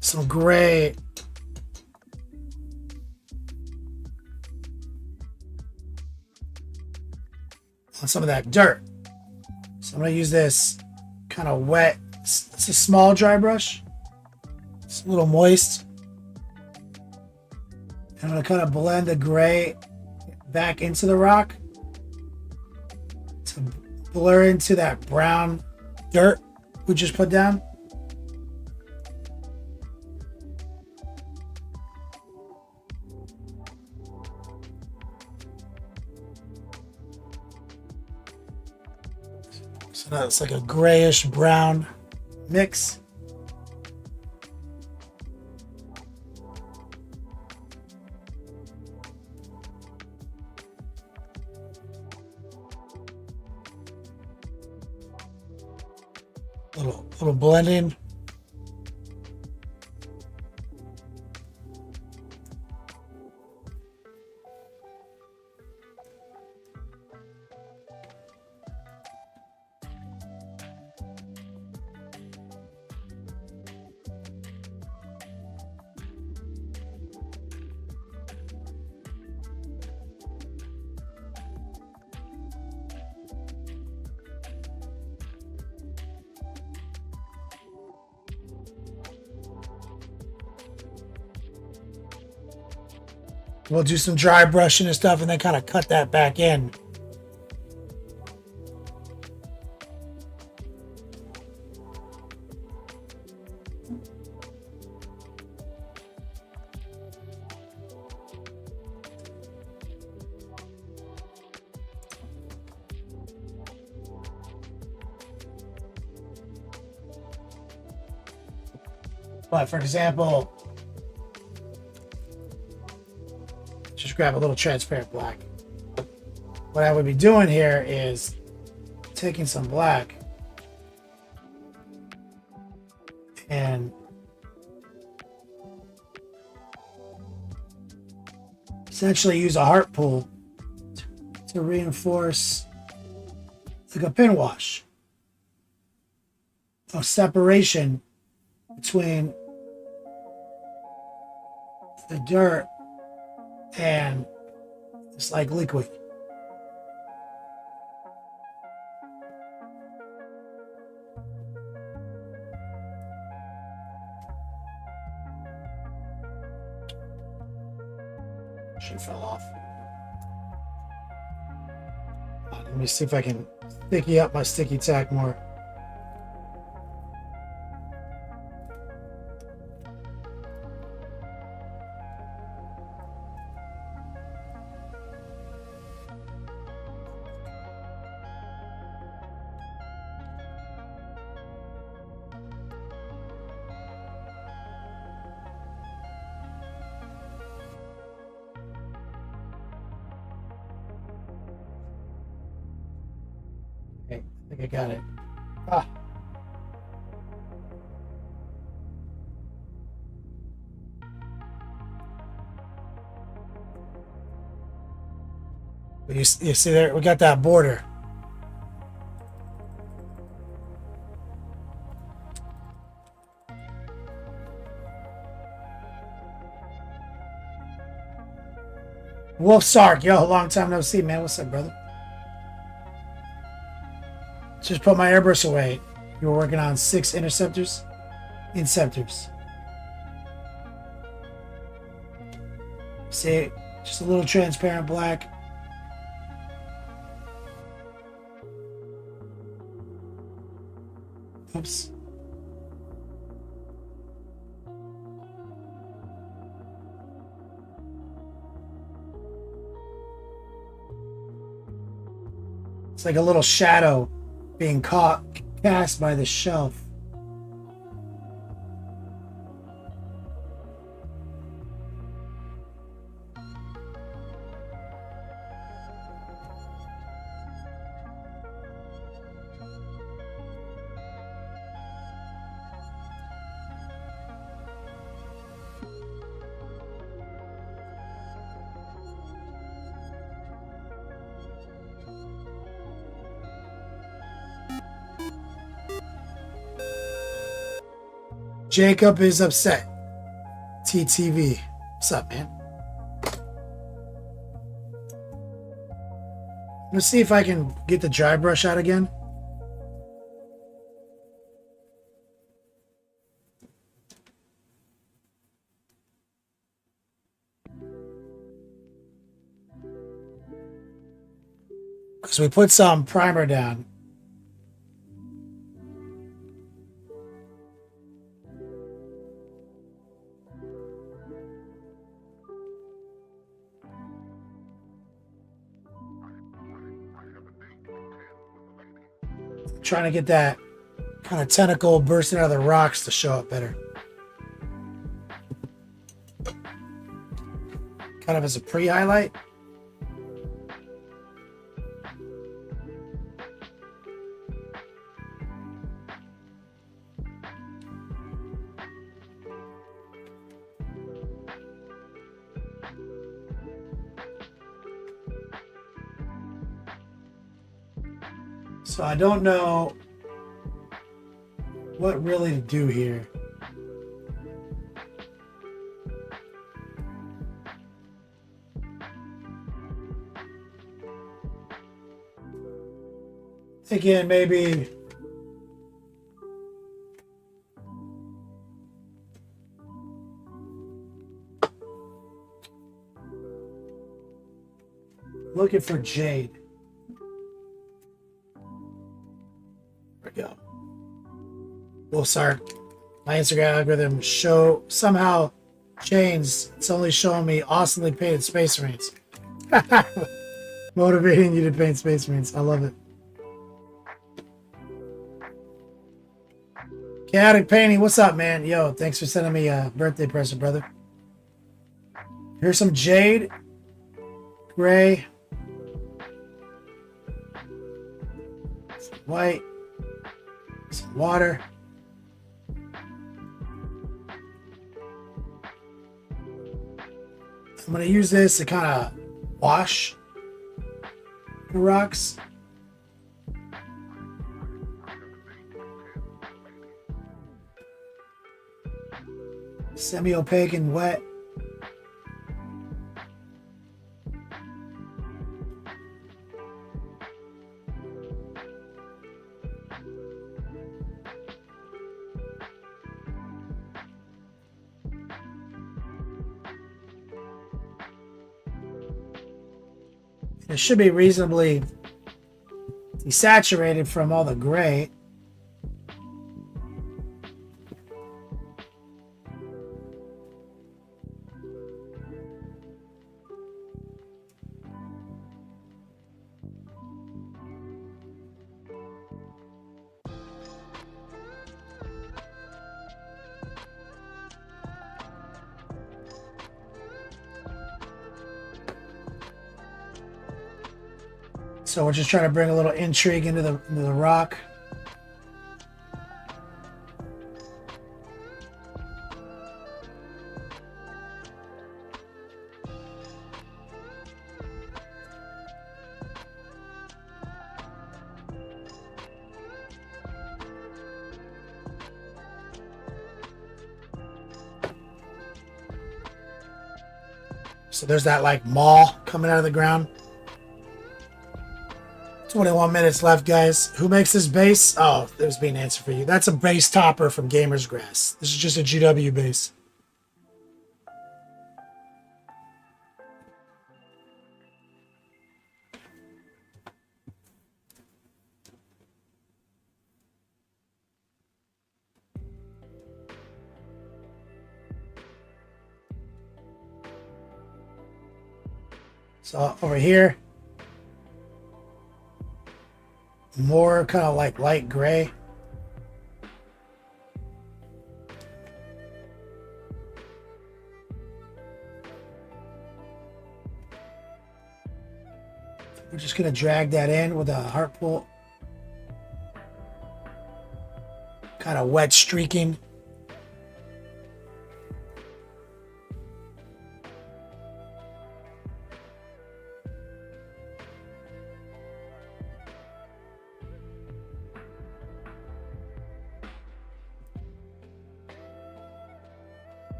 some gray on some of that dirt. So I'm going to use this kind of wet, it's a small dry brush. It's a little moist. I'm going to kind of blend the gray back into the rock to blur into that brown dirt we just put down. So now it's like a grayish brown mix. Little blending. We'll do some dry brushing and stuff and then kind of cut that back in. But for example, just grab a little transparent black. What I would be doing here is taking some black and essentially use a heart pull to reinforce like a pin wash, a separation between the dirt and it's like liquid. She fell off. Let me see if I can sticky up my sticky tack more. Okay, I think I got it. Ah. You see there, we got that border. Wolf Sark, yo, long time no see, man. What's up, brother? Just put my airbrush away. You were working on 6 interceptors? Inceptors. See, just a little transparent black. Oops. It's like a little shadow being cast by the shelf. Jacob is upset. TTV. What's up, man? Let's see if I can get the dry brush out again. Because we put some primer down. Trying to get that kind of tentacle bursting out of the rocks to show up better. Kind of as a pre-highlight. So I don't know what really to do here. Again, maybe looking for jade. There we go. Well, sorry. My Instagram algorithm somehow changed. It's only showing me awesomely painted Space Marines. Motivating you to paint Space Marines. I love it. Chaotic Painting, what's up, man? Yo, thanks for sending me a birthday present, brother. Here's some jade, gray, some white, some water. I'm going to use this to kind of wash the rocks. Semi-opaque and wet. It should be reasonably desaturated from all the gray. So we're just trying to bring a little intrigue into the rock. So there's that like maw coming out of the ground. 21 minutes left, guys. Who makes this base? Oh, there's being an answer for you. That's a base topper from Gamer's Grass. This is just a GW base. So over here, more kind of like light gray. We're just going to drag that in with a heart pull. Kind of wet streaking.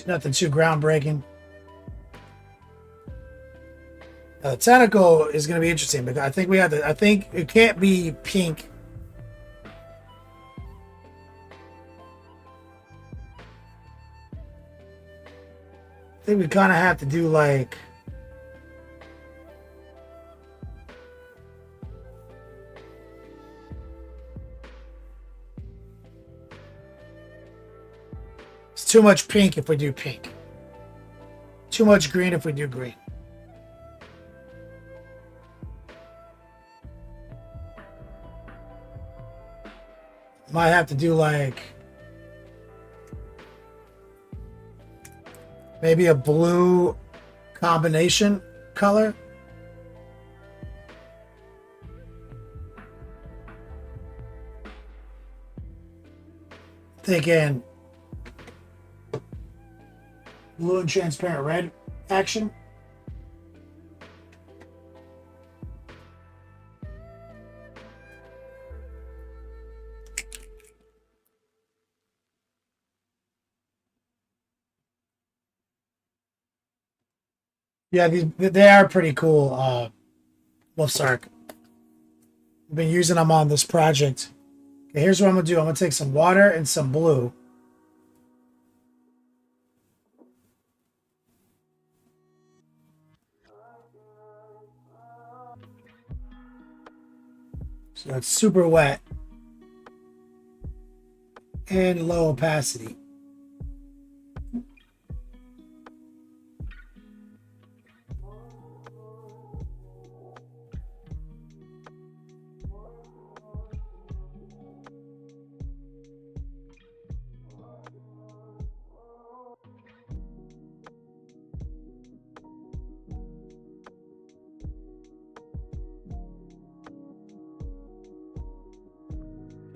Nothing too groundbreaking. The tentacle is going to be interesting because I think we have to. I think it can't be pink. I think we kind of have to do like. It's too much pink if we do pink. Too much green if we do green. Might have to do like maybe a blue combination color. Thinking blue and transparent red action. Yeah, they are pretty cool. Wolfsark. I've been using them on this project. Okay, here's what I'm gonna do. I'm gonna take some water and some blue. So it's super wet and low opacity.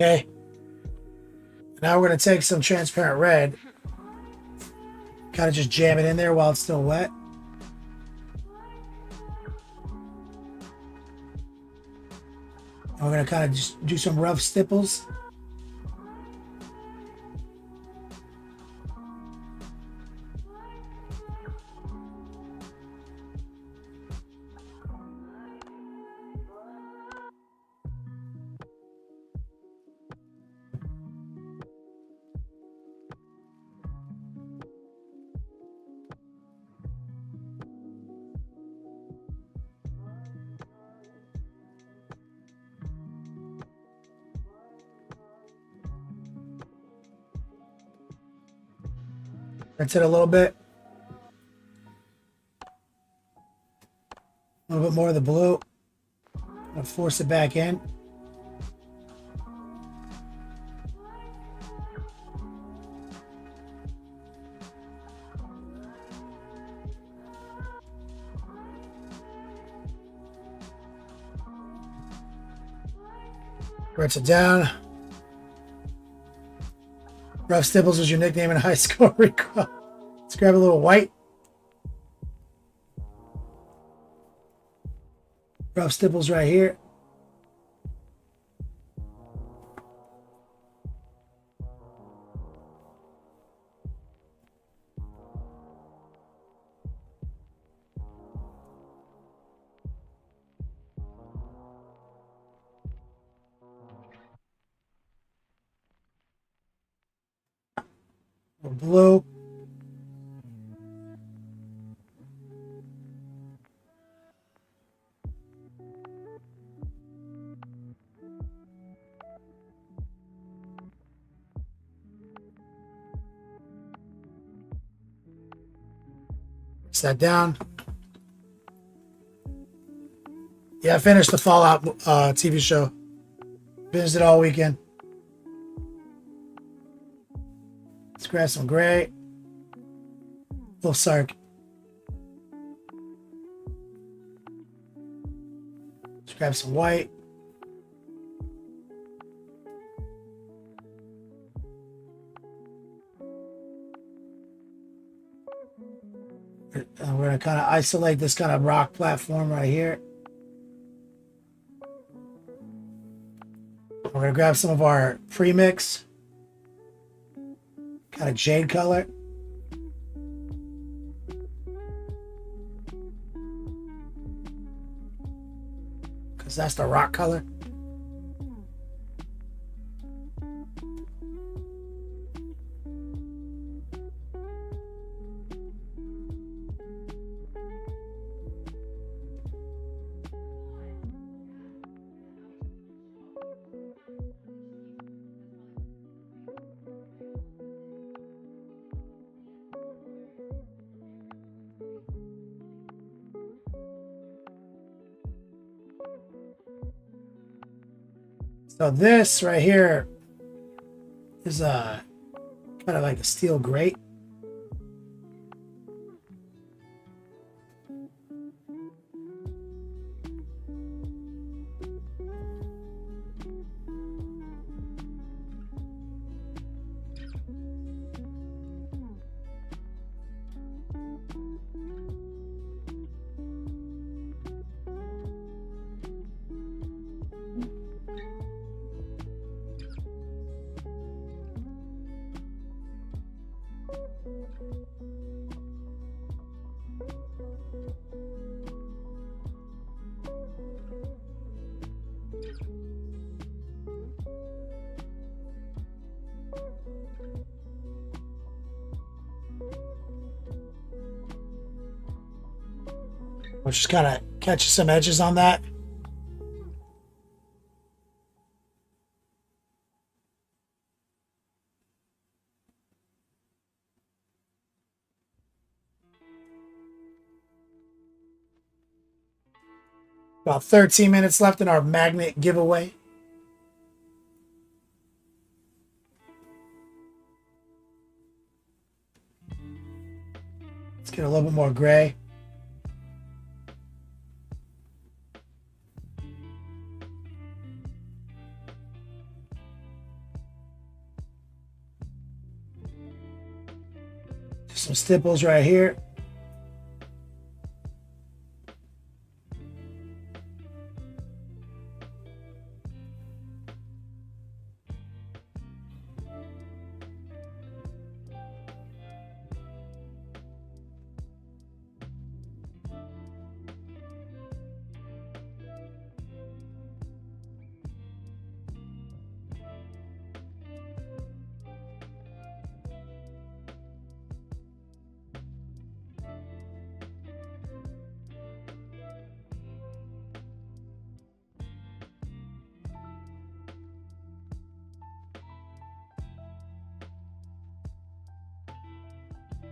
Okay. Now we're going to take some transparent red. Kind of just jam it in there while it's still wet. And we're going to kind of just do some rough stipples. Rinse it a little bit. A little bit more of the blue. I'll force it back in. Rinse it down. Rough Stibbles was your nickname in high school, Rico. Let's grab a little white. Rough Stibbles right here. Blue. Set down. Yeah, I finished the Fallout TV show. Binged it all weekend. Let's grab some gray. Wolfsark. Let's grab some white. And we're going to kind of isolate this kind of rock platform right here. We're going to grab some of our premix. Kind of jade color. Is that the rock color? So this right here is kind of like a steel grate. We'll just kind of catch some edges on that. About 13 minutes left in our magnet giveaway. Let's get a little bit more gray. Just some stipples right here.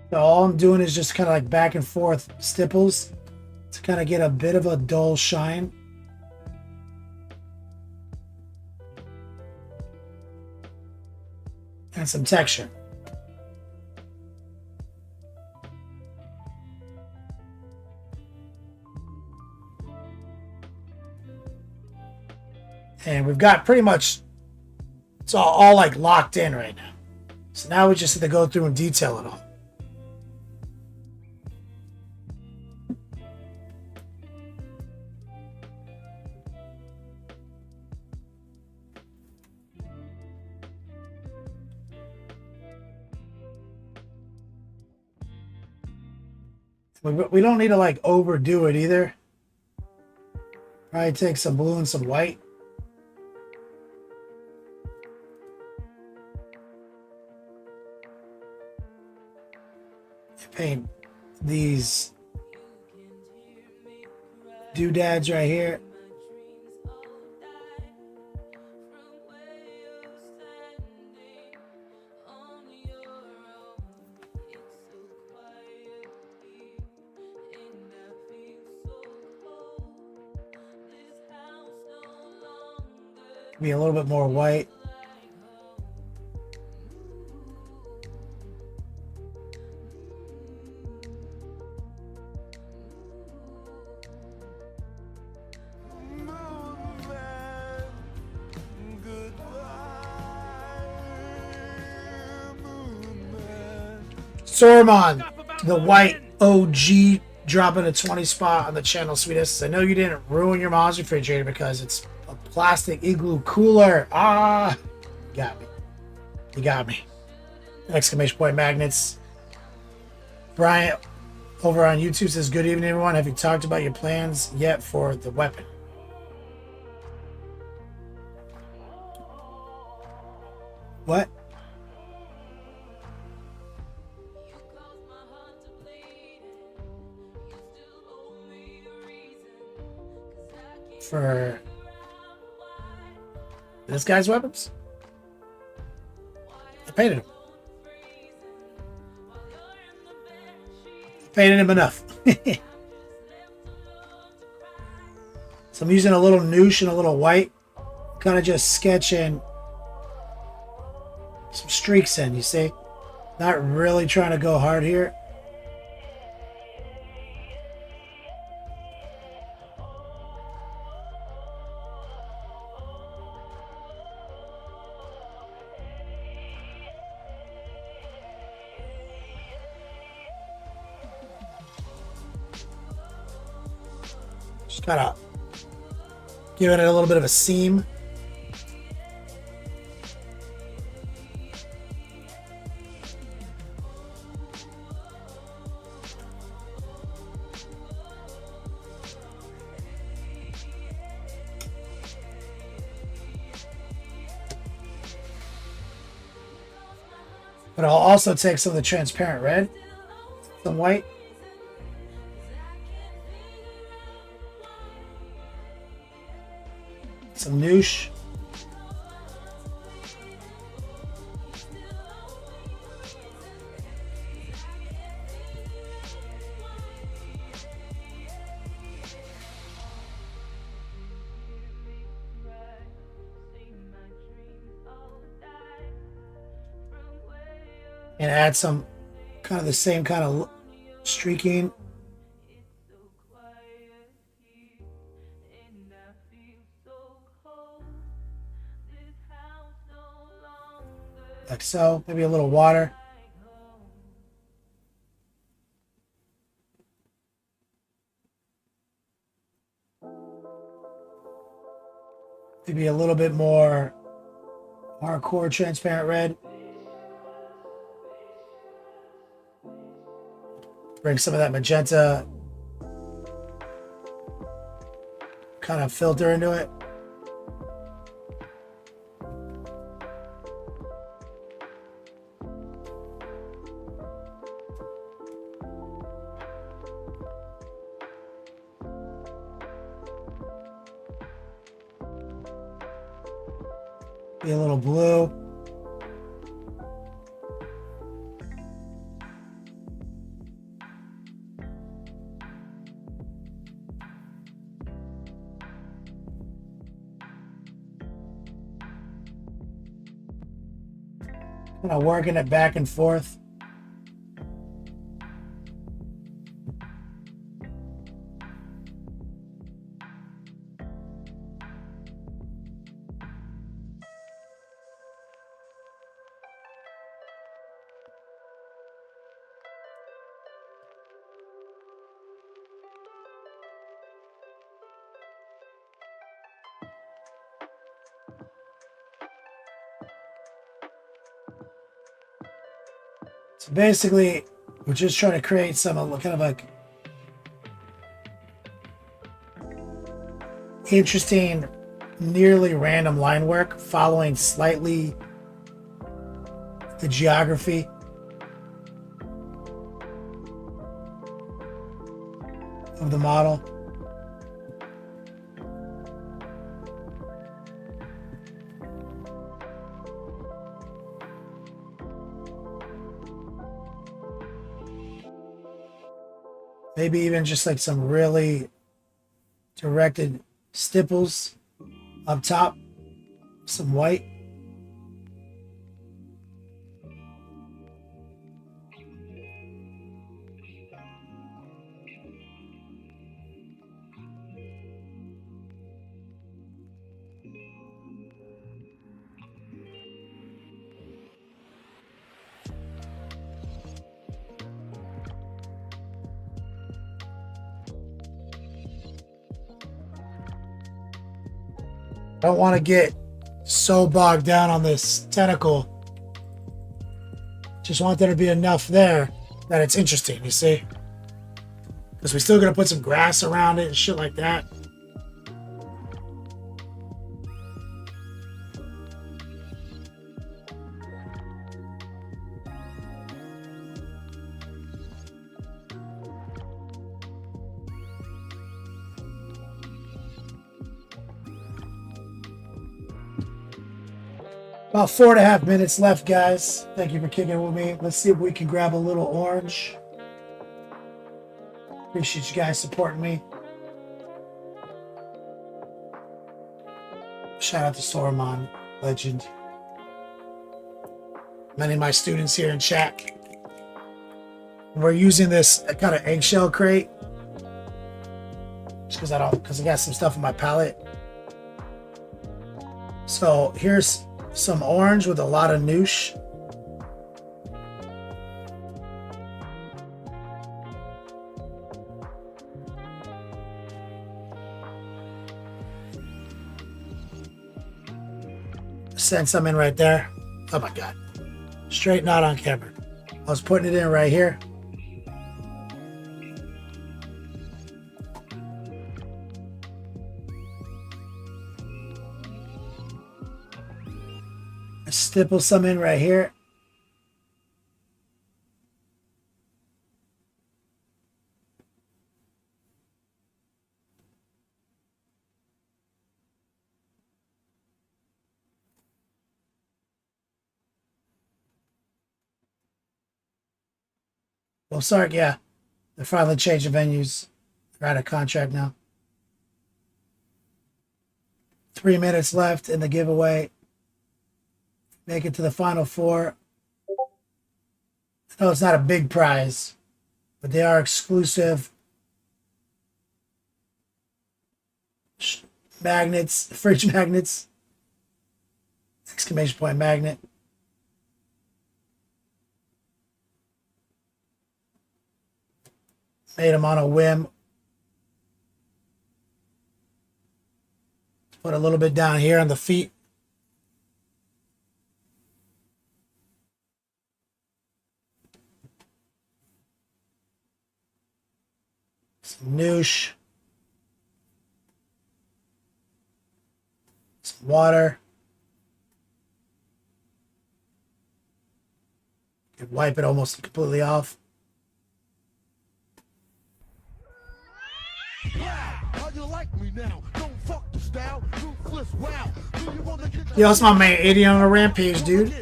So all I'm doing is just kind of like back and forth stipples to kind of get a bit of a dull shine. And some texture. And we've got pretty much, it's all like locked in right now. So now we just have to go through and detail it all. We don't need to like overdo it either. Probably take some blue and some white. Paint these doodads right here. Be a little bit more white. Sormon, the white OG, dropping a 20 spot on the channel, sweetest. I know you didn't ruin your mom's refrigerator because it's a plastic igloo cooler. Ah, you got me. You got me. Exclamation point magnets. Bryant over on YouTube says, good evening, everyone. Have you talked about your plans yet for the weapon? What? For this guy's weapons? I painted him. Painted him enough. So I'm using a little noosh and a little white. Kind of just sketching some streaks in, you see? Not really trying to go hard here. Just kind of giving it a little bit of a seam. But I'll also take some of the transparent red, some white. Some noosh. And add some kind of the same kind of streaking. Like so, maybe a little water. Maybe a little bit more hardcore transparent red. Bring some of that magenta kind of filter into it. Be a little blue. Kind of working it back and forth. So basically, we're just trying to create some kind of like interesting, nearly random line work, following slightly the geography of the model. Maybe even just like some really directed stipples up top, some white. I don't want to get so bogged down on this tentacle. Just want there to be enough there that it's interesting, you see? Because we're still going to put some grass around it and shit like that. About 4.5 minutes left, guys. Thank you for kicking with me. Let's see if we can grab a little orange. Appreciate you guys supporting me. Shout out to Sorman, legend. Many of my students here in chat. We're using this kind of eggshell crate. Just because I got some stuff in my palette. So here's some orange with a lot of noosh. Send some in right there. Oh my God. Straight not on camera. I was putting it in right here. Stipple some in right here. Well, sorry, yeah. They're finally changing venues. They're out of contract now. 3 minutes left in the giveaway. Make it to the final four. No, it's not a big prize, but they are exclusive magnets, fridge magnets. Exclamation point magnet. Made them on a whim. Put a little bit down here on the feet. Some noosh. Some water. You can wipe it almost completely off. Yo, that's my man, 80 on a rampage, dude.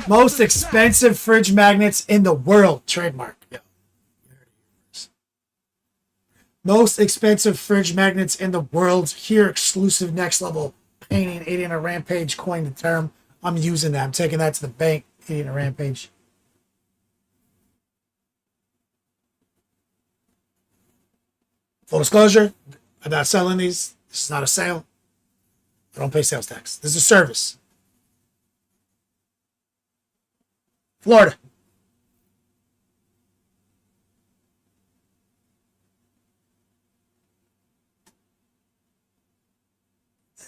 Most expensive fridge magnets in the world. Trademark. Yeah. Most expensive fridge magnets in the world. Here, exclusive next level painting. 80 on a rampage coined the term. I'm using that. I'm taking that to the bank. 80 on a rampage. Full disclosure, I'm not selling these. This is not a sale. I don't pay sales tax. This is a service. Florida.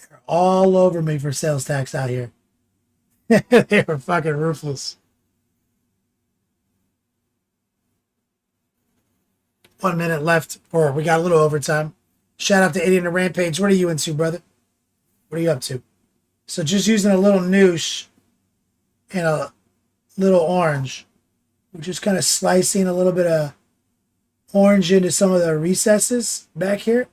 They're all over me for sales tax out here. They were fucking ruthless. 1 minute left, or we got a little overtime. Shout out to 80 and the Rampage. What are you into, brother? What are you up to? So just using a little noosh and a little orange. We're just kind of slicing a little bit of orange into some of the recesses back here.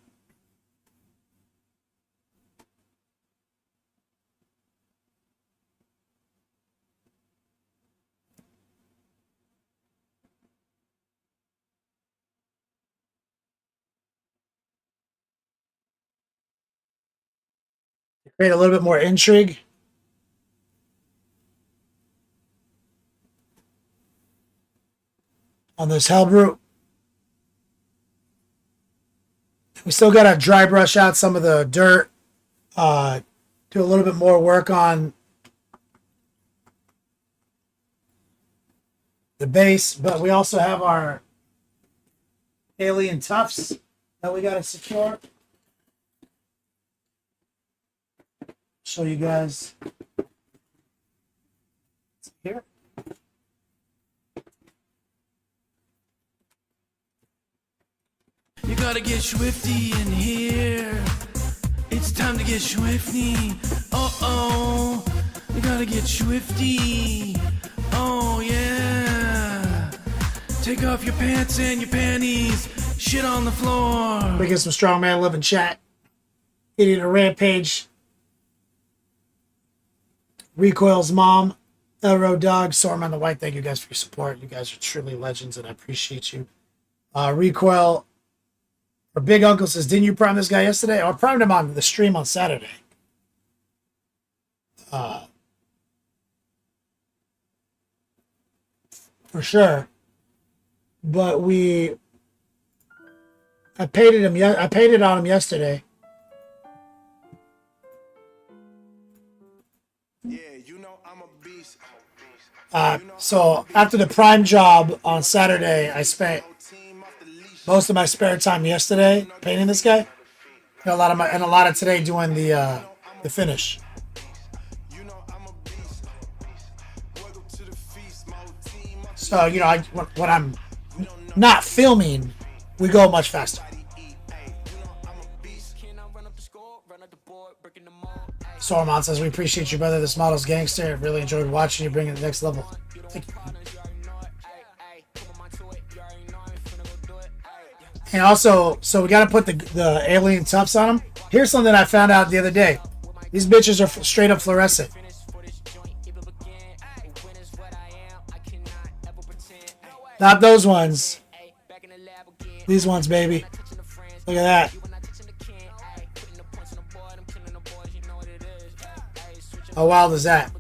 Create a little bit more intrigue. On this Hellbrute. We still got to dry brush out some of the dirt. Do a little bit more work on the base. But we also have our alien tufts that we got to secure. Show you guys here. You gotta get swifty in here. It's time to get swifty. Uh-oh. You gotta get swifty. Oh, yeah. Take off your pants and your panties. Shit on the floor. We get some strongman love in chat. Idiot a rampage. Recoil's mom, Elro Dog, Storm on the White. Thank you guys for your support. You guys are truly legends, and I appreciate you. Recoil, or Big Uncle says, didn't you prime this guy yesterday? I primed him on the stream on Saturday. For sure. But I painted on him yesterday. Yeah, you know I'm a beast. So after the prime job on Saturday, I spent most of my spare time yesterday painting this guy. And a lot of today doing the finish. So when I'm not filming, we go much faster. Sormon says, we appreciate you, brother. This model's gangster. Really enjoyed watching you bring it to the next level. Thank you. And also, so we got to put the alien tufts on them. Here's something I found out the other day. These bitches are straight up fluorescent. Not those ones. These ones, baby. Look at that. How wild is that?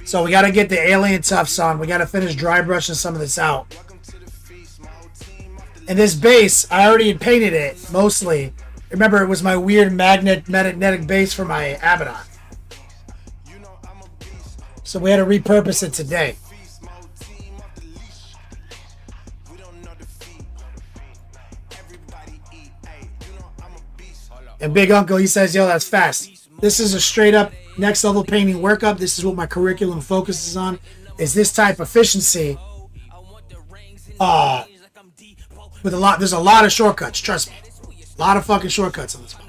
So we got to get the alien tufts on. We got to finish dry brushing some of this out. And this base, I already had painted it, mostly. Remember, it was my weird magnetic base for my Abaddon. So we had to repurpose it today. And Big Uncle, he says, yo, that's fast. This is a straight up next level painting workup. This is what my curriculum focuses on, is this type of efficiency. There's a lot of shortcuts, trust me. A lot of fucking shortcuts on this one.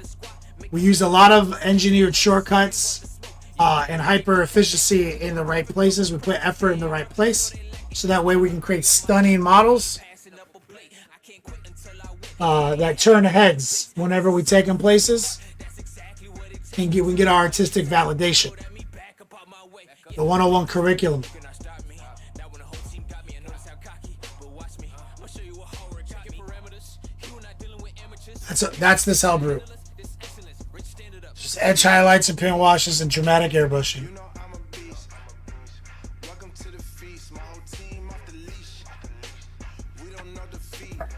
We use a lot of engineered shortcuts and hyper efficiency in the right places. We put effort in the right place, so that way we can create stunning models that turn heads whenever we take them places, and we can get our artistic validation. The 101 curriculum. That's this Hellbrute. Just edge highlights and pin washes and dramatic airbrushing.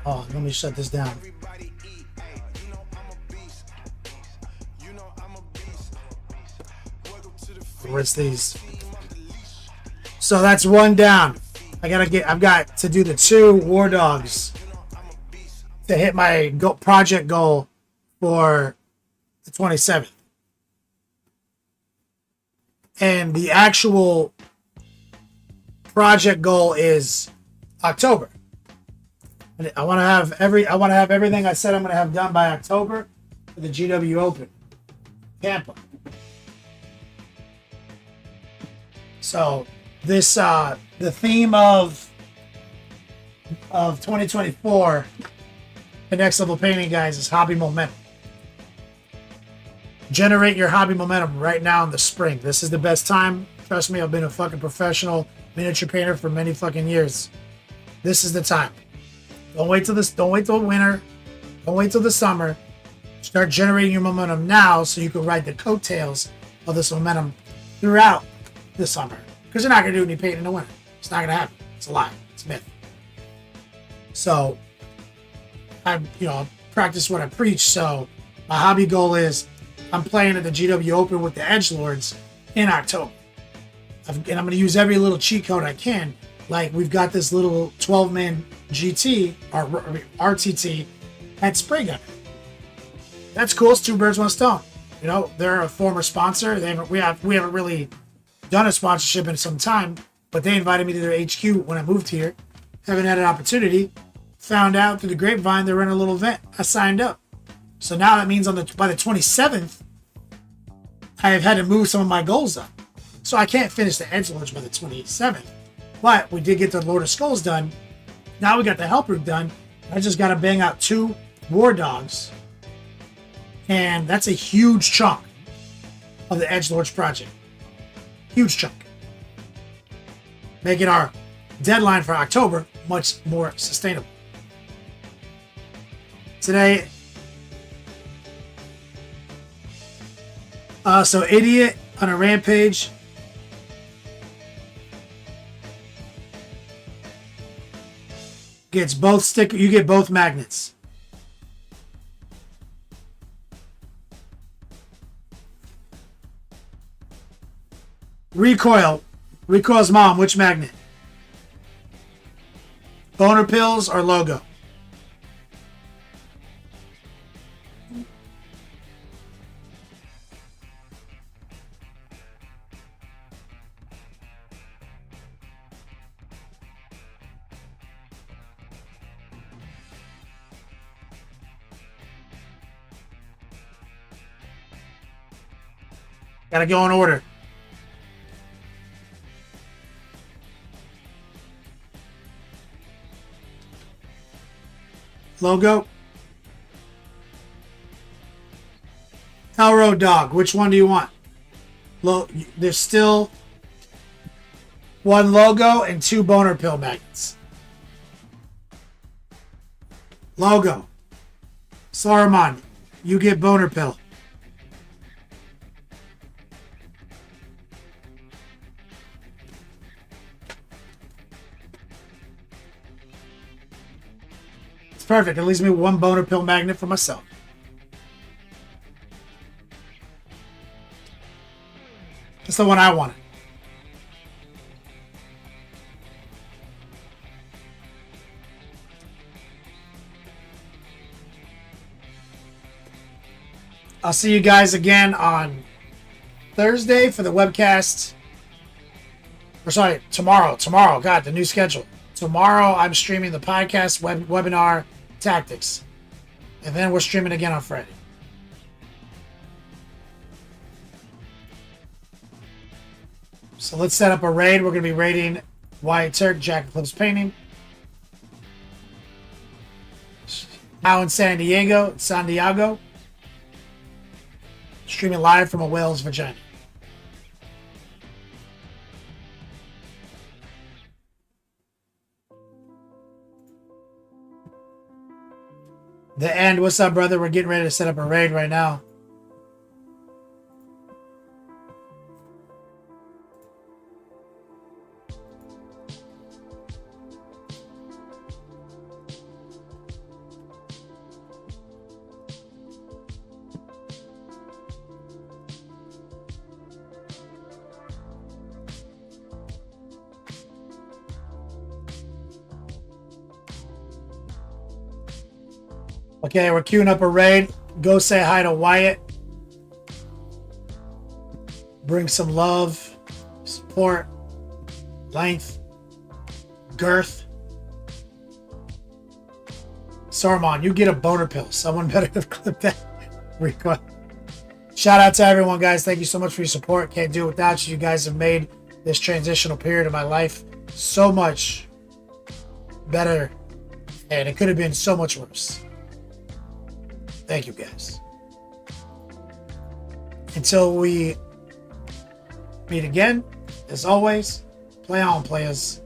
Oh, let me shut this down. Where's these? So that's one down. I've got to do the 2 War Dogs to hit my project goal for the 27th. And the actual project goal is October. And I want to have everything I said I'm going to have done by October for the GW Open, Tampa. So this the theme of 2024, the next level painting, guys, is hobby momentum. Generate your hobby momentum right now in the spring. This is the best time. Trust me, I've been a fucking professional miniature painter for many fucking years. This is the time. Don't wait till winter. Don't wait till the summer. Start generating your momentum now so you can ride the coattails of this momentum throughout the summer. Because you're not going to do any painting in the winter. It's not going to happen. It's a lie. It's a myth. So, I practice what I preach. So, my hobby goal is I'm playing at the GW Open with the Edgelords in October. And I'm going to use every little cheat code I can. Like, we've got this little 12-man GT, or RTT, at Spray Gunner. That's cool. It's 2 birds, 1 stone. They're a former sponsor. We haven't really done a sponsorship in some time, but they invited me to their HQ when I moved here. Haven't had an opportunity. Found out through the grapevine they're running a little event. I signed up. So now that means by the 27th, I have had to move some of my goals up. So I can't finish the Edgelords by the 27th. But we did get the Lord of Skulls done. Now we got the Hellbrute done. I just got to bang out 2 War Dogs. And that's a huge chunk of the Edgelords project. Huge chunk. Making our deadline for October much more sustainable. Today, so Idiot on a rampage. Gets both stick. You get both magnets. Recoil. Recoil's mom. Which magnet? Boner pills or logo? Gotta go in order. Logo. Hellroad Dog. Which one do you want? There's still 1 logo and 2 boner pill magnets. Logo. Saruman. You get boner pill. Perfect. It leaves me 1 boner pill magnet for myself. That's the one I wanted. I'll see you guys again on Thursday for the webcast. Or sorry, tomorrow. Tomorrow. God, the new schedule. Tomorrow I'm streaming the podcast webinar tactics. And then we're streaming again on Friday. So let's set up a raid. We're going to be raiding Wyatt Turk, Jack Eclipse Painting. Now in San Diego. Streaming live from a whale's vagina. The End. What's up, brother? We're getting ready to set up a raid right now. Okay, we're queuing up a raid. Go say hi to Wyatt. Bring some love, support, length, girth. Saruman, you get a boner pill. Someone better have clipped that request. Shout out to everyone, guys. Thank you so much for your support. Can't do it without you. You guys have made this transitional period of my life so much better, and it could have been so much worse. Thank you, guys. Until we meet again, as always, play on, players.